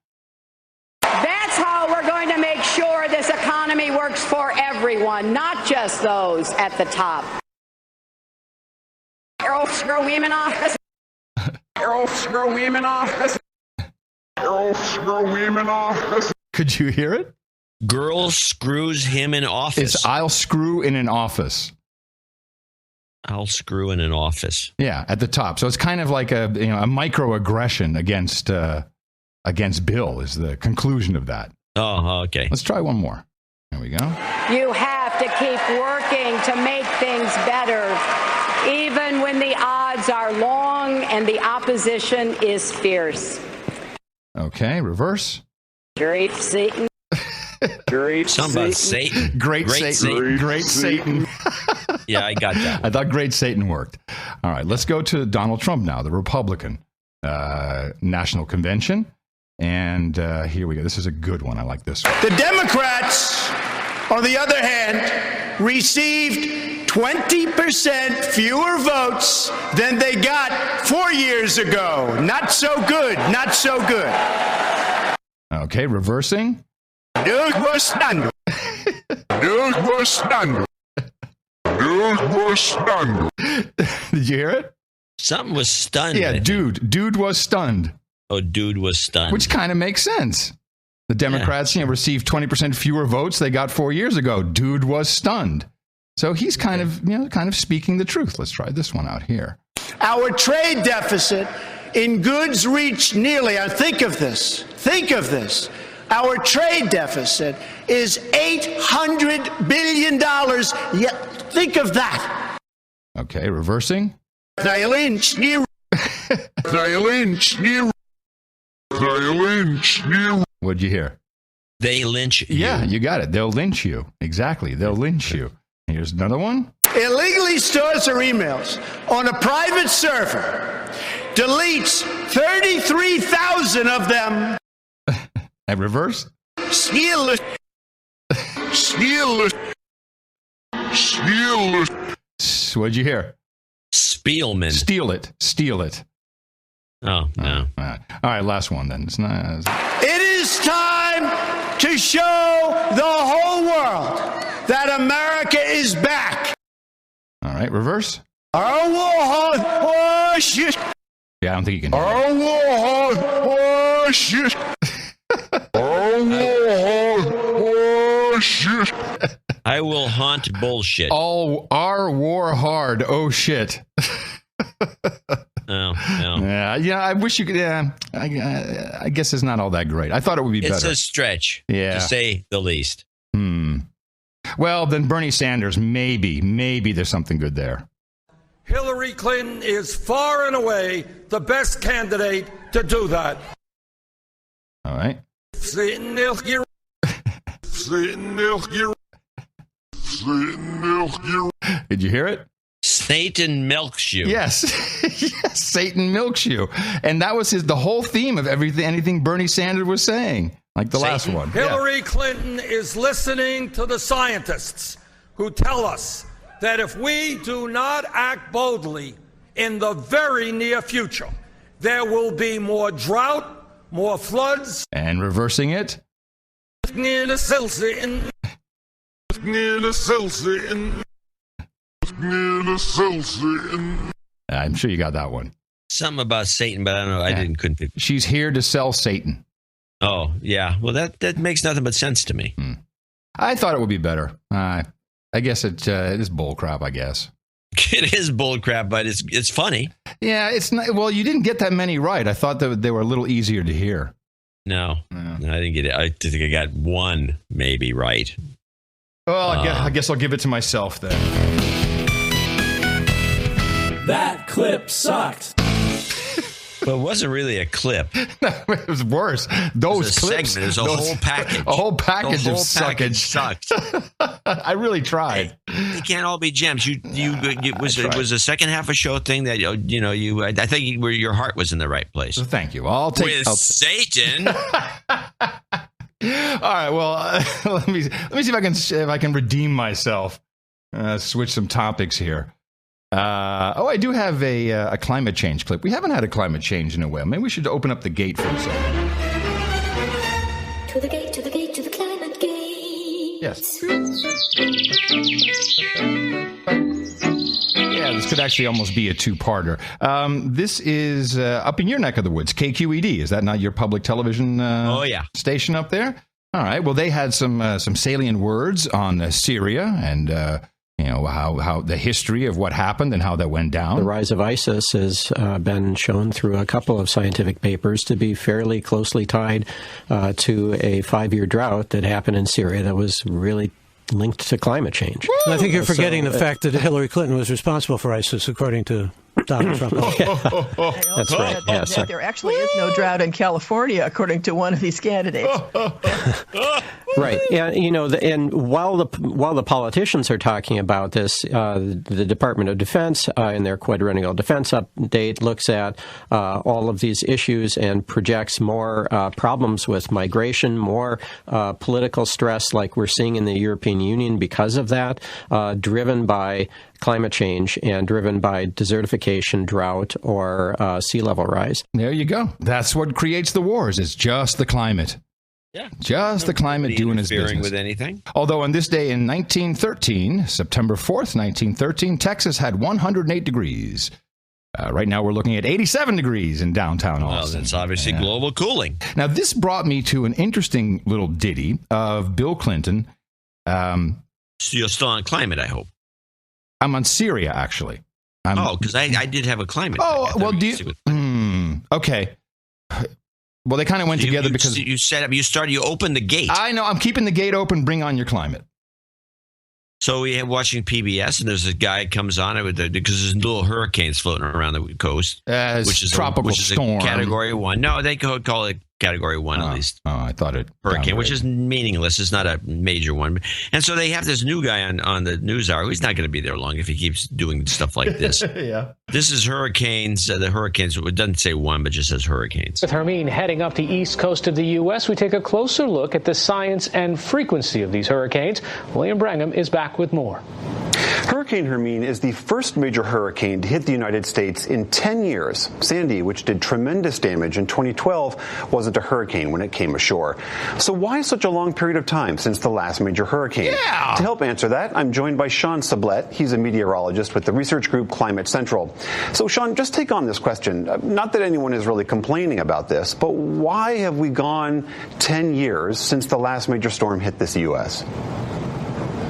That's how we're going to make sure this economy works for everyone, not just those at the top. Girls screw women off. Girls screw women off. Girls screw women off. Could you hear it? Girl screws him in office. It's I'll screw in an office. I'll screw in an office. Yeah, at the top. So it's kind of like a microaggression against Bill is the conclusion of that. Oh, okay. Let's try one more. There we go. You have to keep working to make things better, even when the odds are long and the opposition is fierce. Okay, reverse. Great Satan. Great Something about Satan. Great Satan. Great Satan. Yeah, I got that. I thought Great Satan worked. All right, let's go to Donald Trump now, the Republican National Convention. And here we go. This is a good one. I like this one. The Democrats, on the other hand, received 20% fewer votes than they got 4 years ago. Not so good. Not so good. Okay, reversing. News was scandal. News was scandal. News was scandal. Did you hear it? Something was stunned. Yeah, dude was stunned. Oh, dude was stunned. Which kind of makes sense. The Democrats, received 20% fewer votes they got 4 years ago. Dude was stunned. So he's kind of speaking the truth. Let's try this one out here. Our trade deficit in goods reached nearly, think of this. Our trade deficit is $800 billion. Yet, think of that. Okay, reversing. They lynch you. They lynch you. They lynch you. What'd you hear? They lynch you. Yeah, you got it. They'll lynch you. Exactly. They'll lynch you. Here's another one. Illegally stores their emails on a private server, deletes 33,000 of them. At reverse? Steal it. What'd you hear? Spielman. Steal it. Oh, no. All right, last one then. It's not. It is time to show the whole world that America is back. All right, reverse. Our war horse. Shit. Yeah, I don't think you can. Our war horse. Shit. I will haunt bullshit. All our war hard. Oh shit. No. Yeah. I wish you could. Yeah, I guess it's not all that great. I thought it would be better. It's a stretch. Yeah, to say the least. Well, then Bernie Sanders. Maybe there's something good there. Hillary Clinton is far and away the best candidate to do that. All right. Did you hear it? Satan milks you. Yes. Yes, Satan milks you. And that was the whole theme of anything Bernie Sanders was saying, like the last one. Hillary Clinton is listening to the scientists who tell us that if we do not act boldly in the very near future, there will be more drought, more floods. And reversing it. I'm sure you got that one. Something about Satan, but I don't know. Couldn't pick. She's here to sell Satan. Oh, yeah. Well, that makes nothing but sense to me. I thought it would be better. I guess it is bull crap, I guess. It is bull crap, but it's funny. Yeah, it's not. Well, you didn't get that many right. I thought that they were a little easier to hear. No, I didn't get it. I think I got one maybe right. Well, I guess I'll give it to myself then. That clip sucked. Well, it wasn't really a clip. It was worse. Those clips. Segment. It was a whole package. A whole package the of whole package suckage. sucked. I really tried. They can't all be gems. It was a second half of show thing that I think your heart was in the right place. Well, thank you. I'll take Satan. All right. Well, let me see if I can redeem myself. Switch some topics here. I do have a climate change clip. We haven't had a climate change in a while. Maybe we should open up the gate for a second. To the gate, to the gate, to the climate gate. Yes. Yeah, this could actually almost be a two-parter. This is up in your neck of the woods, KQED. Is that not your public television station up there? All right. Well, they had some salient words on Syria and how the history of what happened and how that went down. The rise of ISIS has been shown through a couple of scientific papers to be fairly closely tied to a 5-year drought that happened in Syria that was really linked to climate change. Woo! I think you're forgetting the fact that Hillary Clinton was responsible for ISIS, according to Donald Trump. That's right. That there actually is no drought in California, according to one of these candidates. Right. Yeah. And while the politicians are talking about this, the Department of Defense in their quadrennial defense update looks at all of these issues and projects more problems with migration, more political stress like we're seeing in the European Union because of that, driven by climate change and driven by desertification, drought, or sea level rise. There you go. That's what creates the wars. It's just the climate. Yeah. Just the climate doing its business. With anything. Although on this day in 1913, September 4th, 1913, Texas had 108 degrees. Right now we're looking at 87 degrees in downtown Austin. Well, that's obviously global cooling. Now, this brought me to an interesting little ditty of Bill Clinton. So you're still on climate, I hope. I'm on Syria, actually. Because I did have a climate. Oh, well, okay. Well, they kind of went together because you opened the gate. I know. I'm keeping the gate open. Bring on your climate. So we have watching PBS, and there's a guy comes on because there's little hurricanes floating around the coast, which is tropical storm, Category 1. No, they call it Category 1 at least. Oh, I thought it hurricane, which is meaningless. It's not a major one, and so they have this new guy on the news hour. He's not going to be there long if he keeps doing stuff like this. Yeah, this is hurricanes. The hurricanes. It doesn't say one, but just says hurricanes. With Hermine heading up the east coast of the U.S., we take a closer look at the science and frequency of these hurricanes. William Brangham is back with more. Hurricane Hermine is the first major hurricane to hit the United States in 10 years. Sandy, which did tremendous damage in 2012, wasn't a hurricane when it came ashore. So why such a long period of time since the last major hurricane? Yeah. To help answer that, I'm joined by Sean Sublette. He's a meteorologist with the research group Climate Central. So, Sean, just take on this question. Not that anyone is really complaining about this, but why have we gone 10 years since the last major storm hit this U.S.?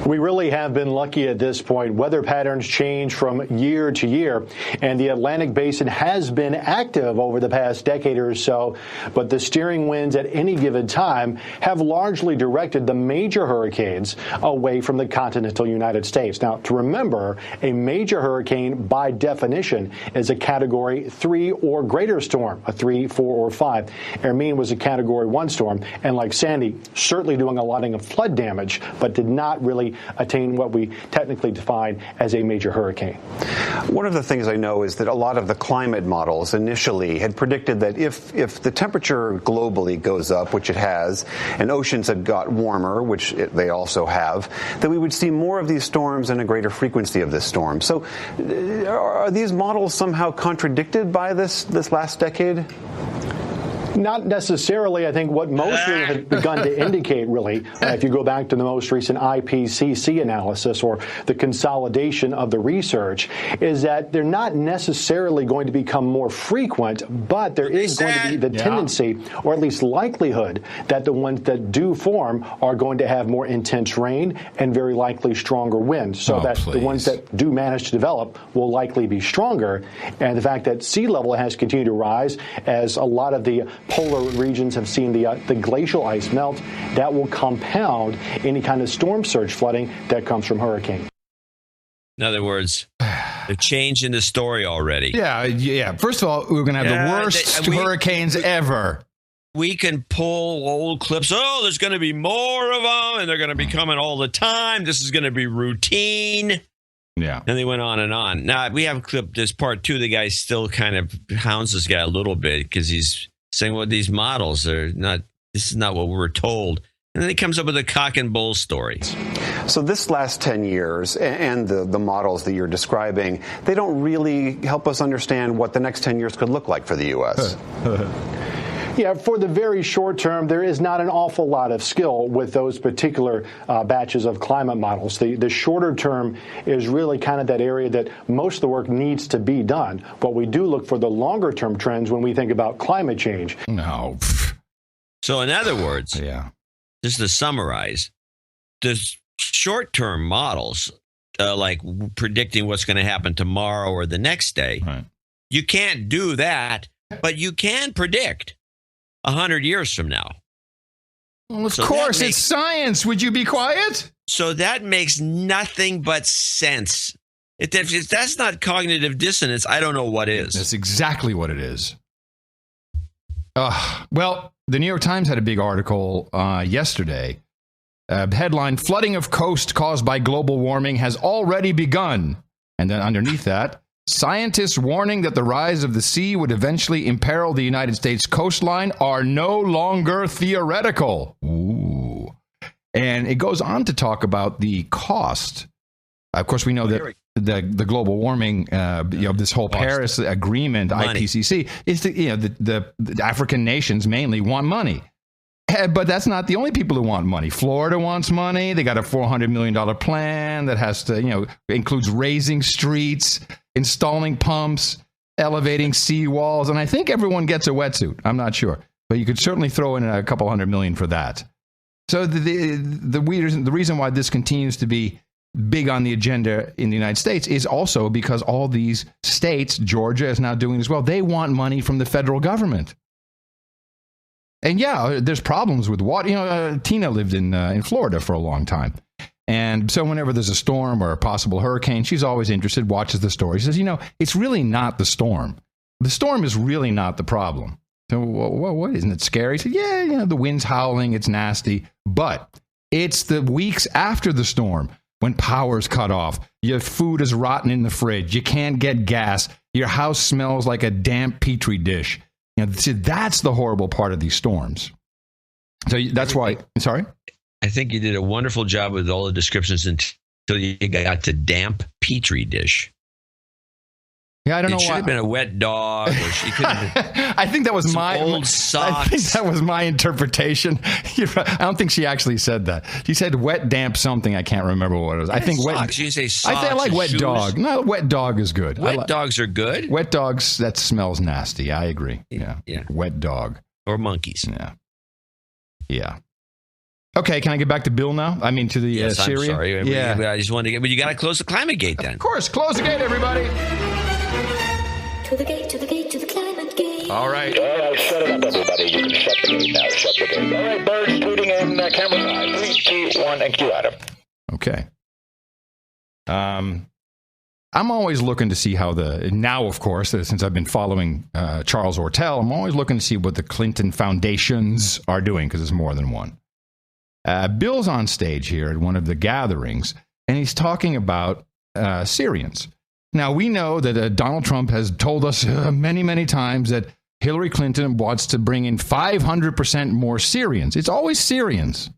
We really have been lucky at this point. Weather patterns change from year to year, and the Atlantic Basin has been active over the past decade or so, but the steering winds at any given time have largely directed the major hurricanes away from the continental United States. Now, to remember, a major hurricane, by definition, is a Category 3 or greater storm, a 3, 4, or 5. Hermine was a Category 1 storm, and like Sandy, certainly doing a lot of flood damage, but did not really attain what we technically define as a major hurricane. One of the things I know is that a lot of the climate models initially had predicted that if the temperature globally goes up, which it has, and oceans had got warmer, which they also have, that we would see more of these storms and a greater frequency of this storm. So are these models somehow contradicted by this last decade? Not necessarily. I think what most have begun to indicate, really, if you go back to the most recent IPCC analysis or the consolidation of the research, is that they're not necessarily going to become more frequent, but there is going to be the tendency, or at least likelihood, that the ones that do form are going to have more intense rain and very likely stronger winds. So the ones that do manage to develop will likely be stronger. And the fact that sea level has continued to rise as a lot of the polar regions have seen the glacial ice melt, that will compound any kind of storm surge flooding that comes from hurricane. In other words, They're changing the story already. Yeah. First of all, we're going to have the worst hurricanes ever. We can pull old clips. Oh, there's going to be more of them, and they're going to be coming all the time. This is going to be routine. Yeah. And they went on and on. Now, we have a clip, this part 2. The guy still kind of hounds this guy a little bit because he's saying, well, these models are not, this is not what we were told. And then he comes up with a cock and bull story. So this last 10 years and the models that you're describing, they don't really help us understand what the next 10 years could look like for the U.S. Yeah, for the very short term, there is not an awful lot of skill with those particular batches of climate models. The shorter term is really kind of that area that most of the work needs to be done. But we do look for the longer term trends when we think about climate change. No. So in other words, just to summarize, the short-term models, like predicting what's going to happen tomorrow or the next day, you can't do that, but you can predict 100 years from now. Well, of course, it's science. Would you be quiet? So that makes nothing but sense. If that's not cognitive dissonance, I don't know what is. That's exactly what it is. Well, the New York Times had a big article yesterday. Headline, flooding of coast caused by global warming has already begun. And then underneath that, scientists warning that the rise of the sea would eventually imperil the United States coastline are no longer theoretical. Ooh. And it goes on to talk about the cost. Of course, we know that the global warming, this whole Paris Agreement, IPCC, is the African nations mainly want money. But that's not the only people who want money. Florida wants money. They got a $400 million plan that has to, includes raising streets, installing pumps, elevating seawalls. And I think everyone gets a wetsuit. I'm not sure. But you could certainly throw in a couple $100 million for that. So the reason why this continues to be big on the agenda in the United States is also because all these states, Georgia is now doing as well, they want money from the federal government. And yeah, there's problems with water. Tina lived in Florida for a long time. And so whenever there's a storm or a possible hurricane, she's always interested, watches the story. She says, it's really not the storm. The storm is really not the problem. So what, isn't it scary? She said, yeah, the wind's howling, it's nasty. But it's the weeks after the storm when power's cut off, your food is rotten in the fridge, you can't get gas, your house smells like a damp Petri dish. See, that's the horrible part of these storms. So that's why, sorry? I think you did a wonderful job with all the descriptions until you got to damp Petri dish. Yeah, I don't know why. It should have been a wet dog. Or she could have been I think that was my old socks. I think that was my interpretation. I don't think she actually said that. She said wet, damp something. I can't remember what it was. I think socks. wet. You didn't say socks. I like wet shoes. dog. No, wet dog is good. Wet dogs are good. Wet dogs, that smells nasty. I agree. Yeah. Wet dog. Or monkeys. Yeah. Okay, can I get back to Bill now? I mean, to the Syria? I'm sorry. Yeah. I just wanted to get, but you got to close the climate gate then. Of course, close the gate, everybody. To the gate, to the gate, to the climate gate. All right. All right, shut it up, everybody. You can shut the gate now. Shut the gate. All right, birds tweeting in camera 5. 3, 2, 1, and cue Adam. Okay. I'm always looking to see how now, of course, since I've been following Charles Ortel, I'm always looking to see what the Clinton foundations are doing, because there's more than one. Bill's on stage here at one of the gatherings, and he's talking about Syrians. Now, we know that Donald Trump has told us many, many times that Hillary Clinton wants to bring in 500% more Syrians. It's always Syrians.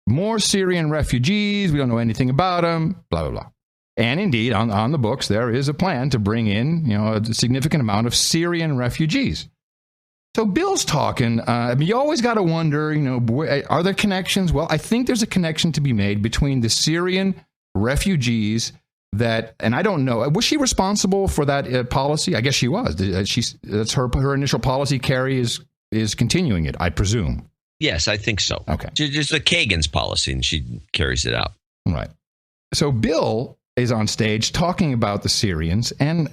More Syrian refugees. We don't know anything about them, blah, blah, blah. And indeed, on the books, there is a plan to bring in, a significant amount of Syrian refugees. So Bill's talking. You always got to wonder, are there connections? Well, I think there's a connection to be made between the Syrian refugees and I don't know, was she responsible for that policy? I guess she was. That's her initial policy. Kerry is continuing it, I presume. Yes, I think so. Okay. It's the Kagan's policy, and she carries it out. Right. So Bill is on stage talking about the Syrians, and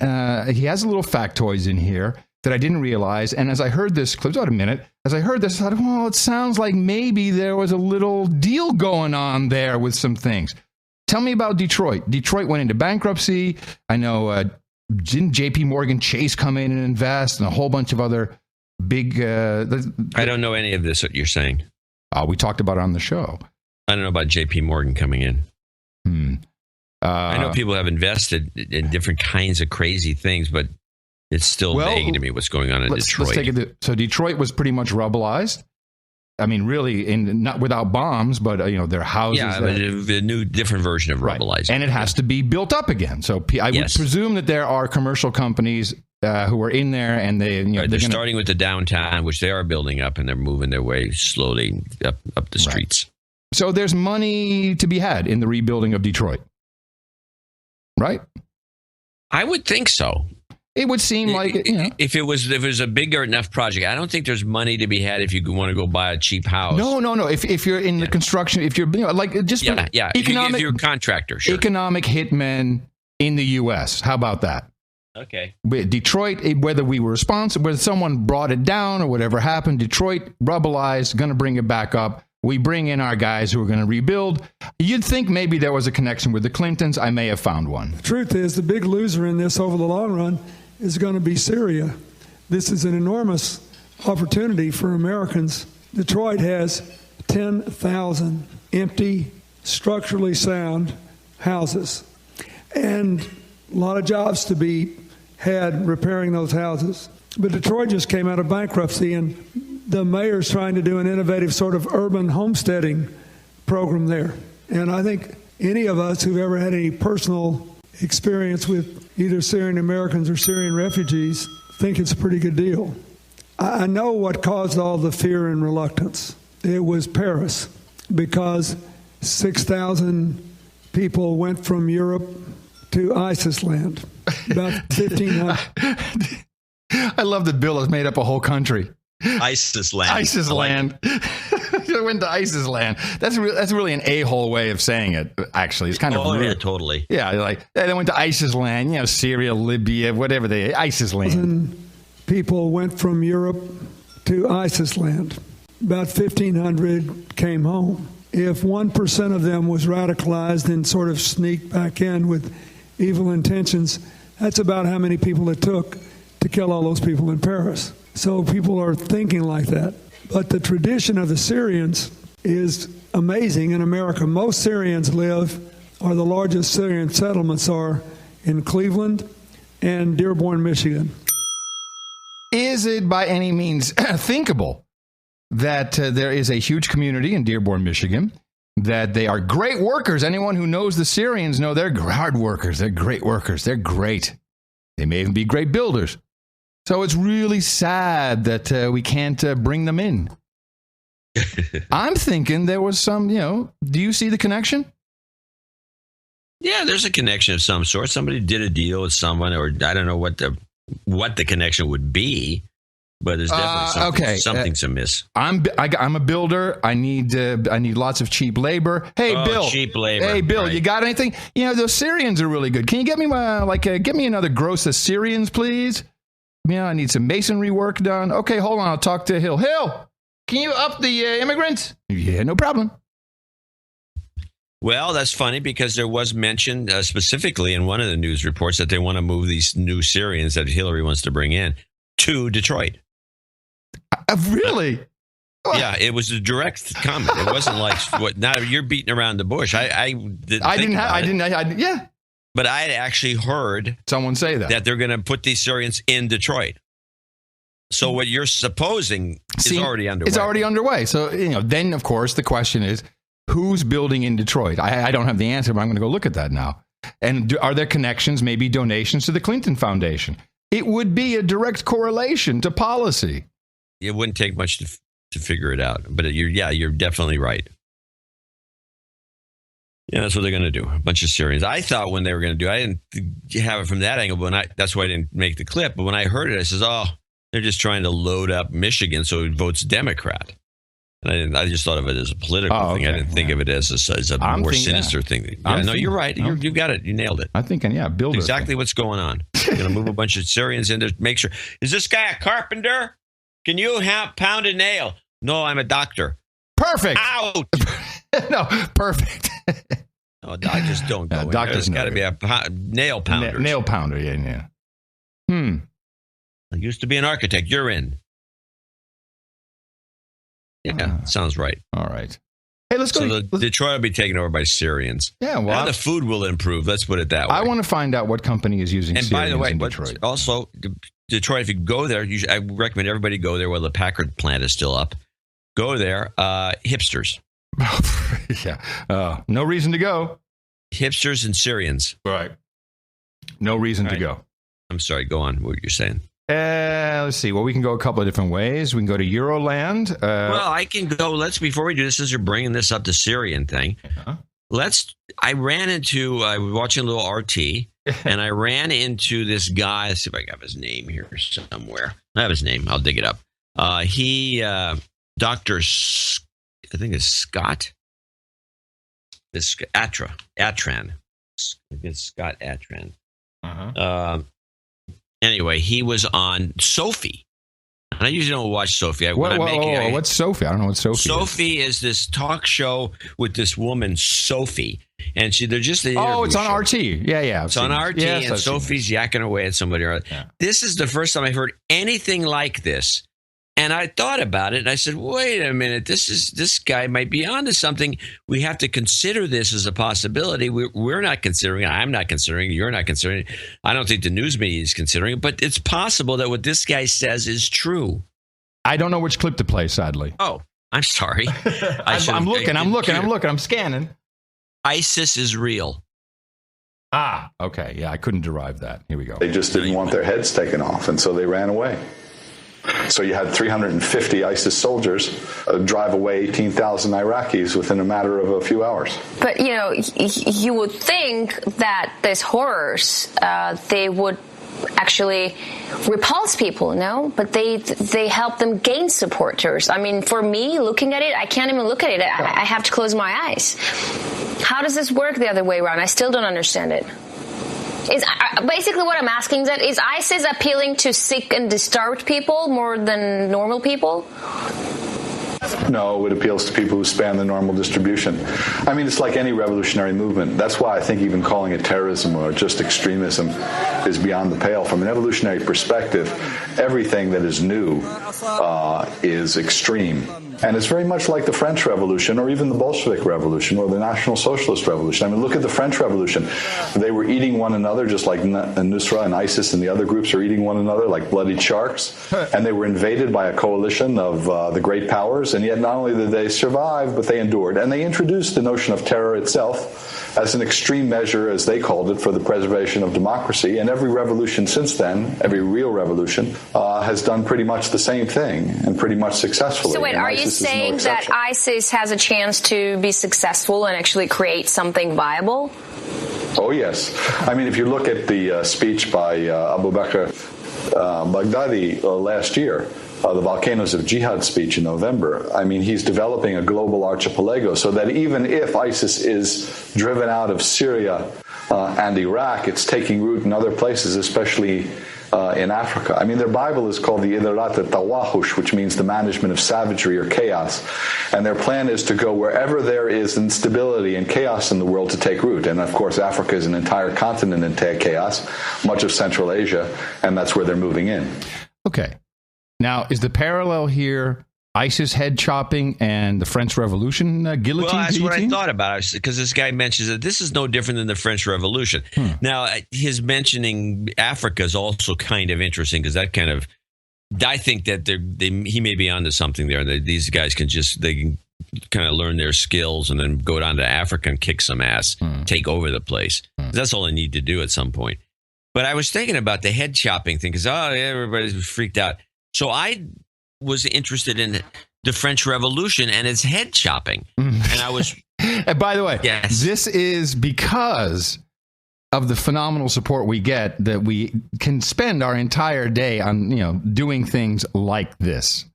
he has a little factoids in here that I didn't realize. And as I heard this clip, about a minute, as I heard this, I thought, well, it sounds like maybe there was a little deal going on there with some things. tell me about Detroit. Detroit went into bankruptcy. I know didn't J.P. Morgan Chase come in and invest, and a whole bunch of other big... I don't know any of this, what you're saying. We talked about it on the show. I don't know about J.P. Morgan coming in. I know people have invested in different kinds of crazy things, but it's still vague to me what's going on in Detroit. Let's take it. So Detroit was pretty much rubblized. I mean, really, not without bombs, but their houses. Yeah, but a new, different version of rubblized, and it has to be built up again. So I would presume that there are commercial companies who are in there, and they're starting with the downtown, which they are building up, and they're moving their way slowly up the streets. So there's money to be had in the rebuilding of Detroit, right? I would think so. It would seem like if it was a bigger enough project. I don't think there's money to be had if you want to go buy a cheap house. No. If you're in the construction, if you're economic, if you're a contractor, sure. Economic hitmen in the U.S. How about that? Okay. Detroit, whether we were responsible, whether someone brought it down or whatever happened, Detroit rubbleized, going to bring it back up. We bring in our guys who are going to rebuild. You'd think maybe there was a connection with the Clintons. I may have found one. The truth is, the big loser in this over the long run is going to be Syria. This is an enormous opportunity for Americans. Detroit has 10,000 empty, structurally sound houses, and a lot of jobs to be had repairing those houses. But Detroit just came out of bankruptcy, and the mayor's trying to do an innovative sort of urban homesteading program there. And I think any of us who've ever had any personal experience with either Syrian Americans or Syrian refugees think it's a pretty good deal. I know what caused all the fear and reluctance. It was Paris, because 6,000 people went from Europe to ISIS land, about 1,500. I love that Bill has made up a whole country. ISIS land. ISIS land. You went to ISIS land. That's really an a-hole way of saying it, actually. It's kind of rude. Yeah, totally. Yeah, they went to ISIS land, Syria, Libya, whatever ISIS land. People went from Europe to ISIS land. About 1,500 came home. If 1% of them was radicalized and sort of sneaked back in with evil intentions, that's about how many people it took to kill all those people in Paris. So people are thinking like that. But the tradition of the Syrians is amazing in America. Most Syrians the largest Syrian settlements are in Cleveland and Dearborn, Michigan. Is it by any means thinkable that there is a huge community in Dearborn, Michigan, that they are great workers? Anyone who knows the Syrians know they're hard workers. They're great workers. They're great. They may even be great builders. So it's really sad that we can't bring them in. I'm thinking there was some, do you see the connection? Yeah, there's a connection of some sort. Somebody did a deal with someone, or I don't know what the connection would be, but there's definitely something's amiss. I'm a builder. I need lots of cheap labor. Hey, Bill. Cheap labor. Hey, Bill, right. You got anything? Those Syrians are really good. Can you get me get me another gross of Syrians, please? I need some masonry work done. Okay, hold on. I'll talk to Hill. Hill, can you up the immigrants? Yeah, no problem. Well, that's funny because there was mentioned specifically in one of the news reports that they want to move these new Syrians that Hillary wants to bring in to Detroit. Really? Yeah, it was a direct comment. It wasn't like now you're beating around the bush. Yeah. But I had actually heard someone say that they're going to put these Syrians in Detroit. So what you're supposing is already underway. It's already underway. So, then, of course, the question is, who's building in Detroit? I don't have the answer, but I'm going to go look at that now. And are there connections, maybe donations to the Clinton Foundation? It would be a direct correlation to policy. It wouldn't take much to figure it out. But you're definitely right. Yeah, that's what they're going to do. A bunch of Syrians. I thought when they were going to do it, I didn't have it from that angle, but that's why I didn't make the clip. But when I heard it, I says, they're just trying to load up Michigan so it votes Democrat. And I just thought of it as a political thing. I didn't think of it as a more sinister thing. Yeah, no, you're right. You got it. You nailed it. I'm thinking, build exactly what's going on. You're going to move a bunch of Syrians in to make sure. Is this guy a carpenter? Can you pound a nail? No, I'm a doctor. Perfect. Out. No, perfect. No, doctors don't go. Doctors There's got to be a nail pounder. Nail pounder, yeah. I used to be an architect. You're in. Yeah, sounds right. All right. Hey, let's go. So Detroit will be taken over by Syrians. Yeah, well, now the food will improve. Let's put it that way. I want to find out what company is using Syrians by the way, in Detroit. Also, Detroit, if you go there, I recommend everybody go there while the Packard plant is still up. Go there. Hipsters. Yeah. No reason to go. Hipsters and Syrians. Right. No reason to go. I'm sorry. Go on. What you're saying. Let's see. Well, we can go a couple of different ways. We can go to Euroland. Well, I can go. Before we do this, since you're bringing this up, the Syrian thing. I ran into, I was watching a little RT, and I ran into this guy. Let's see if I got his name here somewhere. I have his name. I'll dig it up. Dr. I think it's Scott. This Atran. It's Scott Atran. Anyway, he was on Sophie. And I usually don't watch Sophie. What's Sophie? I don't know what Sophie is. Sophie is this talk show with this woman, Sophie. And they're just the it's on show. RT. Yeah. It's on RT, and Sophie's yakking away at somebody. Yeah. This is the first time I've heard anything like this. And I thought about it, and I said, wait a minute, this guy might be onto something. We have to consider this as a possibility. We're not considering it. I'm not considering it. You're not considering it. I don't think the news media is considering it, but it's possible that what this guy says is true. I don't know which clip to play, sadly. Oh, I'm sorry. I'm looking. I'm scanning. ISIS is real. Okay. Yeah, I couldn't derive that. Here we go. They just didn't want their heads taken off, and so they ran away. So you had 350 ISIS soldiers drive away 18,000 Iraqis within a matter of a few hours. But, you would think that these horrors, they would actually repulse people, no? But they help them gain supporters. I mean, for me, looking at it, I can't even look at it. I have to close my eyes. How does this work the other way around? I still don't understand it. Basically what I'm asking is ISIS appealing to sick and disturbed people more than normal people? No, it appeals to people who span the normal distribution. I mean, it's like any revolutionary movement. That's why I think even calling it terrorism or just extremism is beyond the pale. From an evolutionary perspective, everything that is new is extreme. And it's very much like the French Revolution or even the Bolshevik Revolution or the National Socialist Revolution. I mean, look at the French Revolution. They were eating one another just like Nusra and ISIS and the other groups are eating one another like bloodied sharks. And they were invaded by a coalition of the great powers. And yet not only did they survive, but they endured. And they introduced the notion of terror itself as an extreme measure, as they called it, for the preservation of democracy. And every revolution since then, every real revolution, has done pretty much the same thing and pretty much successfully. So wait, are you saying that ISIS has a chance to be successful and actually create something viable? Oh, yes. I mean, if you look at the speech by Abu Bakr Baghdadi last year, the Volcanoes of Jihad speech in November, I mean, he's developing a global archipelago so that even if ISIS is driven out of Syria and Iraq, it's taking root in other places, especially in Africa. I mean, their Bible is called the Idarat al-Tawahush, which means the management of savagery or chaos. And their plan is to go wherever there is instability and chaos in the world to take root. And of course, Africa is an entire continent in chaos, much of Central Asia, and that's where they're moving in. Okay. Now, is the parallel here ISIS head chopping and the French Revolution guillotine? Well, that's what I thought about it, because this guy mentions that this is no different than the French Revolution. Now, his mentioning Africa is also kind of interesting because that kind of, I think that he may be onto something there. These guys can kind of learn their skills and then go down to Africa and kick some ass, take over the place. That's all they need to do at some point. But I was thinking about the head chopping thing because everybody's freaked out. So I was interested in the French Revolution and its head chopping. And I was... And by the way, this is because of the phenomenal support we get that we can spend our entire day on, doing things like this.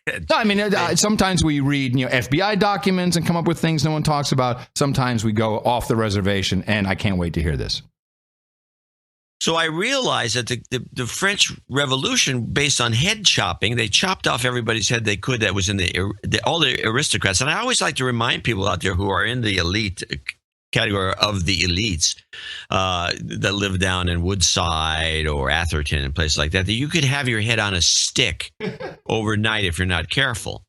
No, I mean, sometimes we read, FBI documents and come up with things no one talks about. Sometimes we go off the reservation, and I can't wait to hear this. So I realized that the French Revolution, based on head chopping, they chopped off everybody's head they could that was in all the aristocrats. And I always like to remind people out there who are in the elite category of the elites that live down in Woodside or Atherton and places like that you could have your head on a stick overnight if you're not careful.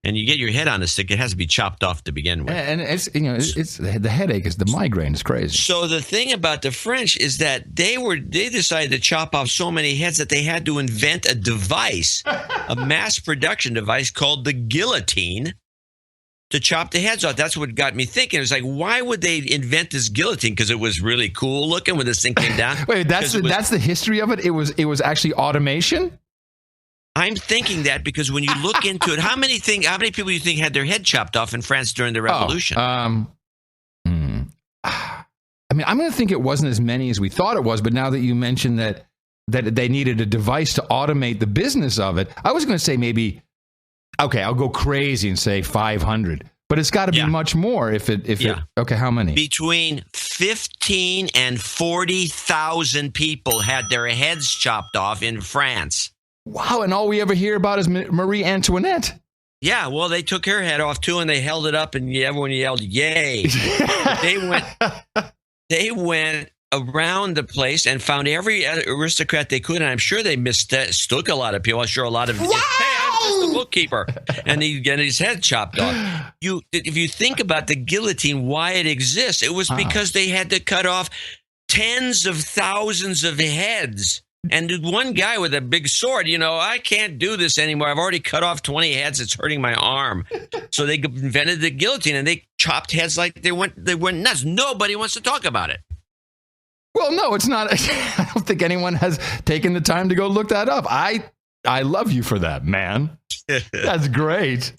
And you get your head on a stick, it has to be chopped off to begin with. And it's it's the headache, is the migraine is crazy. So the thing about the French is that they decided to chop off so many heads that they had to invent a device, a mass production device called the guillotine, to chop the heads off. That's what got me thinking. It was like, why would they invent this guillotine? Because it was really cool looking when this thing came down. Wait, that's the history of it? It was actually automation? I'm thinking that because when you look into it, how many people do you think had their head chopped off in France during the Revolution? I mean, I'm going to think it wasn't as many as we thought it was, but now that you mentioned that they needed a device to automate the business of it, I was going to say maybe, okay, I'll go crazy and say 500, but it's got to be much more okay, how many? Between 15 and 40,000 people had their heads chopped off in France. Wow, and all we ever hear about is Marie Antoinette. Yeah, well, they took her head off too, and they held it up, and everyone yelled, "Yay!" They went around the place and found every aristocrat they could, and I'm sure they mistook a lot of people. I'm sure a lot of, "Hey, I'm just the bookkeeper," and he get his head chopped off. If you think about the guillotine, why it exists, it was because they had to cut off tens of thousands of heads. And one guy with a big sword, I can't do this anymore. I've already cut off 20 heads. It's hurting my arm. So they invented the guillotine, and they chopped heads like they went nuts. Nobody wants to talk about it. Well, no, it's not. I don't think anyone has taken the time to go look that up. I love you for that, man. That's great.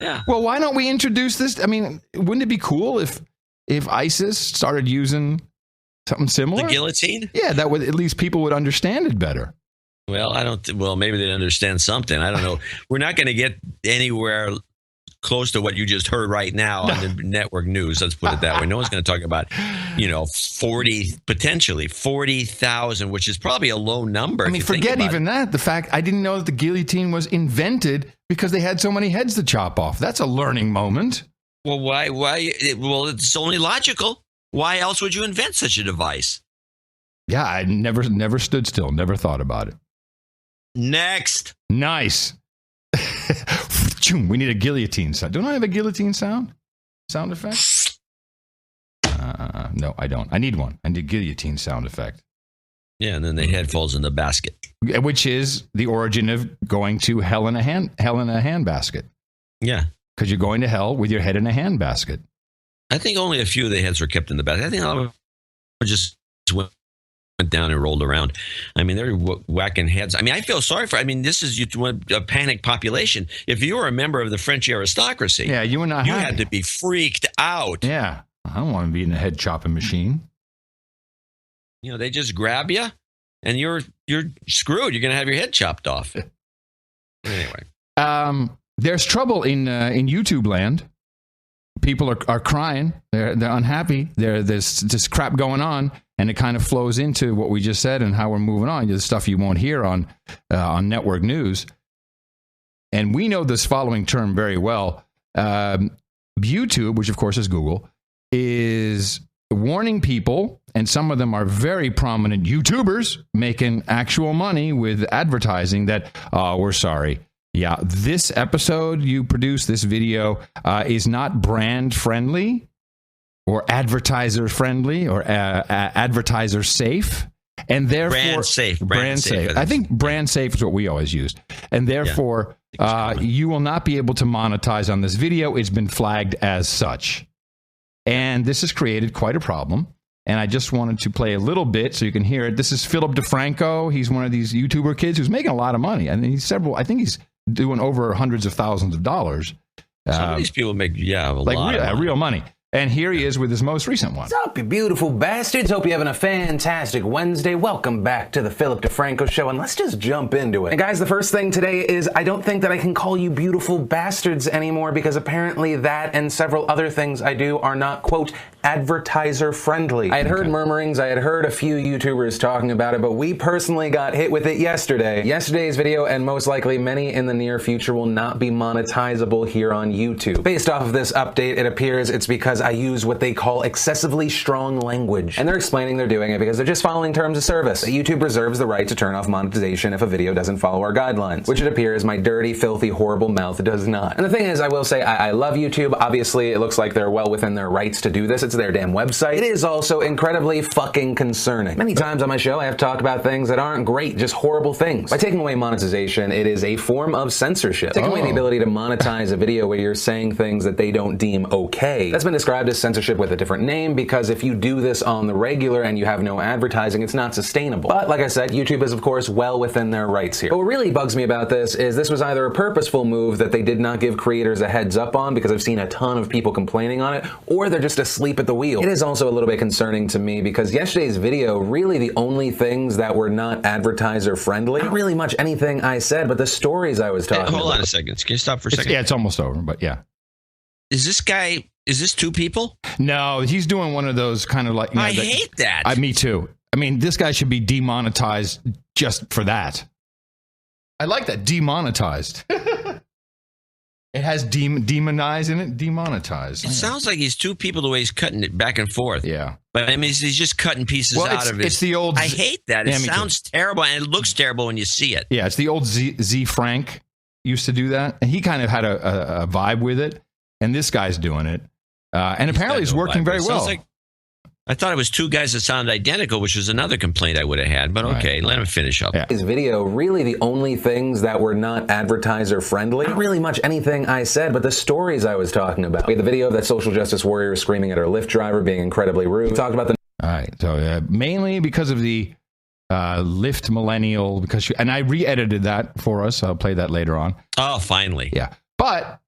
Yeah. Well, why don't we introduce this? I mean, wouldn't it be cool if ISIS started using something similar? The guillotine? Yeah, that would, at least people would understand it better. Well, maybe they'd understand something. I don't know. We're not going to get anywhere close to what you just heard right now on the network news. Let's put it that way. No one's going to talk about, potentially 40,000, which is probably a low number. I mean, forget even that. The fact I didn't know that the guillotine was invented because they had so many heads to chop off. That's a learning moment. Well, why? Well, it's only logical. Why else would you invent such a device? Yeah, I never stood still, never thought about it. Next. Nice. We need a guillotine sound. Don't I have a guillotine sound effect? No, I don't. I need one. I need a guillotine sound effect. Yeah, and then the head falls in the basket. Which is the origin of going to hell in a handbasket. Yeah. Because you're going to hell with your head in a handbasket. I think only a few of the heads were kept in the basket. I think a lot of them just went down and rolled around. I mean, they're whacking heads. I mean, I feel sorry for. This is a panicked population. If you were a member of the French aristocracy, yeah, you had to be freaked out. Yeah, I don't want to be in a head chopping machine. They just grab you, and you're screwed. You're going to have your head chopped off. Anyway, there's trouble in YouTube land. People are crying. They're unhappy. There's this crap going on, and it kind of flows into what we just said and how we're moving on. The stuff you won't hear on network news. And we know this following term very well. YouTube, which of course is Google, is warning people, and some of them are very prominent YouTubers making actual money with advertising that, we're sorry. Yeah, this episode you produced, this video, is not brand friendly or advertiser friendly or advertiser safe. And therefore, brand safe. I think brand safe is what we always used. And therefore, you will not be able to monetize on this video. It's been flagged as such. And this has created quite a problem. And I just wanted to play a little bit so you can hear it. This is Philip DeFranco. He's one of these YouTuber kids who's making a lot of money. I mean, I think he's doing over hundreds of thousands of dollars. Some of these people make, a lot of money. Real money. And here he is with his most recent one. What's up, you beautiful bastards? Hope you're having a fantastic Wednesday. Welcome back to the Philip DeFranco Show, and let's just jump into it. And guys, the first thing today is I don't think that I can call you beautiful bastards anymore because apparently that and several other things I do are not, quote, advertiser friendly. I had heard murmurings, I had heard a few YouTubers talking about it, but we personally got hit with it yesterday. Yesterday's video, and most likely many in the near future, will not be monetizable here on YouTube. Based off of this update, it appears it's because because I use what they call excessively strong language. And they're explaining they're doing it because they're just following terms of service. YouTube reserves the right to turn off monetization if a video doesn't follow our guidelines, which it appears my dirty, filthy, horrible mouth does not. And the thing is, I will say I love YouTube. Obviously, it looks like they're well within their rights to do this. It's their damn website. It is also incredibly fucking concerning. Many times on my show, I have talked about things that aren't great, just horrible things. By taking away monetization, it is a form of censorship. Taking away the ability to monetize a video where you're saying things that they don't deem okay. That's been described as censorship with a different name because if you do this on the regular and you have no advertising, it's not sustainable. But like I said, YouTube is of course well within their rights here. But what really bugs me about this is this was either a purposeful move that they did not give creators a heads up on because I've seen a ton of people complaining on it, or they're just asleep at the wheel. It is also a little bit concerning to me because yesterday's video, really the only things that were not advertiser friendly, not really much anything I said, but the stories I was talking about. Hold on a second. Can you stop for a second? Yeah, it's almost over, but yeah. Is this two people? No, he's doing one of those kind of like... I hate that. Me too. I mean, this guy should be demonetized just for that. I like that, demonetized. It has demonized in it, demonetized. It sounds like he's two people the way he's cutting it back and forth. Yeah. But I mean, he's just cutting pieces out of it. It's the old... I hate that. It sounds terrible, and it looks terrible when you see it. Yeah, it's the old Z Frank used to do that, and he kind of had a vibe with it, and this guy's doing it. And apparently it's working very well. I thought it was two guys that sounded identical, which was another complaint I would have had. But okay, let him finish up. Yeah. His video, really the only things that were not advertiser friendly, not really much anything I said, but the stories I was talking about. We had the video of that social justice warrior screaming at our Lyft driver, being incredibly rude. We talked about the... All right, so mainly because of the Lyft millennial, and I re-edited that for us. I'll play that later on. Oh, finally. Yeah. But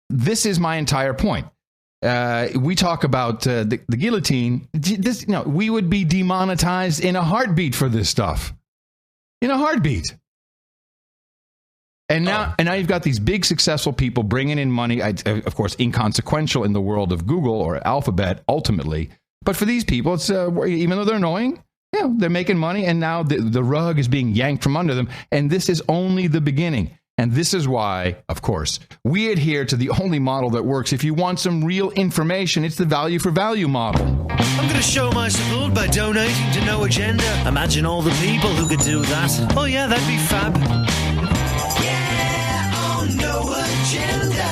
this is my entire point. We talk about the guillotine. We would be demonetized in a heartbeat for this stuff. In a heartbeat. And now you've got these big successful people bringing in money, of course, inconsequential in the world of Google or Alphabet, ultimately. But for these people, it's even though they're annoying, they're making money, and now the rug is being yanked from under them. And this is only the beginning. And this is why, of course, we adhere to the only model that works. If you want some real information, it's the value for value model. I'm going to show my support by donating to No Agenda. Imagine all the people who could do that. Oh yeah, that'd be fab. Yeah, on No Agenda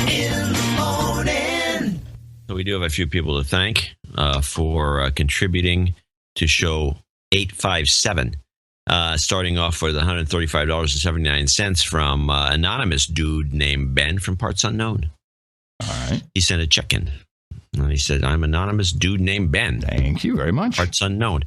in the morning. So we do have a few people to thank for contributing to show 857. Starting off with $135.79 from anonymous dude named Ben from Parts Unknown. All right. He sent a check-in. And he said, I'm anonymous dude named Ben. Thank you very much. Parts Unknown.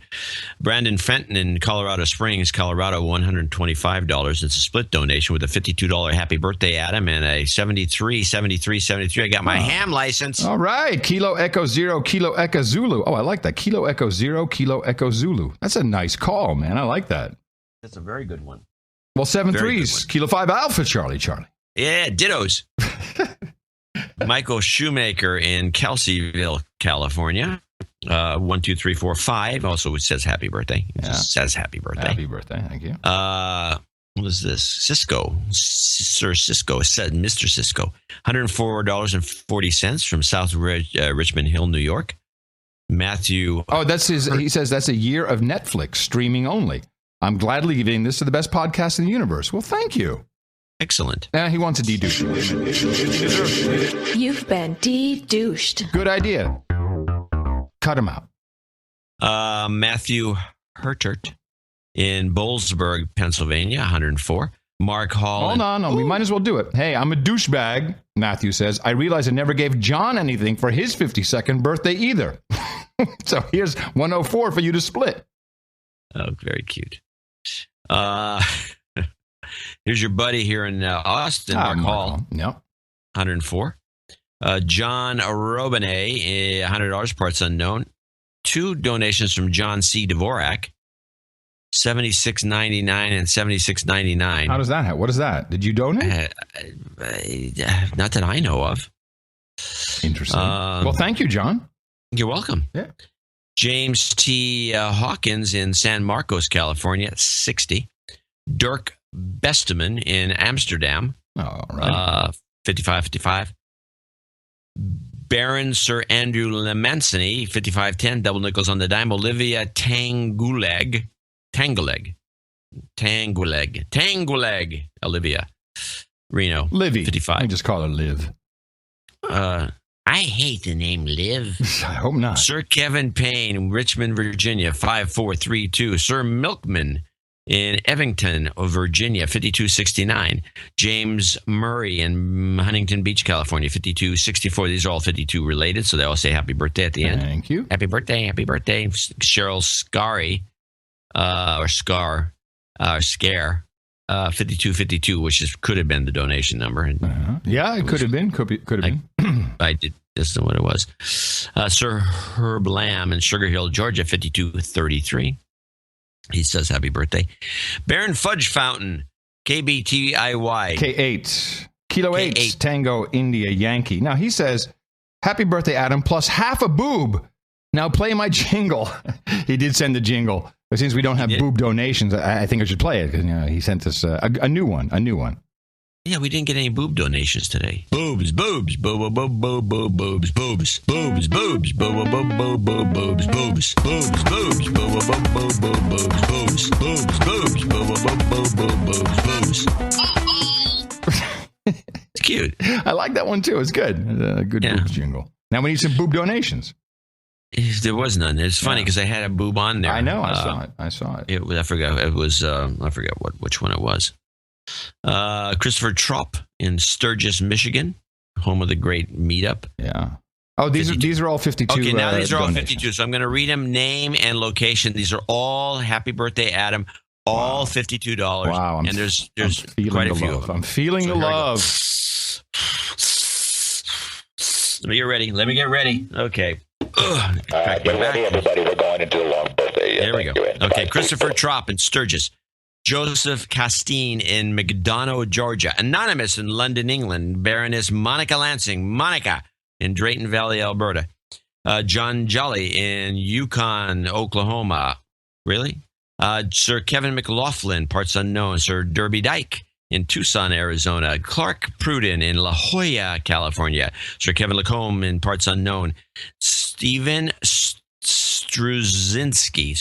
Brandon Fenton in Colorado Springs, Colorado, $125. It's a split donation with a $52 happy birthday, Adam, and a $73. I got my ham license. All right. Kilo Echo Zero, Kilo Echo Zulu. Oh, I like that. Kilo Echo Zero, Kilo Echo Zulu. That's a nice call, man. I like that. That's a very good one. Well, 7 threes. Kilo 5 Alpha, Charlie. Yeah, dittos. Michael Shoemaker in Kelseyville, California. 1, 2, 3, 4, 5. Also, it says happy birthday. It just says happy birthday. Happy birthday. Thank you. What is this? Cisco. Sir Cisco. Said Mr. Cisco. $104.40 from South Richmond Hill, New York. Matthew. Oh, that's his. He says that's a year of Netflix streaming only. I'm gladly giving this to the best podcast in the universe. Well, thank you. Excellent. He wants a de-douche. You've been de-douched. Good idea. Cut him out. Matthew Hertert in Boalsburg, Pennsylvania, 104. Mark Hall. Hold on. We might as well do it. Hey, I'm a douchebag, Matthew says. I realize I never gave John anything for his 52nd birthday either. So here's 104 for you to split. Oh, very cute. Here's your buddy here in Austin, Mark Hall. Yep. 104. John Robinay, $100, Parts Unknown. 2 donations from John C. Dvorak, $76.99 and $76.99. How does that happen? What is that? Did you donate? Not that I know of. Interesting. Well, thank you, John. You're welcome. Yeah. James T. Hawkins in San Marcos, California, 60. Dirk Besteman in Amsterdam, all right. 55. Baron Sir Andrew Lemancini, 5510, double nickels on the dime. Olivia Tanguleg, Olivia. Reno. Livy. 55. I just call her Liv. I hate the name Liv. I hope not. Sir Kevin Payne, Richmond, Virginia, 5432. Sir Milkman in Evington, Virginia, 5269. James Murray in Huntington Beach, California, 5264. These are all 52 related, so they all say happy birthday at the end. Thank you. Happy birthday, happy birthday. Cheryl Scary, Scare, 5252, which could have been the donation number. Yeah, it could have been. Could have been. I did. This is what it was. Sir Herb Lamb in Sugar Hill, Georgia, 5233. He says happy birthday. Baron Fudge Fountain, KBTIY. K8. Kilo 8, Tango, India, Yankee. Now he says, happy birthday, Adam, plus half a boob. Now play my jingle. He did send the jingle. But since we don't have boob donations, I think I should play it. Because he sent us a new one. Yeah, we didn't get any boob donations today. Boobs, boobs, boobs, boobs, boobs, boobs, boobs, boobs, boobs, boobs, boobs, boobs, boobs, boobs, boobs, boobs, boobs, boobs, boobs. It's cute. I like that one too. It's good. Good boobs jingle. Now we need some boob donations. There was none. It's funny because I had a boob on there. I know. I saw it. I forgot. It was. I forgot which one it was. Christopher Trop in Sturgis, Michigan, home of the great meetup. Yeah. Oh, these are all 52. Okay, now these are all donations. 52. So I'm going to read them name and location. These are all happy birthday, Adam. All $52. Wow. And there's quite a few of them. I'm feeling the love. Let me get ready. Okay. Get ready, everybody. We're going into a long birthday. There we go. Okay, Christopher Trop in Sturgis. Joseph Castine in McDonough, Georgia. Anonymous in London, England. Baroness Monica Lansing, Monica in Drayton Valley, Alberta. John Jolly in Yukon, Oklahoma. Really? Sir Kevin McLaughlin, parts unknown. Sir Derby Dyke in Tucson, Arizona. Clark Pruden in La Jolla, California. Sir Kevin Lacombe in parts unknown. Stephen Struzinski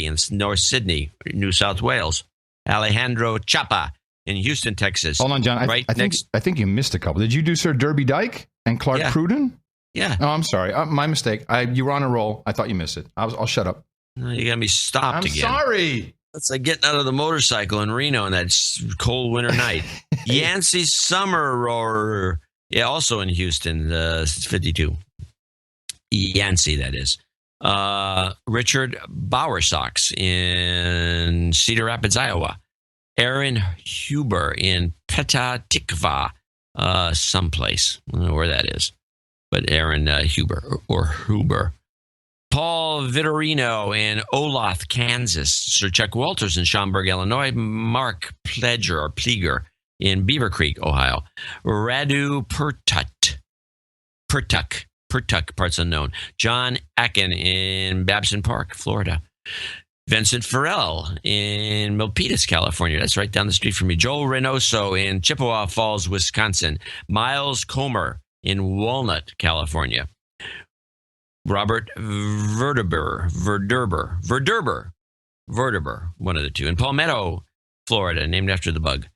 in North Sydney, New South Wales. Alejandro Chapa in Houston, Texas. Hold on, John. I think you missed a couple. Did you do Sir Derby Dyke and Clark Pruden? Yeah. Oh, I'm sorry. My mistake. You were on a roll. I thought you missed it. I'll shut up. No, you got me stopped again. I'm sorry. It's like getting out of the motorcycle in Reno on that cold winter night. Yancey Summer, also in Houston, 52. Yancey, that is. Richard Bowersox in Cedar Rapids, Iowa. Aaron Huber in Petah Tikva, someplace. I don't know where that is. But Aaron Huber. Paul Vitorino in Olathe, Kansas. Sir Chuck Walters in Schaumburg, Illinois. Mark Pleger in Beaver Creek, Ohio. Radu Pertuk, parts unknown. John Akin in Babson Park, Florida. Vincent Farrell in Milpitas, California. That's right down the street from me. Joel Reynoso in Chippewa Falls, Wisconsin. Miles Comer in Walnut, California. Robert Verderber, one of the two. In Palmetto, Florida, named after the bug.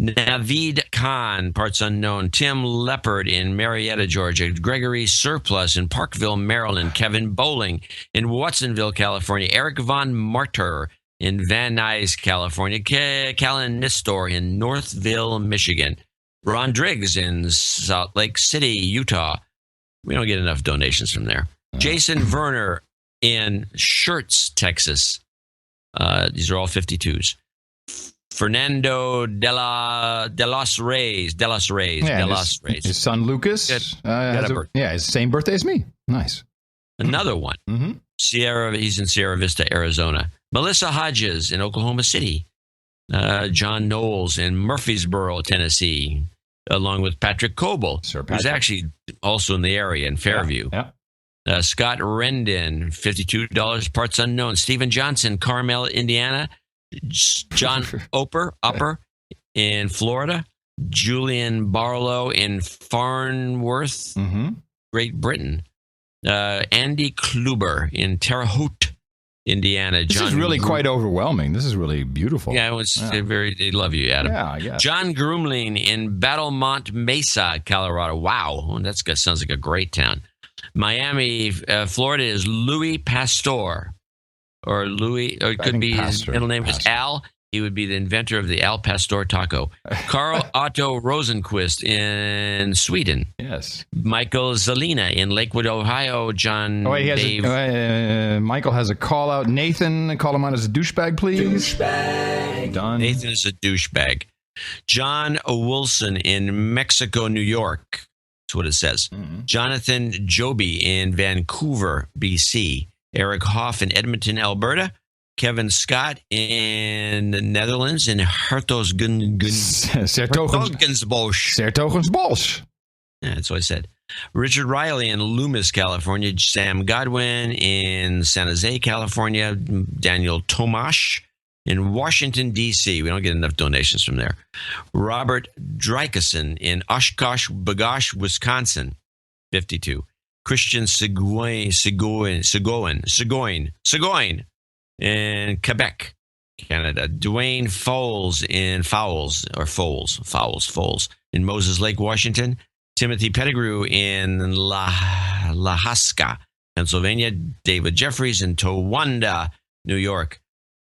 Naveed Khan, parts unknown. Tim Leopard in Marietta, Georgia. Gregory Surplus in Parkville, Maryland. Kevin Bowling in Watsonville, California. Eric Von Martyr in Van Nuys, California. Callan Nistor in Northville, Michigan. Ron Driggs in Salt Lake City, Utah. We don't get enough donations from there. Jason Werner in Schertz, Texas. These are all 52s. Fernando de los Reyes. His son Lucas has the same birthday as me. Nice. Another one. He's in Sierra Vista, Arizona. Melissa Hodges in Oklahoma City. John Knowles in Murfreesboro, Tennessee, along with Patrick Coble, who's actually also in the area in Fairview. Scott Rendon, $52, parts unknown. Stephen Johnson, Carmel, Indiana. John Upper in Florida. Julian Barlow in Farnworth, Great Britain. Andy Kluber in Terre Haute, Indiana. This is really quite overwhelming. This is really beautiful. Yeah, they love you, Adam. Yeah, I guess. John Grumling in Battlemont Mesa, Colorado. Wow, sounds like a great town. Miami, Florida is Louis Pastor, or it could be his middle name is Al. He would be the inventor of the Al Pastor taco. Carl Otto Rosenquist in Sweden. Yes. Michael Zalina in Lakewood, Ohio. John Dave. Michael has a call out. Nathan, call him out as a douchebag, please. Douchebag. Done. Nathan is a douchebag. John Wilson in Mexico, New York. That's what it says. Mm-hmm. Jonathan Joby in Vancouver, BC. Eric Hoff in Edmonton, Alberta. Kevin Scott in the Netherlands in Sertogensbosch. Yeah, that's what I said. Richard Riley in Loomis, California. Sam Godwin in San Jose, California. Daniel Tomash in Washington, D.C. We don't get enough donations from there. Robert Drykeson in Oshkosh, Bagosh, Wisconsin, 52. Christian Seguin in Quebec, Canada. Dwayne Foles in Moses Lake, Washington. Timothy Pettigrew in Lahaska, Pennsylvania. David Jeffries in Towanda, New York.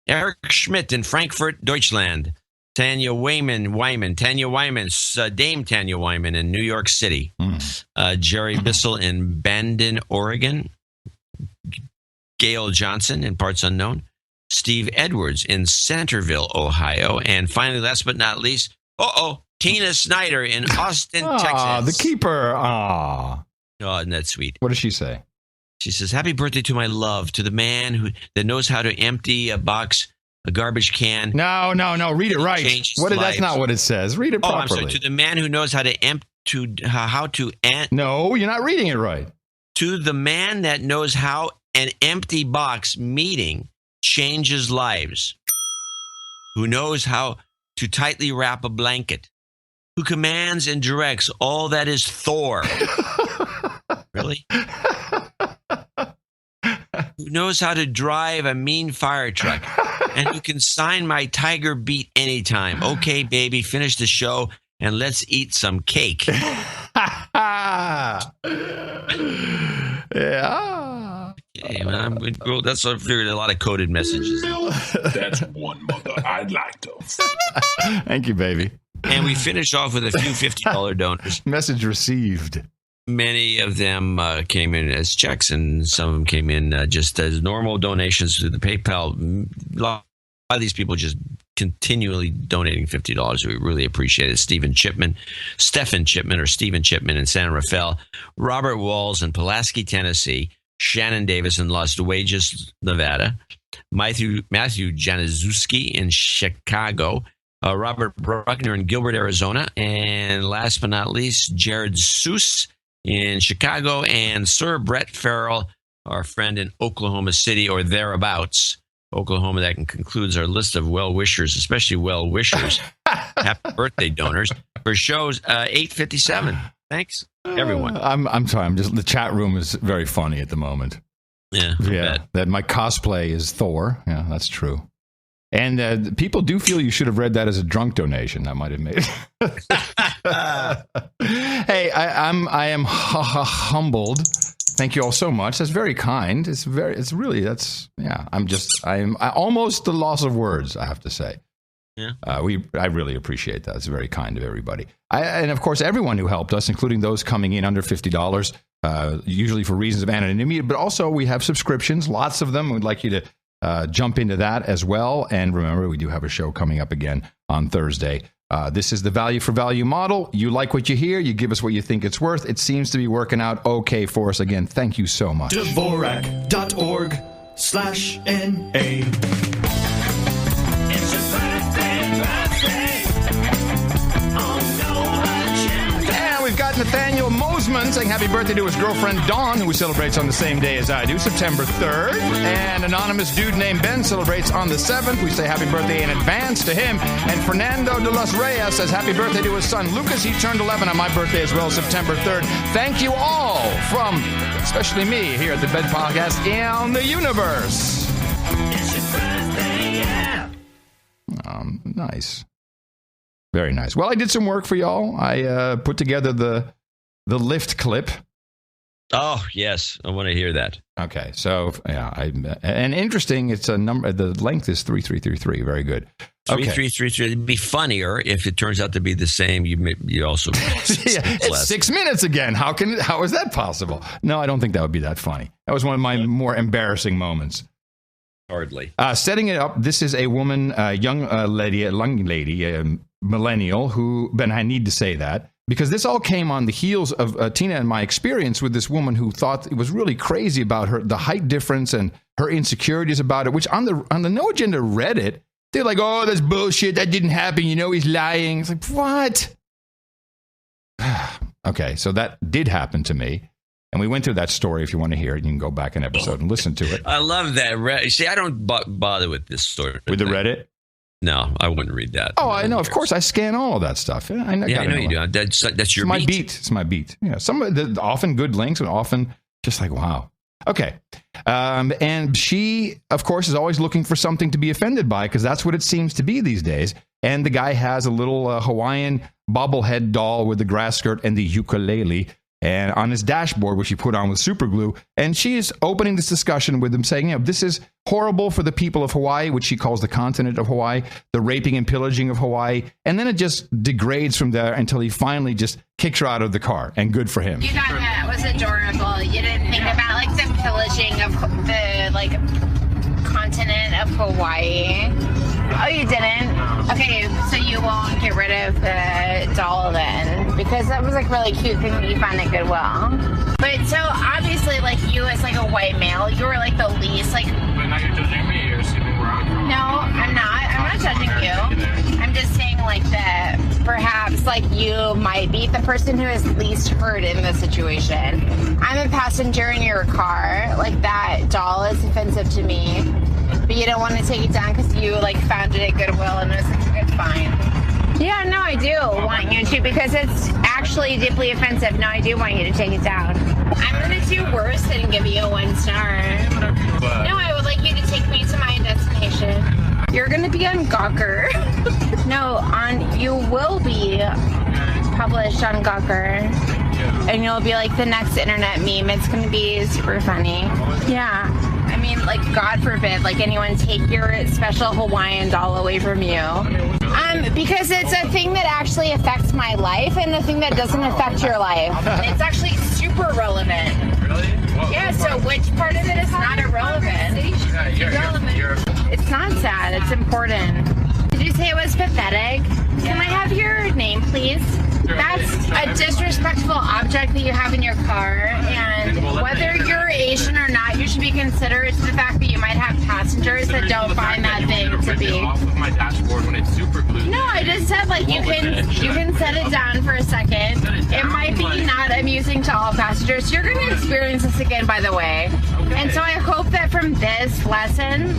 Eric Schmidt in Frankfurt, Deutschland. Dame Tanya Wyman in New York City. Jerry Bissell in Bandon, Oregon. Gail Johnson in parts unknown. Steve Edwards in Centerville, Ohio. And finally, last but not least, Tina Snyder in Austin, Texas. The keeper. Oh, isn't that sweet? What does she say? She says, "Happy birthday to my love, to the man that knows how to empty a garbage can." No. Read it right. That's not what it says. Read it properly. I'm sorry. To the man who knows how to No, you're not reading it right. To the man that knows how an empty box meeting changes lives, who knows how to tightly wrap a blanket, who commands and directs all that is Thor. Really? Who knows how to drive a mean fire truck, and who can sign my Tiger Beat anytime. Okay, baby, finish the show and let's eat some cake. Yeah. Okay, well, that's what I figured. A lot of coded messages. That's one mother I'd like to. Thank you, baby. And we finish off with a few $50 donors. Message received. Many of them came in as checks, and some of them came in just as normal donations through the PayPal. A lot of these people just continually donating $50. We really appreciate it. Stephen Chipman in San Rafael. Robert Walls in Pulaski, Tennessee. Shannon Davis in Las Vegas, Nevada. Matthew Januszewski in Chicago. Robert Bruckner in Gilbert, Arizona. And last but not least, Jared Seuss in Chicago. And Sir Brett Farrell, our friend in Oklahoma City or thereabouts. Oklahoma, that concludes our list of well-wishers, especially well-wishers. Happy birthday donors for shows 857. Thanks, everyone. I'm sorry. The chat room is very funny at the moment. Yeah. That my cosplay is Thor. Yeah, that's true. And people do feel you should have read that as a drunk donation. That might have made it. Hey, I am humbled. Thank you all so much. That's very kind. I'm almost the loss of words, I have to say. Yeah. I really appreciate that. It's very kind of everybody. And of course, everyone who helped us, including those coming in under $50, usually for reasons of anonymity, but also we have subscriptions, lots of them. We'd like you to jump into that as well. And remember, we do have a show coming up again on Thursday. This is the value for value model. You like what you hear. You give us what you think it's worth. It seems to be working out okay for us. Again, thank you so much. Dvorak.org/NA. It's your birthday. And we've got Nathaniel Mosman Ben saying happy birthday to his girlfriend Dawn, who celebrates on the same day as I do, September 3rd. And anonymous dude named Ben celebrates on the 7th. We say happy birthday in advance to him. And Fernando de los Reyes says happy birthday to his son Lucas. He turned 11 on my birthday as well, September 3rd. Thank you all from, especially me, here at the Ben Podcast in the universe. It's your birthday, yeah. Nice. Very nice. Well, I did some work for y'all. I put together the lift clip. Oh, yes. I want to hear that. Okay. So, yeah, and interesting, it's a number, the length is 3333. Very good. Okay. 3333. It'd be funnier if it turns out to be the same. You also it's 6 minutes again. How is that possible? No, I don't think that would be that funny. That was one of my more embarrassing moments. Hardly. Setting it up, this is a woman, young lady, millennial, who, Ben, I need to say that, because this all came on the heels of Tina and my experience with this woman who thought it was really crazy about the height difference and her insecurities about it, which on the No Agenda Reddit, they're like, oh, that's bullshit. That didn't happen. He's lying. It's like, what? Okay, so that did happen to me. And we went through that story. If you want to hear it, you can go back an episode and listen to it. I love that. See, I don't bother with this story. With the Reddit? No, I wouldn't read that. Oh, I know. Of course, I scan all of that stuff. I know you do. That's your beat. It's my beat. Yeah, some of the often good links and often just like, wow. Okay. And she, of course, is always looking for something to be offended by because that's what it seems to be these days. And the guy has a little Hawaiian bobblehead doll with the grass skirt and the ukulele and on his dashboard, which he put on with super glue. And she is opening this discussion with him saying, this is horrible for the people of Hawaii, which she calls the continent of Hawaii, the raping and pillaging of Hawaii. And then it just degrades from there until he finally just kicks her out of the car. And good for him. You thought that was adorable. You didn't think about the pillaging of the continent of Hawaii. Oh, you didn't? Okay, so you won't get rid of the doll then? Because that was a really cute thing that you found at Goodwill. But so obviously, you as a white male, you were the least But now you're judging me. You're assuming where I'm from. No, I'm not. I'm not judging you. I'm just saying that perhaps you might be the person who is least hurt in this situation. I'm a passenger in your car. That doll is offensive to me. But you don't want to take it down because you found it at Goodwill and it's fine. Yeah, no, I do want you to because it's actually deeply offensive. No, I do want you to take it down. I'm going to do worse than give you a 1 star. No, I would like you to take me to my destination. You're going to be on Gawker. No, you will be published on Gawker. And you'll be the next internet meme. It's going to be super funny. Yeah. I mean, God forbid, anyone take your special Hawaiian doll away from you. Because it's a thing that actually affects my life and a thing that doesn't affect your life. It's actually super relevant. Really? Yeah, so which part of it is not irrelevant? It's not sad, it's important. Did you say it was pathetic? Can I have your name, please? That's a disrespectful object that you have in your car, and whether you're Asian or not, you should be considerate to the fact that you might have passengers that don't find that thing to be. Off of my dashboard when it's super glued. No, I just said you can set it down for a second. It might be not amusing to all passengers. You're going to experience this again, by the way. And so I hope that from this lesson,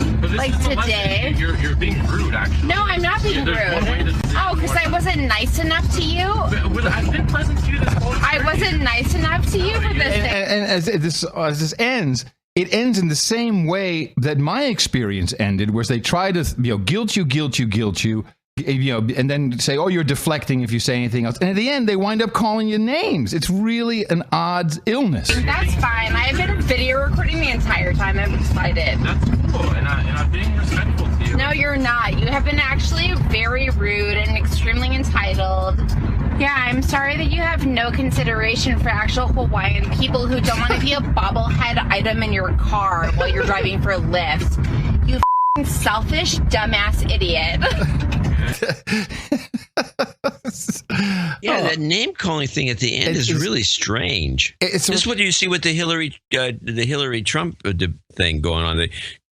today, you're being rude. Actually, no, I'm not being rude. Oh, because I wasn't nice enough to you. I've been pleasant to you this whole time. I wasn't nice enough to you for this thing. And as this ends, it ends in the same way that my experience ended, where they try to guilt you, and then say, oh, you're deflecting if you say anything else. And at the end, they wind up calling you names. It's really an odd illness. That's fine. I've been video recording the entire time. I'm excited. That's cool, and I'm being respectful to you. No, you're not. You have been actually very rude and extremely entitled. Yeah, I'm sorry that you have no consideration for actual Hawaiian people who don't want to be a bobblehead item in your car while you're driving for Lyft. You f***ing selfish, dumbass idiot. Yeah, that name calling thing at the end is really strange. This is what you see with the Hillary Trump thing going on.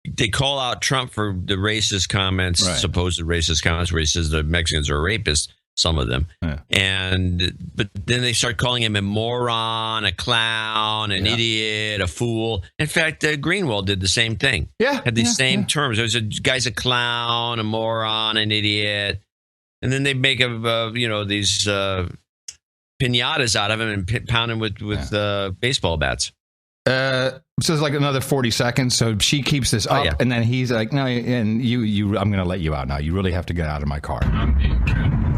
They call out Trump for the racist comments, supposed racist comments, where he says the Mexicans are rapists. some of them. But then they start calling him a moron, a clown, an idiot, a fool. In fact, Greenwald did the same thing. Had these same terms. There was a guy's a clown, a moron, an idiot. And then they make these pinatas out of him and pound him with baseball bats. So it's like another 40 seconds. So she keeps this up, and then he's like, "No, and you, I'm going to let you out now. You really have to get out of my car."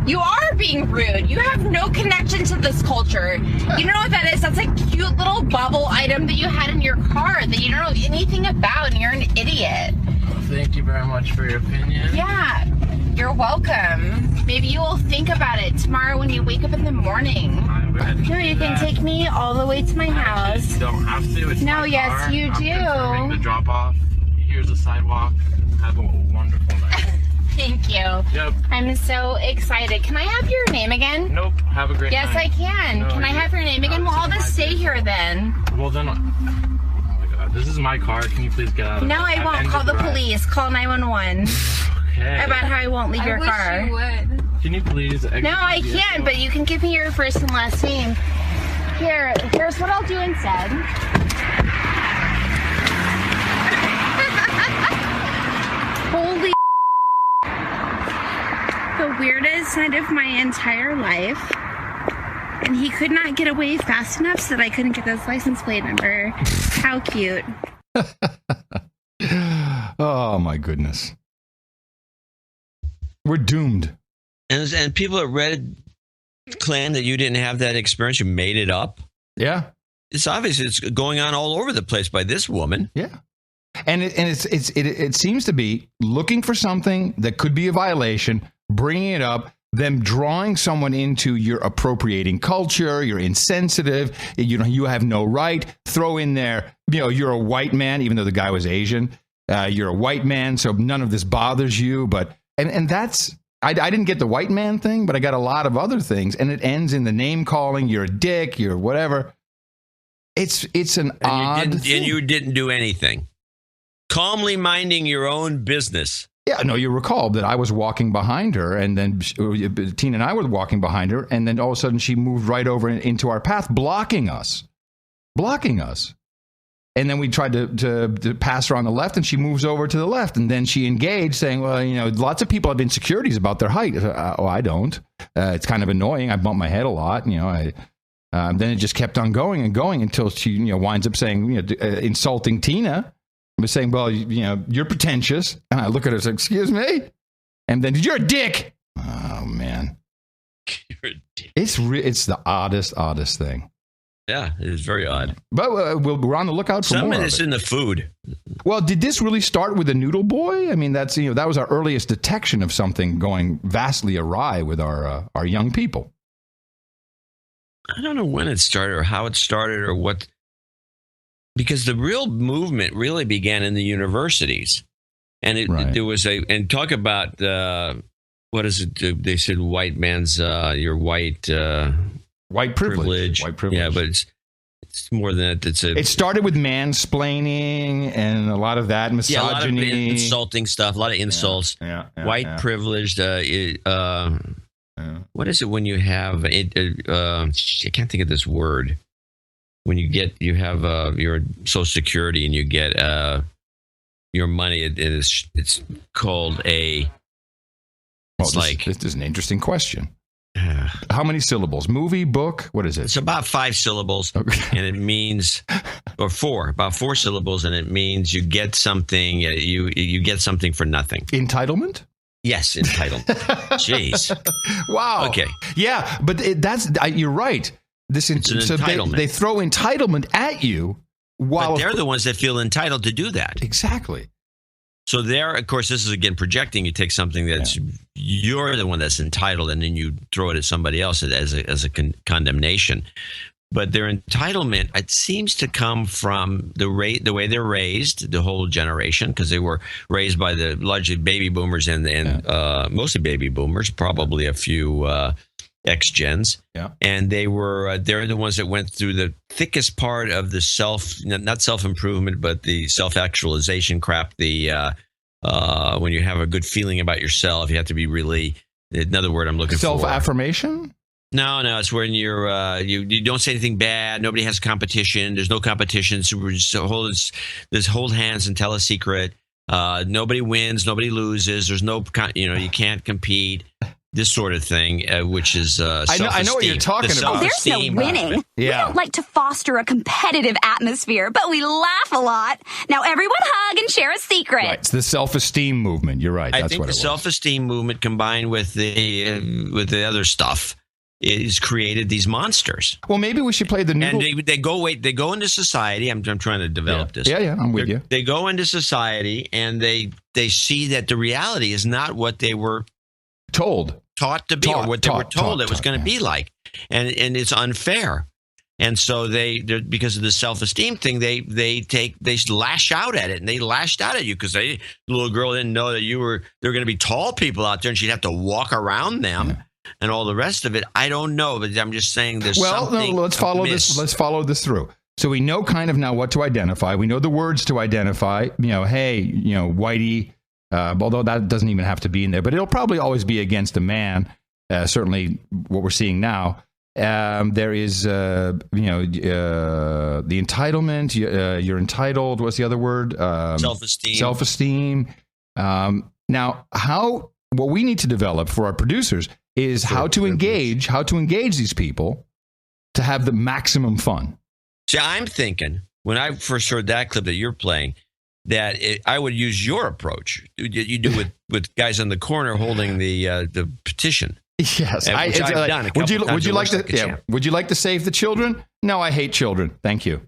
You are being rude. You have no connection to this culture. You know what that is? That's a cute little bubble item that you had in your car that you don't know anything about, and you're an idiot. Well, thank you very much for your opinion. Yeah, you're welcome. Maybe you will think about it tomorrow when you wake up in the morning. No, you can take me all the way to my house. You don't have to. It's no, my yes, car. you do. I'm the drop off. Here's the sidewalk. Have a wonderful night. Thank you. Yep. I'm so excited. Can I have your name again? Nope. Have a great night. Yes, I can. No, can I have your name again? We'll all just stay here then. Well, then. Oh my God. This is my car. Can you please get out of it? No, I won't. Call the police. Call 911. Okay. About how I won't leave your car. I wish you would. Can you please? No, I can't, but you can give me your first and last name. Here's what I'll do instead. Holy the weirdest night of my entire life. And he could not get away fast enough so that I couldn't get his license plate number. How cute. Oh, my goodness. We're doomed. And people at Red Clan that you didn't have that experience, you made it up. Yeah. It's obvious it's going on all over the place by this woman. Yeah. And it seems to be looking for something that could be a violation, bringing it up, them drawing someone into your appropriating culture, you're insensitive, you have no right, throw in there, you're a white man, even though the guy was Asian, you're a white man, so none of this bothers you, and that's, I didn't get the white man thing, but I got a lot of other things, and it ends in the name calling, you're a dick, you're whatever. It's an odd thing. And you didn't do anything. Calmly minding your own business. Yeah, no, you recall that I was walking behind her, and then Tina and I were walking behind her, and then all of a sudden she moved right over into our path, blocking us. And then we tried to pass her on the left, and she moves over to the left, and then she engaged, saying, well, lots of people have insecurities about their height. I don't. It's kind of annoying. I bump my head a lot. Then it just kept on going and going until she winds up saying, insulting Tina. Was saying, well, you're pretentious. And I look at her and say, excuse me? And then, you're a dick. Oh, man. You're a dick. It's the oddest thing. Yeah, it is very odd. But we're on the lookout for more. Some of it's in the food. Well, did this really start with the noodle boy? I mean, that's that was our earliest detection of something going vastly awry with our young people. I don't know when it started or how it started or what. Because the real movement really began in the universities. And there was and talk about, what is it? They said white man's, your white... white privilege. White privilege. Yeah, but it's more than that. It started with mansplaining and a lot of that, misogyny. Yeah, a lot of insulting stuff, a lot of insults. White privileged. What is it when you have... I can't think of this word. When you have your Social Security and you get your money, it's called a. This is an interesting question. How many syllables? Movie, book? What is it? It's about 5 syllables, and it means, or 4, about 4 syllables, and it means you get something. You get something for nothing. Entitlement. Yes, entitlement. Jeez. Wow. Okay. Yeah, but you're right. It's an entitlement. They throw entitlement at you but they're the ones that feel entitled to do that. Exactly. So of course, this is again projecting. You take something that's you're the one that's entitled, and then you throw it at somebody else as a condemnation. But their entitlement, it seems to come from the way they're raised, the whole generation, because they were raised by the largely baby boomers and mostly baby boomers, probably a few X-gens. Yeah. And they're the ones that went through the thickest part of the not self-improvement, but the self-actualization crap. When you have a good feeling about yourself, you have to be really Another word I'm looking for. Self-affirmation? No, it's when you're you don't say anything bad. Nobody has competition. There's no competition. So we're just hold hands and tell a secret. Nobody wins. Nobody loses. There's no you can't compete. This sort of thing, which is self-esteem. I know what you're talking about. Oh, there's no winning. We don't like to foster a competitive atmosphere, but we laugh a lot. Now everyone hug and share a secret. Right. It's the self-esteem movement. You're right. I think the self-esteem movement combined with the other stuff is created these monsters. Well, maybe we should play the noodle. And they go into society. I'm trying to develop this. Yeah, I'm with you. They go into society and they see that the reality is not what they were taught to be, or what they were told it was going to be like, and it's unfair. And so they because of the self-esteem thing, they lash out at it, and they lashed out at you because the little girl didn't know that there were going to be tall people out there, and she'd have to walk around them. And all the rest of it, I don't know, but I'm just saying there's something. Let's follow this. Let's follow this through. So we know kind of now what to identify. We know the words to identify. Hey, Whitey. Although that doesn't even have to be in there, but it'll probably always be against a man. Certainly, what we're seeing now. There is, the entitlement. You're entitled. What's the other word? Self-esteem. Self-esteem. Now, what we need to develop for our producers is how to engage these people to have the maximum fun. See, I'm thinking when I first heard that clip that you're playing, that I would use your approach. You do with guys on the corner holding the petition. Yes, I've done. Would you like to? Would you like to save the children? No, I hate children. Thank you.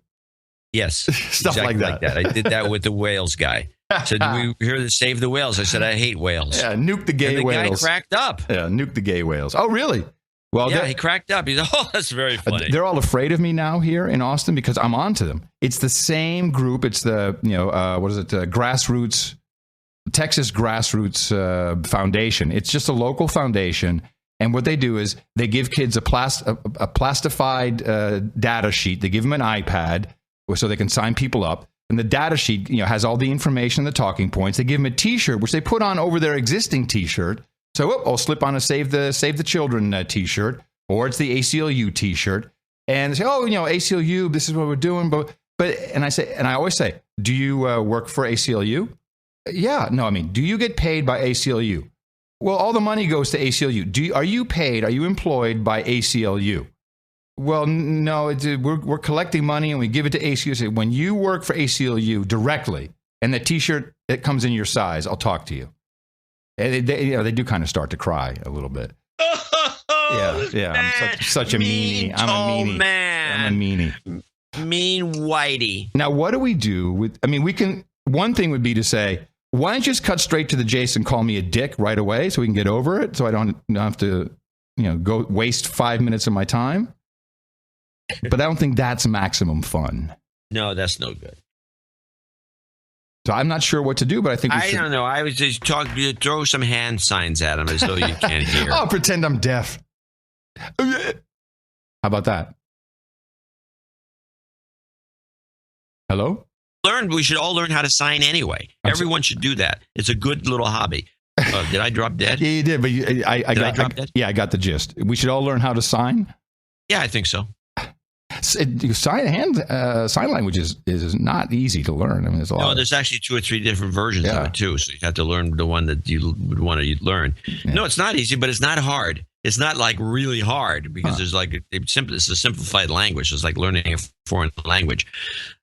Yes, stuff exactly like that. I did that with the whales guy. Said, "Do we hear to save the whales?" I said, "I hate whales." Yeah, nuke the gay whales. The guy cracked up. Yeah, nuke the gay whales. Oh, really? Well, yeah, he cracked up. He's oh, that's very funny. They're all afraid of me now here in Austin because I'm on to them. It's the same group. It's the grassroots, Texas Grassroots Foundation. It's just a local foundation, and what they do is they give kids a plastified data sheet. They give them an iPad so they can sign people up. And the data sheet, has all the information, the talking points. They give them a T-shirt, which they put on over their existing T-shirt. So I'll slip on a Save the Children T-shirt, or it's the ACLU T-shirt, and they say, ACLU, this is what we're doing. But and I always say, do you work for ACLU? Yeah, no, do you get paid by ACLU? Well, all the money goes to ACLU. Are you paid? Are you employed by ACLU? Well, no, we're collecting money and we give it to ACLU. When you work for ACLU directly and the T-shirt that comes in your size, I'll talk to you. And they do kind of start to cry a little bit. Yeah. I'm such a meanie. I'm a meanie. Man. I'm a meanie. Mean whitey. Now, what do we do with? One thing would be to say, why don't you just cut straight to the chase and call me a dick right away so we can get over it, so I don't have to, go waste 5 minutes of my time. But I don't think that's maximum fun. No, that's no good. So I'm not sure what to do, but I think we should. I don't know. I was just throw some hand signs at him as though you can't hear. Oh, pretend I'm deaf. How about that? Hello? We should all learn how to sign anyway. Everyone should do that. It's a good little hobby. Did I drop dead? Yeah, you did, but I got the gist. We should all learn how to sign? Yeah, I think so. Sign language is not easy to learn. There's a lot. No, there's actually 2 or 3 different versions of it too. So you have to learn the one that you would want to learn. Yeah. No, it's not easy, but it's not hard. It's not like really hard because there's it's a simplified language. It's like learning a foreign language,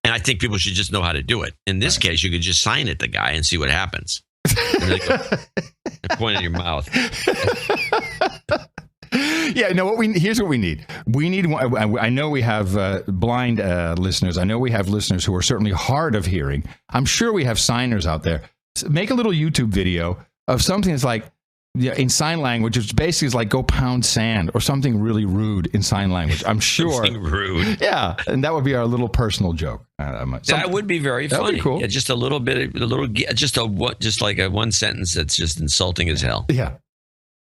and I think people should just know how to do it. In this case, you could just sign at the guy and see what happens. And point in your mouth. Yeah, no. Here's what we need. We need. I know we have blind listeners. I know we have listeners who are certainly hard of hearing. I'm sure we have signers out there. Make a little YouTube video of something that's like in sign language, which basically is like go pound sand or something really rude in sign language. I'm sure. Something rude. Yeah, and that would be our little personal joke. That would be very funny. That'd be cool. Yeah, just a little bit, just like a one sentence that's just insulting as hell. Yeah.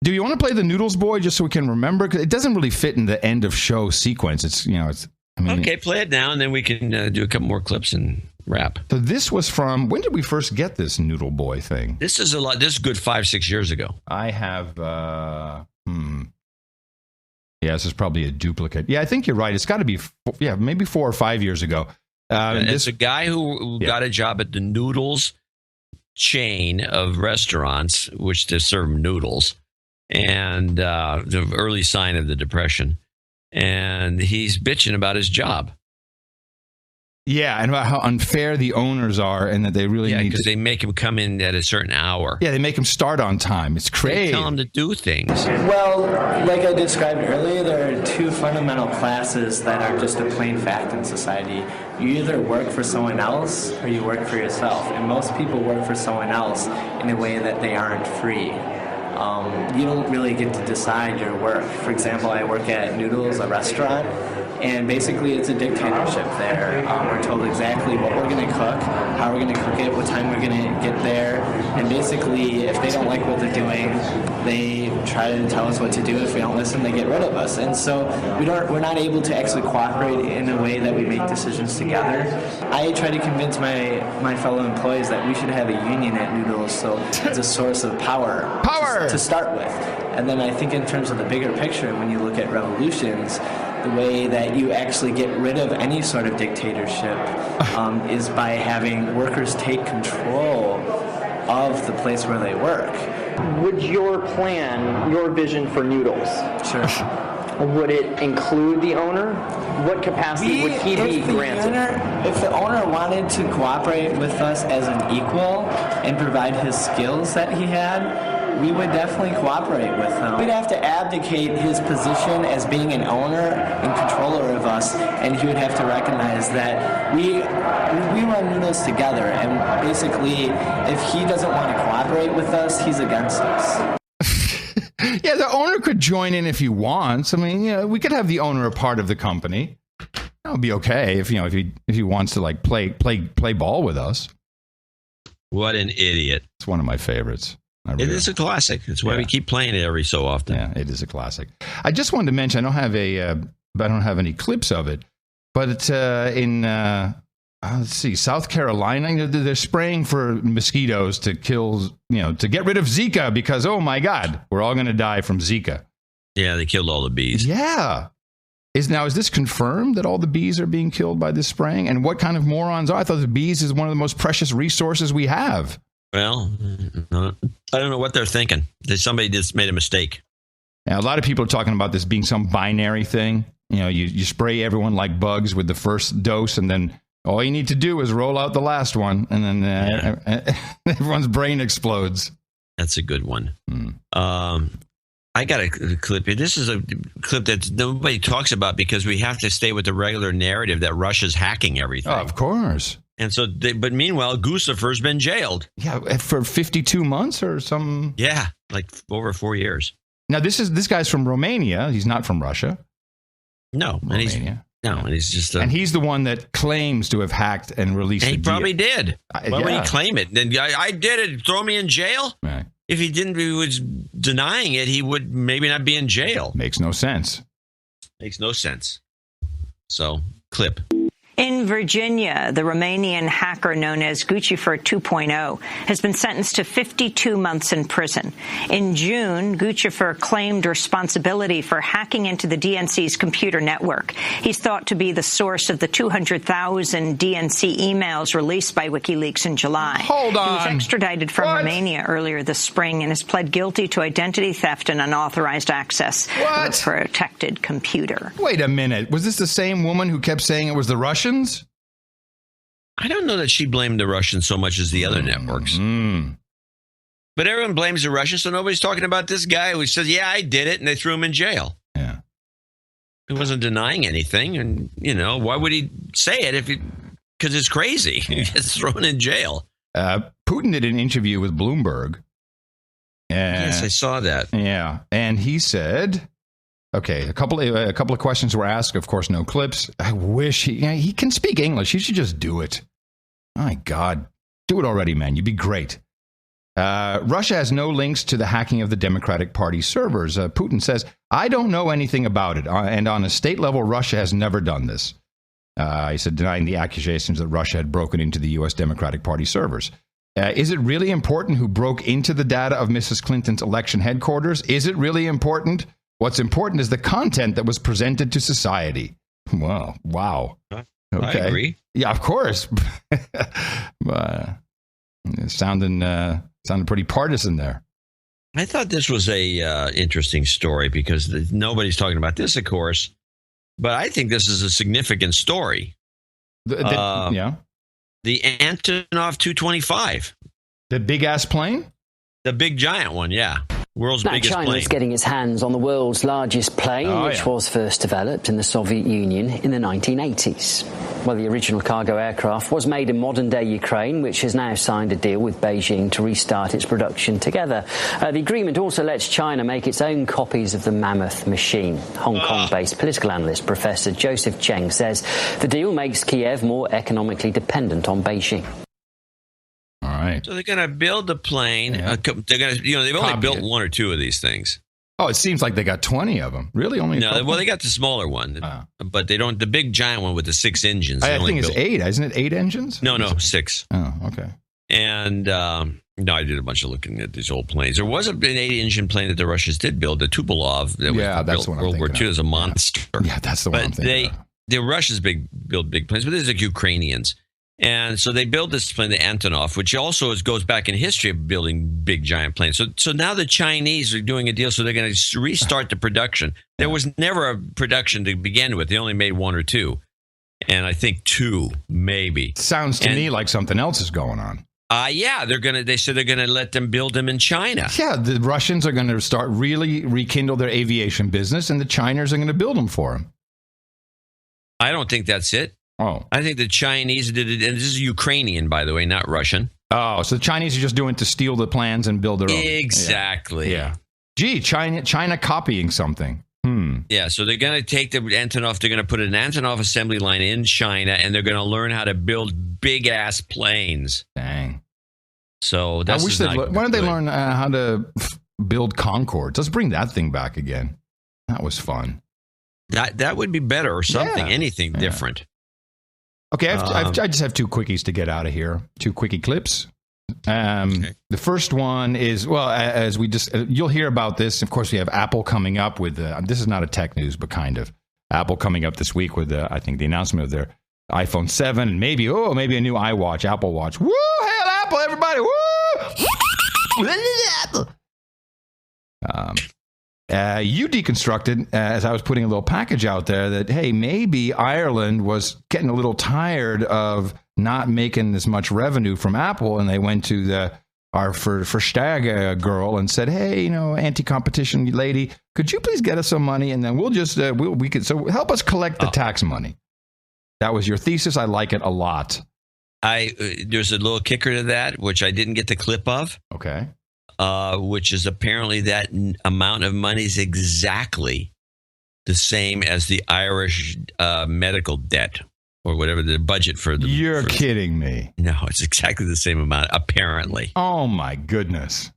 Do you want to play the Noodles Boy just so we can remember? Because it doesn't really fit in the end of show sequence. Okay, play it now, and then we can do a couple more clips and wrap. So this was from, when did we first get this Noodle Boy thing? This is a lot. This is good 5-6 years ago. I have, yeah, this is probably a duplicate. Yeah, I think you're right. It's got to be, maybe 4 or 5 years ago. It's a guy who got a job at the Noodles chain of restaurants, which they serve noodles, and the early sign of the Depression. And he's bitching about his job. Yeah, and about how unfair the owners are, and that they really need because they make him come in at a certain hour. Yeah, they make him start on time. It's crazy. They tell him to do things. Well, like I described earlier, there are two fundamental classes that are just a plain fact in society. You either work for someone else or you work for yourself. And most people work for someone else in a way that they aren't free. You don't really get to decide your work. For example, I work at Noodles, a restaurant, and basically it's a dictatorship there. We're told exactly what we're going to cook, how we're going to cook it, what time we're going to get there, and basically if they don't like what they're doing, they try to tell us what to do. If we don't listen, they get rid of us. And so we're not able to actually cooperate in a way that we make decisions together. I try to convince my fellow employees that we should have a union at Noodles, so it's a source of power to start with. And then I think in terms of the bigger picture, when you look at revolutions, the way that you actually get rid of any sort of dictatorship is by having workers take control of the place where they work. Would your plan, your vision for Noodles, would it include the owner? What capacity would he be granted? If the owner wanted to cooperate with us as an equal and provide his skills that he had, we would definitely cooperate with him. We'd have to abdicate his position as being an owner and controller of us, and he would have to recognize that we run Noodles together, and basically, if he doesn't want to cooperate with us, he's against us. Yeah, the owner could join in if he wants. I mean, we could have the owner a part of the company. That would be okay if he wants to like play ball with us. What an idiot! It's one of my favorites. It is a classic. That's why we keep playing it every so often. Yeah, it is a classic. I just wanted to mention, I don't have any clips of it, but it's in let's see, South Carolina. They're spraying for mosquitoes to kill, to get rid of Zika because, oh my God, we're all going to die from Zika. Yeah, they killed all the bees. Yeah. Is this confirmed that all the bees are being killed by this spraying? And what kind of morons are? I thought the bees is one of the most precious resources we have. Well, I don't know what they're thinking. Somebody just made a mistake. Now, a lot of people are talking about this being some binary thing. You spray everyone like bugs with the first dose, and then all you need to do is roll out the last one, and then everyone's brain explodes. That's a good one. I got a clip here. This is a clip that nobody talks about because we have to stay with the regular narrative that Russia's hacking everything. Oh, of course. And so, but meanwhile, Guccifer's been jailed. Yeah, for 52 months or some. Yeah, like over 4 years. Now, this guy's from Romania. He's not from Russia. No, Romania. And he's just. And he's the one that claims to have hacked and released. And he probably did. Why would he claim it? Then I did it. Throw me in jail. Right. If he didn't, he was denying it. He would maybe not be in jail. Makes no sense. Makes no sense. So, clip. In Virginia, the Romanian hacker known as Guccifer 2.0 has been sentenced to 52 months in prison. In June, Guccifer claimed responsibility for hacking into the DNC's computer network. He's thought to be the source of the 200,000 DNC emails released by WikiLeaks in July. Hold on. He was extradited from Romania earlier this spring and has pled guilty to identity theft and unauthorized access of a protected computer. Wait a minute. Was this the same woman who kept saying it was the Russians? I don't know that she blamed the Russians so much as the other networks. But everyone blames the Russians, so nobody's talking about this guy who says, yeah, I did it, and they threw him in jail. Yeah. He wasn't denying anything, and, why would he say it because it's crazy. He gets thrown in jail. Putin did an interview with Bloomberg. Yes, I saw that. Yeah, and he said... Okay, a couple of questions were asked. Of course, no clips. I wish he can speak English. He should just do it. My God, do it already, man. You'd be great. Russia has no links to the hacking of the Democratic Party servers. Putin says, I don't know anything about it. And on a state level, Russia has never done this. He said, denying the accusations that Russia had broken into the U.S. Democratic Party servers. Is it really important who broke into the data of Mrs. Clinton's election headquarters? Is it really important? What's important is the content that was presented to society. Wow. Okay. I agree. Yeah, of course. Sounding pretty partisan there. I thought this was a interesting story because nobody's talking about this, of course. But I think this is a significant story. Yeah. The Antonov 225. The big-ass plane? The big giant one, yeah. World's now biggest China plane. is getting its hands on the world's largest plane, which was first developed in the Soviet Union in the 1980s. Well, the original cargo aircraft was made in modern-day Ukraine, which has now signed a deal with Beijing to restart its production together. The agreement also lets China make its own copies of the Mammoth machine. Hong Kong-based political analyst Professor Joseph Cheng says the deal makes Kiev more economically dependent on Beijing. All right. So they're going to build the plane. They're going to, they've only built one or two of these things. Oh, it seems like they got 20 of them. Really? Only? Well, they got the smaller one, but they don't. The big giant one with the 6 engines. I think it's 8. Isn't it 8 engines? No, 6. Oh, okay. And no, I did a bunch of looking at these old planes. There was an 8-engine plane that the Russians did build, the Tupolev. That that's built what World War II as a monster. Yeah, that's the one I'm thinking about. The Russians build big planes, but these are Ukrainians. And so they build this plane, the Antonov, which also goes back in history of building big, giant planes. So now the Chinese are doing a deal, so they're going to restart the production. There was never a production to begin with. They only made 1 or 2. And I think 2, maybe. Sounds to me like something else is going on. Yeah, they said they're going to let them build them in China. Yeah, the Russians are going to start really rekindle their aviation business, and the Chinese are going to build them for them. I don't think that's it. Oh. I think the Chinese did it, and this is Ukrainian, by the way, not Russian. Oh, so the Chinese are just doing it to steal the plans and build their own. Exactly. Yeah. Gee, China copying something. Yeah, so they're going to take the Antonov, they're going to put an Antonov assembly line in China, and they're going to learn how to build big-ass planes. Dang. So that's why don't they learn how to build Concorde? Let's bring that thing back again. That was fun. That would be better, or something, anything different. Okay, I just have 2 quickies to get out of here. 2 quickie clips. The first one is, as we just, you'll hear about this. Of course, we have Apple coming up with, this is not a tech news, but kind of. Apple coming up this week with, I think, the announcement of their iPhone 7 and maybe a new iWatch, Apple Watch. Woo! Hail Apple, everybody! Woo! You deconstructed, as I was putting a little package out there, that, hey, maybe Ireland was getting a little tired of not making as much revenue from Apple, and they went to our Verstag girl and said, hey, anti-competition lady, could you please get us some money, and then we'll just, so help us collect the tax money. That was your thesis. I like it a lot. There's a little kicker to that, which I didn't get the clip of. Okay. Which is apparently that amount of money is exactly the same as the Irish medical debt or whatever the budget for the. You're kidding me. No, it's exactly the same amount, apparently. Oh, my goodness.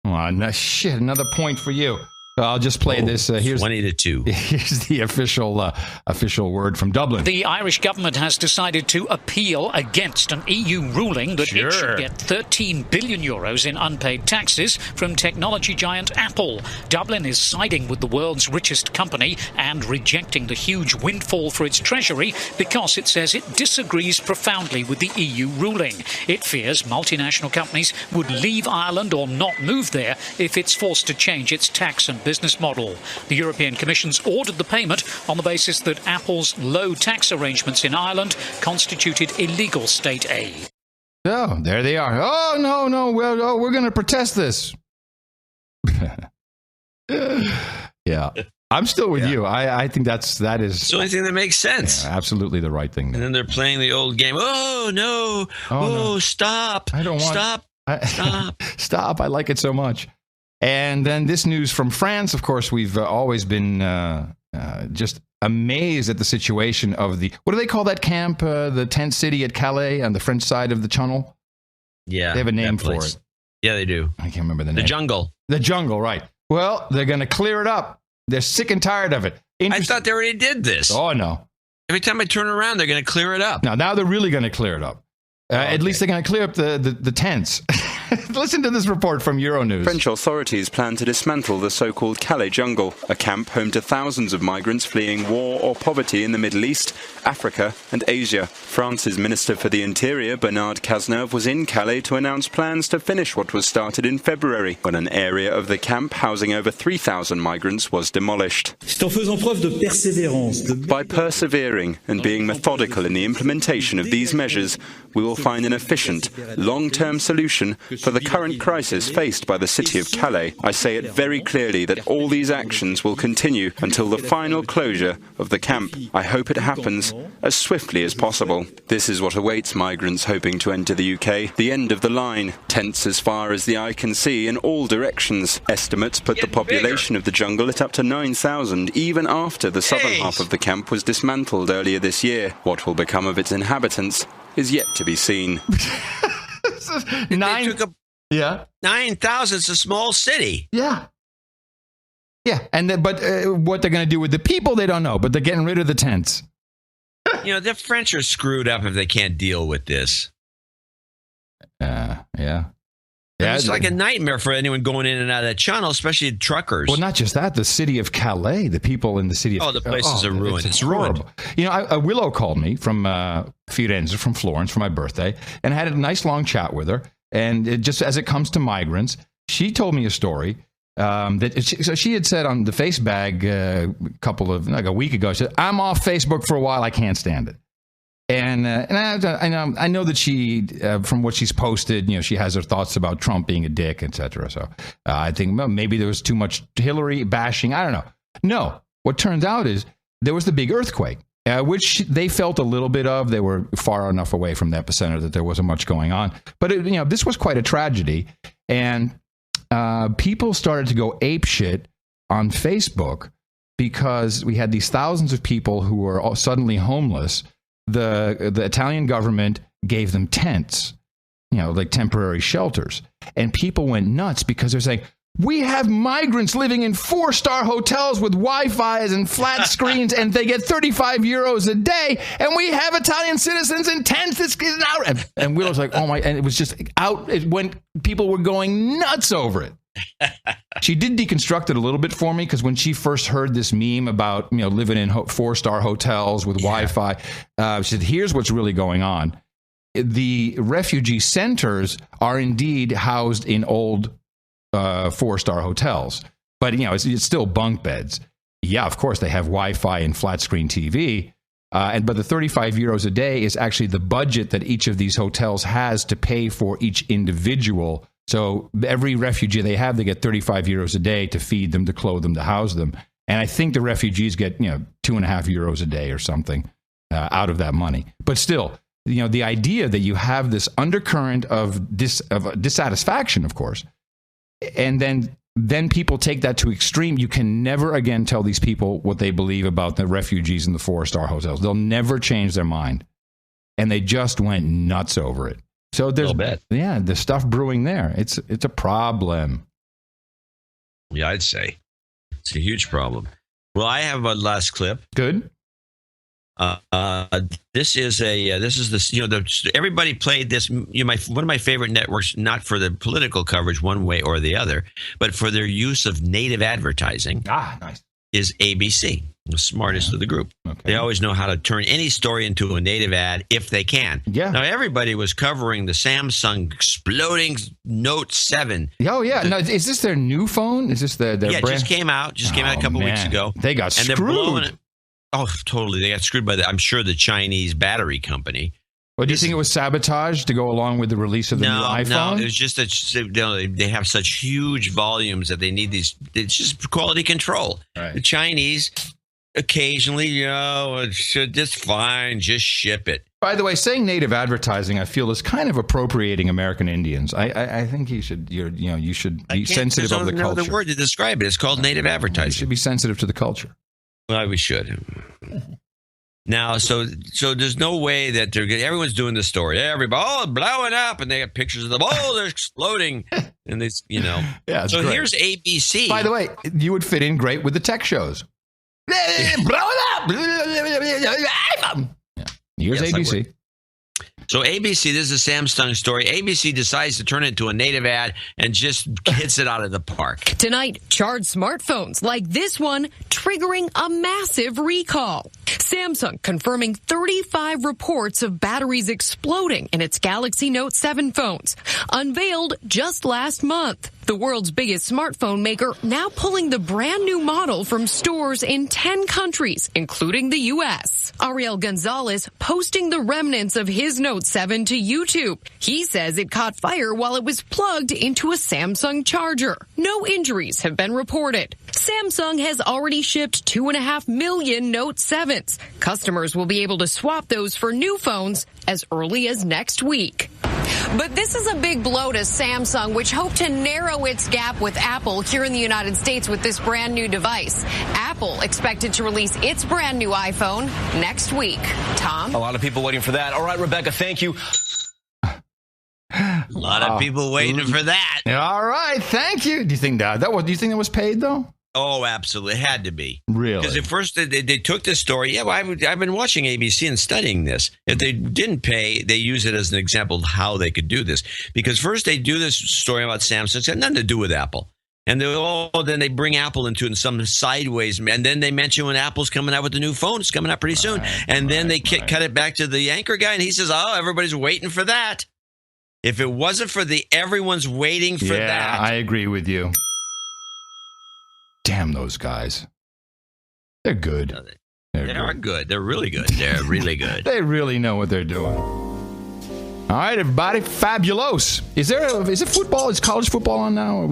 Oh, another point for you. I'll just play this. Here's 20-2. Here's the official word from Dublin. The Irish government has decided to appeal against an EU ruling that it should get 13 billion euros in unpaid taxes from technology giant Apple. Dublin is siding with the world's richest company and rejecting the huge windfall for its treasury because it says it disagrees profoundly with the EU ruling. It fears multinational companies would leave Ireland or not move there if it's forced to change its tax and business model. The European Commission's ordered the payment on the basis that Apple's low tax arrangements in Ireland constituted illegal state aid. Oh, there they are. Oh, no, we're going to protest this. Yeah. I'm still with you. I think that is the only thing that makes sense. Yeah, absolutely the right thing. And then they're playing the old game. Oh, no. No. Stop. I don't want. Stop. Stop. Stop. I like it so much. And then this news from France. Of course, we've always been just amazed at the situation of what do they call that camp? The tent city at Calais on the French side of the Channel. Yeah. They have a name for it. Yeah, they do. I can't remember the name. The Jungle. The Jungle, right. Well, they're going to clear it up. They're sick and tired of it. I thought they already did this. Oh, no. Every time I turn around, they're going to clear it up. Now they're really going to clear it up. At least they're going to clear up the tents. Listen to this report from Euronews. French authorities plan to dismantle the so-called Calais jungle, a camp home to thousands of migrants fleeing war or poverty in the Middle East, Africa and Asia. France's Minister for the Interior, Bernard Cazeneuve, was in Calais to announce plans to finish what was started in February, when an area of the camp housing over 3,000 migrants was demolished. By persevering and being methodical in the implementation of these measures, we will find an efficient, long-term solution for the current crisis faced by the city of Calais. I say it very clearly that all these actions will continue until the final closure of the camp. I hope it happens as swiftly as possible. This is what awaits migrants hoping to enter the UK. The end of the line, tents as far as the eye can see in all directions. Estimates put the population of the jungle at up to 9,000, even after the southern half of the camp was dismantled earlier this year. What will become of its inhabitants is yet to be seen. 9,000 is a small city. Yeah. And but what they're going to do with the people, they don't know. But they're getting rid of the tents. The French are screwed up if they can't deal with this. It's like a nightmare for anyone going in and out of that channel, especially truckers. Well, not just that. The city of Calais, the people in the city of the places are ruined. It's horrible. Willow called me from Firenze, from Florence, for my birthday, and I had a nice long chat with her. And just as it comes to migrants, she told me a story so she had said on the face bag a week ago, she said, "I'm off Facebook for a while. I can't stand it." And I know that she, from what she's posted, she has her thoughts about Trump being a dick, etc. So I think maybe there was too much Hillary bashing. I don't know. No, what turns out is there was the big earthquake, which they felt a little bit of. They were far enough away from the epicenter that there wasn't much going on. But this was quite a tragedy, and people started to go apeshit on Facebook because we had these thousands of people who were all suddenly homeless. The Italian government gave them tents, like temporary shelters. And people went nuts because they're saying, we have migrants living in 4-star hotels with Wi-Fi and flat screens, and they get 35 euros a day. And we have Italian citizens in tents. This is out. And Willow's like, oh my, and it was just out. People were going nuts over it. She did deconstruct it a little bit for me, because when she first heard this meme about living in 4-star hotels with Wi-Fi, she said, here's what's really going on. The refugee centers are indeed housed in old 4-star hotels, but it's still bunk beds. Yeah, of course they have Wi-Fi and flat screen TV, but the 35 euros a day is actually the budget that each of these hotels has to pay for each individual. So every refugee they get 35 euros a day to feed them, to clothe them, to house them. And I think the refugees get 2.5 euros a day or something out of that money. But still, the idea that you have this undercurrent of dissatisfaction, of course, and then people take that to extreme. You can never again tell these people what they believe about the refugees in the 4-star hotels. They'll never change their mind. And they just went nuts over it. So there's the stuff brewing there. It's a problem. Yeah, I'd say it's a huge problem. Well, I have a last clip. Good. This is everybody played this. One of my favorite networks, not for the political coverage one way or the other, but for their use of native advertising. Nice. Is ABC, the smartest of the group. Okay. They always know how to turn any story into a native ad if they can. Yeah. Now, everybody was covering the Samsung exploding Note 7. Oh, yeah. Now, is this their new phone? Is this their brand? It just came out. Came out a couple weeks ago. They got screwed. They're blowing it. Oh, totally. They got screwed by I'm sure the Chinese battery company. Well, do you think it was sabotage to go along with the release of the new iPhone? No, it was just that they have such huge volumes that they need these. It's just quality control. Right. The Chinese occasionally, just fine, just ship it. By the way, saying native advertising, I feel is kind of appropriating American Indians. I think you should be sensitive of the culture. There's no other word to describe it. It's called native advertising. You should be sensitive to the culture. Well, we should. Now, so there's no way that everyone's doing this story. Everybody, blowing up, and they got pictures of them. Oh, they're exploding, and this, Yeah. So great. Here's ABC. By the way, you would fit in great with the tech shows. Blow it up! them. Yeah. Here's ABC. So ABC, this is a Samsung story. ABC decides to turn it into a native ad and just hits it out of the park. Tonight, charged smartphones like this one triggering a massive recall. Samsung confirming 35 reports of batteries exploding in its Galaxy Note 7 phones, unveiled just last month. The world's biggest smartphone maker now pulling the brand new model from stores in 10 countries, including the U.S. Ariel Gonzalez posting the remnants of his Note 7 to YouTube. He says it caught fire while it was plugged into a Samsung charger. No injuries have been reported. Samsung has already shipped 2.5 million Note 7s. Customers will be able to swap those for new phones as early as next week. But this is a big blow to Samsung, which hoped to narrow its gap with Apple here in the United States with this brand new device. Apple expected to release its brand new iPhone next week. Tom? A lot of people waiting for that. All right, Rebecca, thank you. A lot of people waiting for that. All right, thank you. Do you think that was paid though? Oh, absolutely. It had to be. Really? Because at first they took this story. Yeah, well, I've been watching ABC and studying this. If they didn't pay, they use it as an example of how they could do this. Because first they do this story about Samsung. It's got nothing to do with Apple. And then they bring Apple into it in some sideways. And then they mention when Apple's coming out with the new phone. It's coming out pretty soon. And then they cut it back to the anchor guy. And he says, oh, everybody's waiting for that. If it wasn't for everyone's waiting for that. Yeah, I agree with you. Damn those guys. They're good. They are good. They're really good. They're really good. They really know what they're doing. All right, everybody. Fabulous. Is it football? Is college football on now?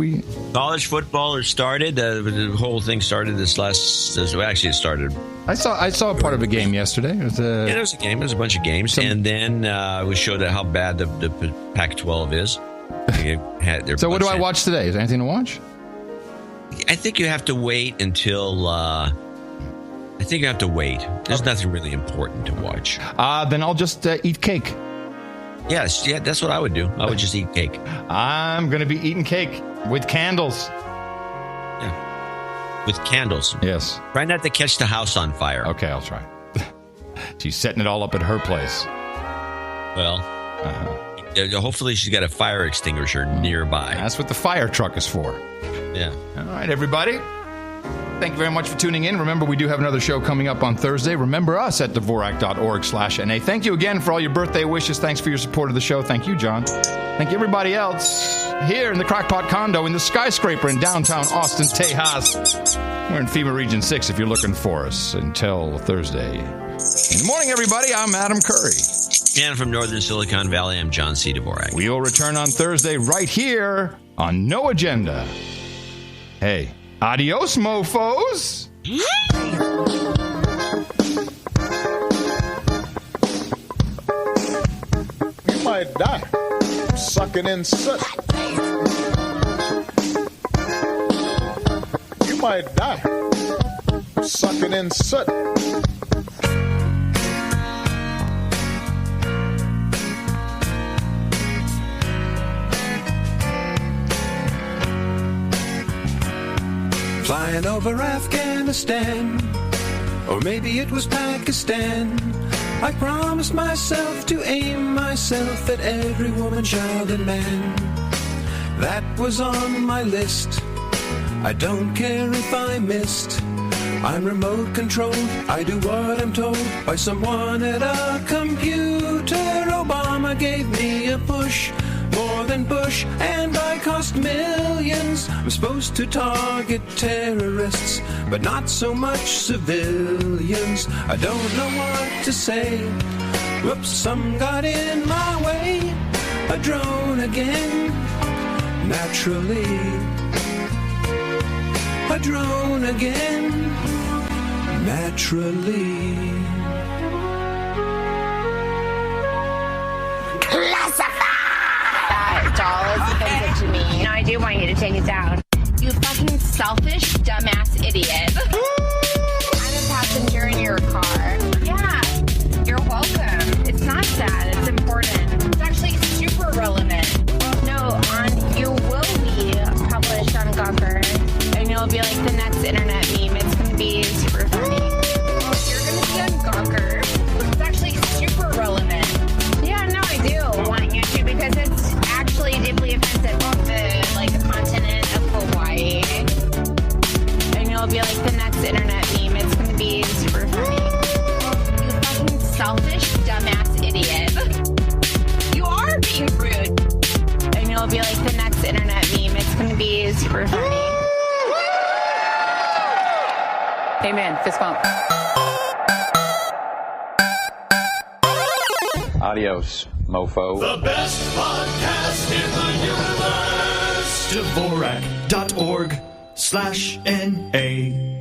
College football has started. The whole thing started it started. I saw a part of a game yesterday. It was there was a game. There was a bunch of games. And then we showed how bad the Pac-12 is. So what do I watch today? Is there anything to watch? I think you have to wait until. There's nothing really important to watch. Then I'll just eat cake. Yes, yeah, that's what I would do. I would just eat cake. I'm going to be eating cake with candles. Yeah, with candles. Yes. Try not to catch the house on fire. Okay, I'll try. She's setting it all up at her place. Well, hopefully she's got a fire extinguisher nearby. That's what the fire truck is for. Yeah. All right, everybody. Thank you very much for tuning in. Remember, we do have another show coming up on Thursday. Remember us at Dvorak.org/NA. Thank you again for all your birthday wishes. Thanks for your support of the show. Thank you, John. Thank you, everybody else here in the Crackpot condo in the skyscraper in downtown Austin, Tejas. We're in FEMA Region 6 if you're looking for us. Until Thursday. In the morning, everybody, I'm Adam Curry. And from Northern Silicon Valley, I'm John C. Dvorak. We'll return on Thursday right here on No Agenda. Hey. Adios, mofos! You might die sucking in soot. You might die sucking in soot. Flying over Afghanistan, or maybe it was Pakistan. I promised myself to aim myself at every woman, child, and man. That was on my list. I don't care if I missed. I'm remote controlled. I do what I'm told by someone at a computer. Obama gave me a push. More than Bush, and I cost millions. I'm supposed to target terrorists, but not so much civilians. I don't know what to say. Whoops, some got in my way. A drone again, naturally. A drone again, naturally. Doll is offensive to me. No, I do want you to take it down. You fucking selfish, dumbass idiot. I'm a passenger in your car. Yeah, you're welcome. It's not sad. It's important. It's actually super relevant. No, you will be published on Gawker, and you'll be like the next internet meme. It's going to be super funny. You're going to be on Gawker. in. Fist bump. Adios, mofo. The best podcast in the universe. Dvorak.org/NA.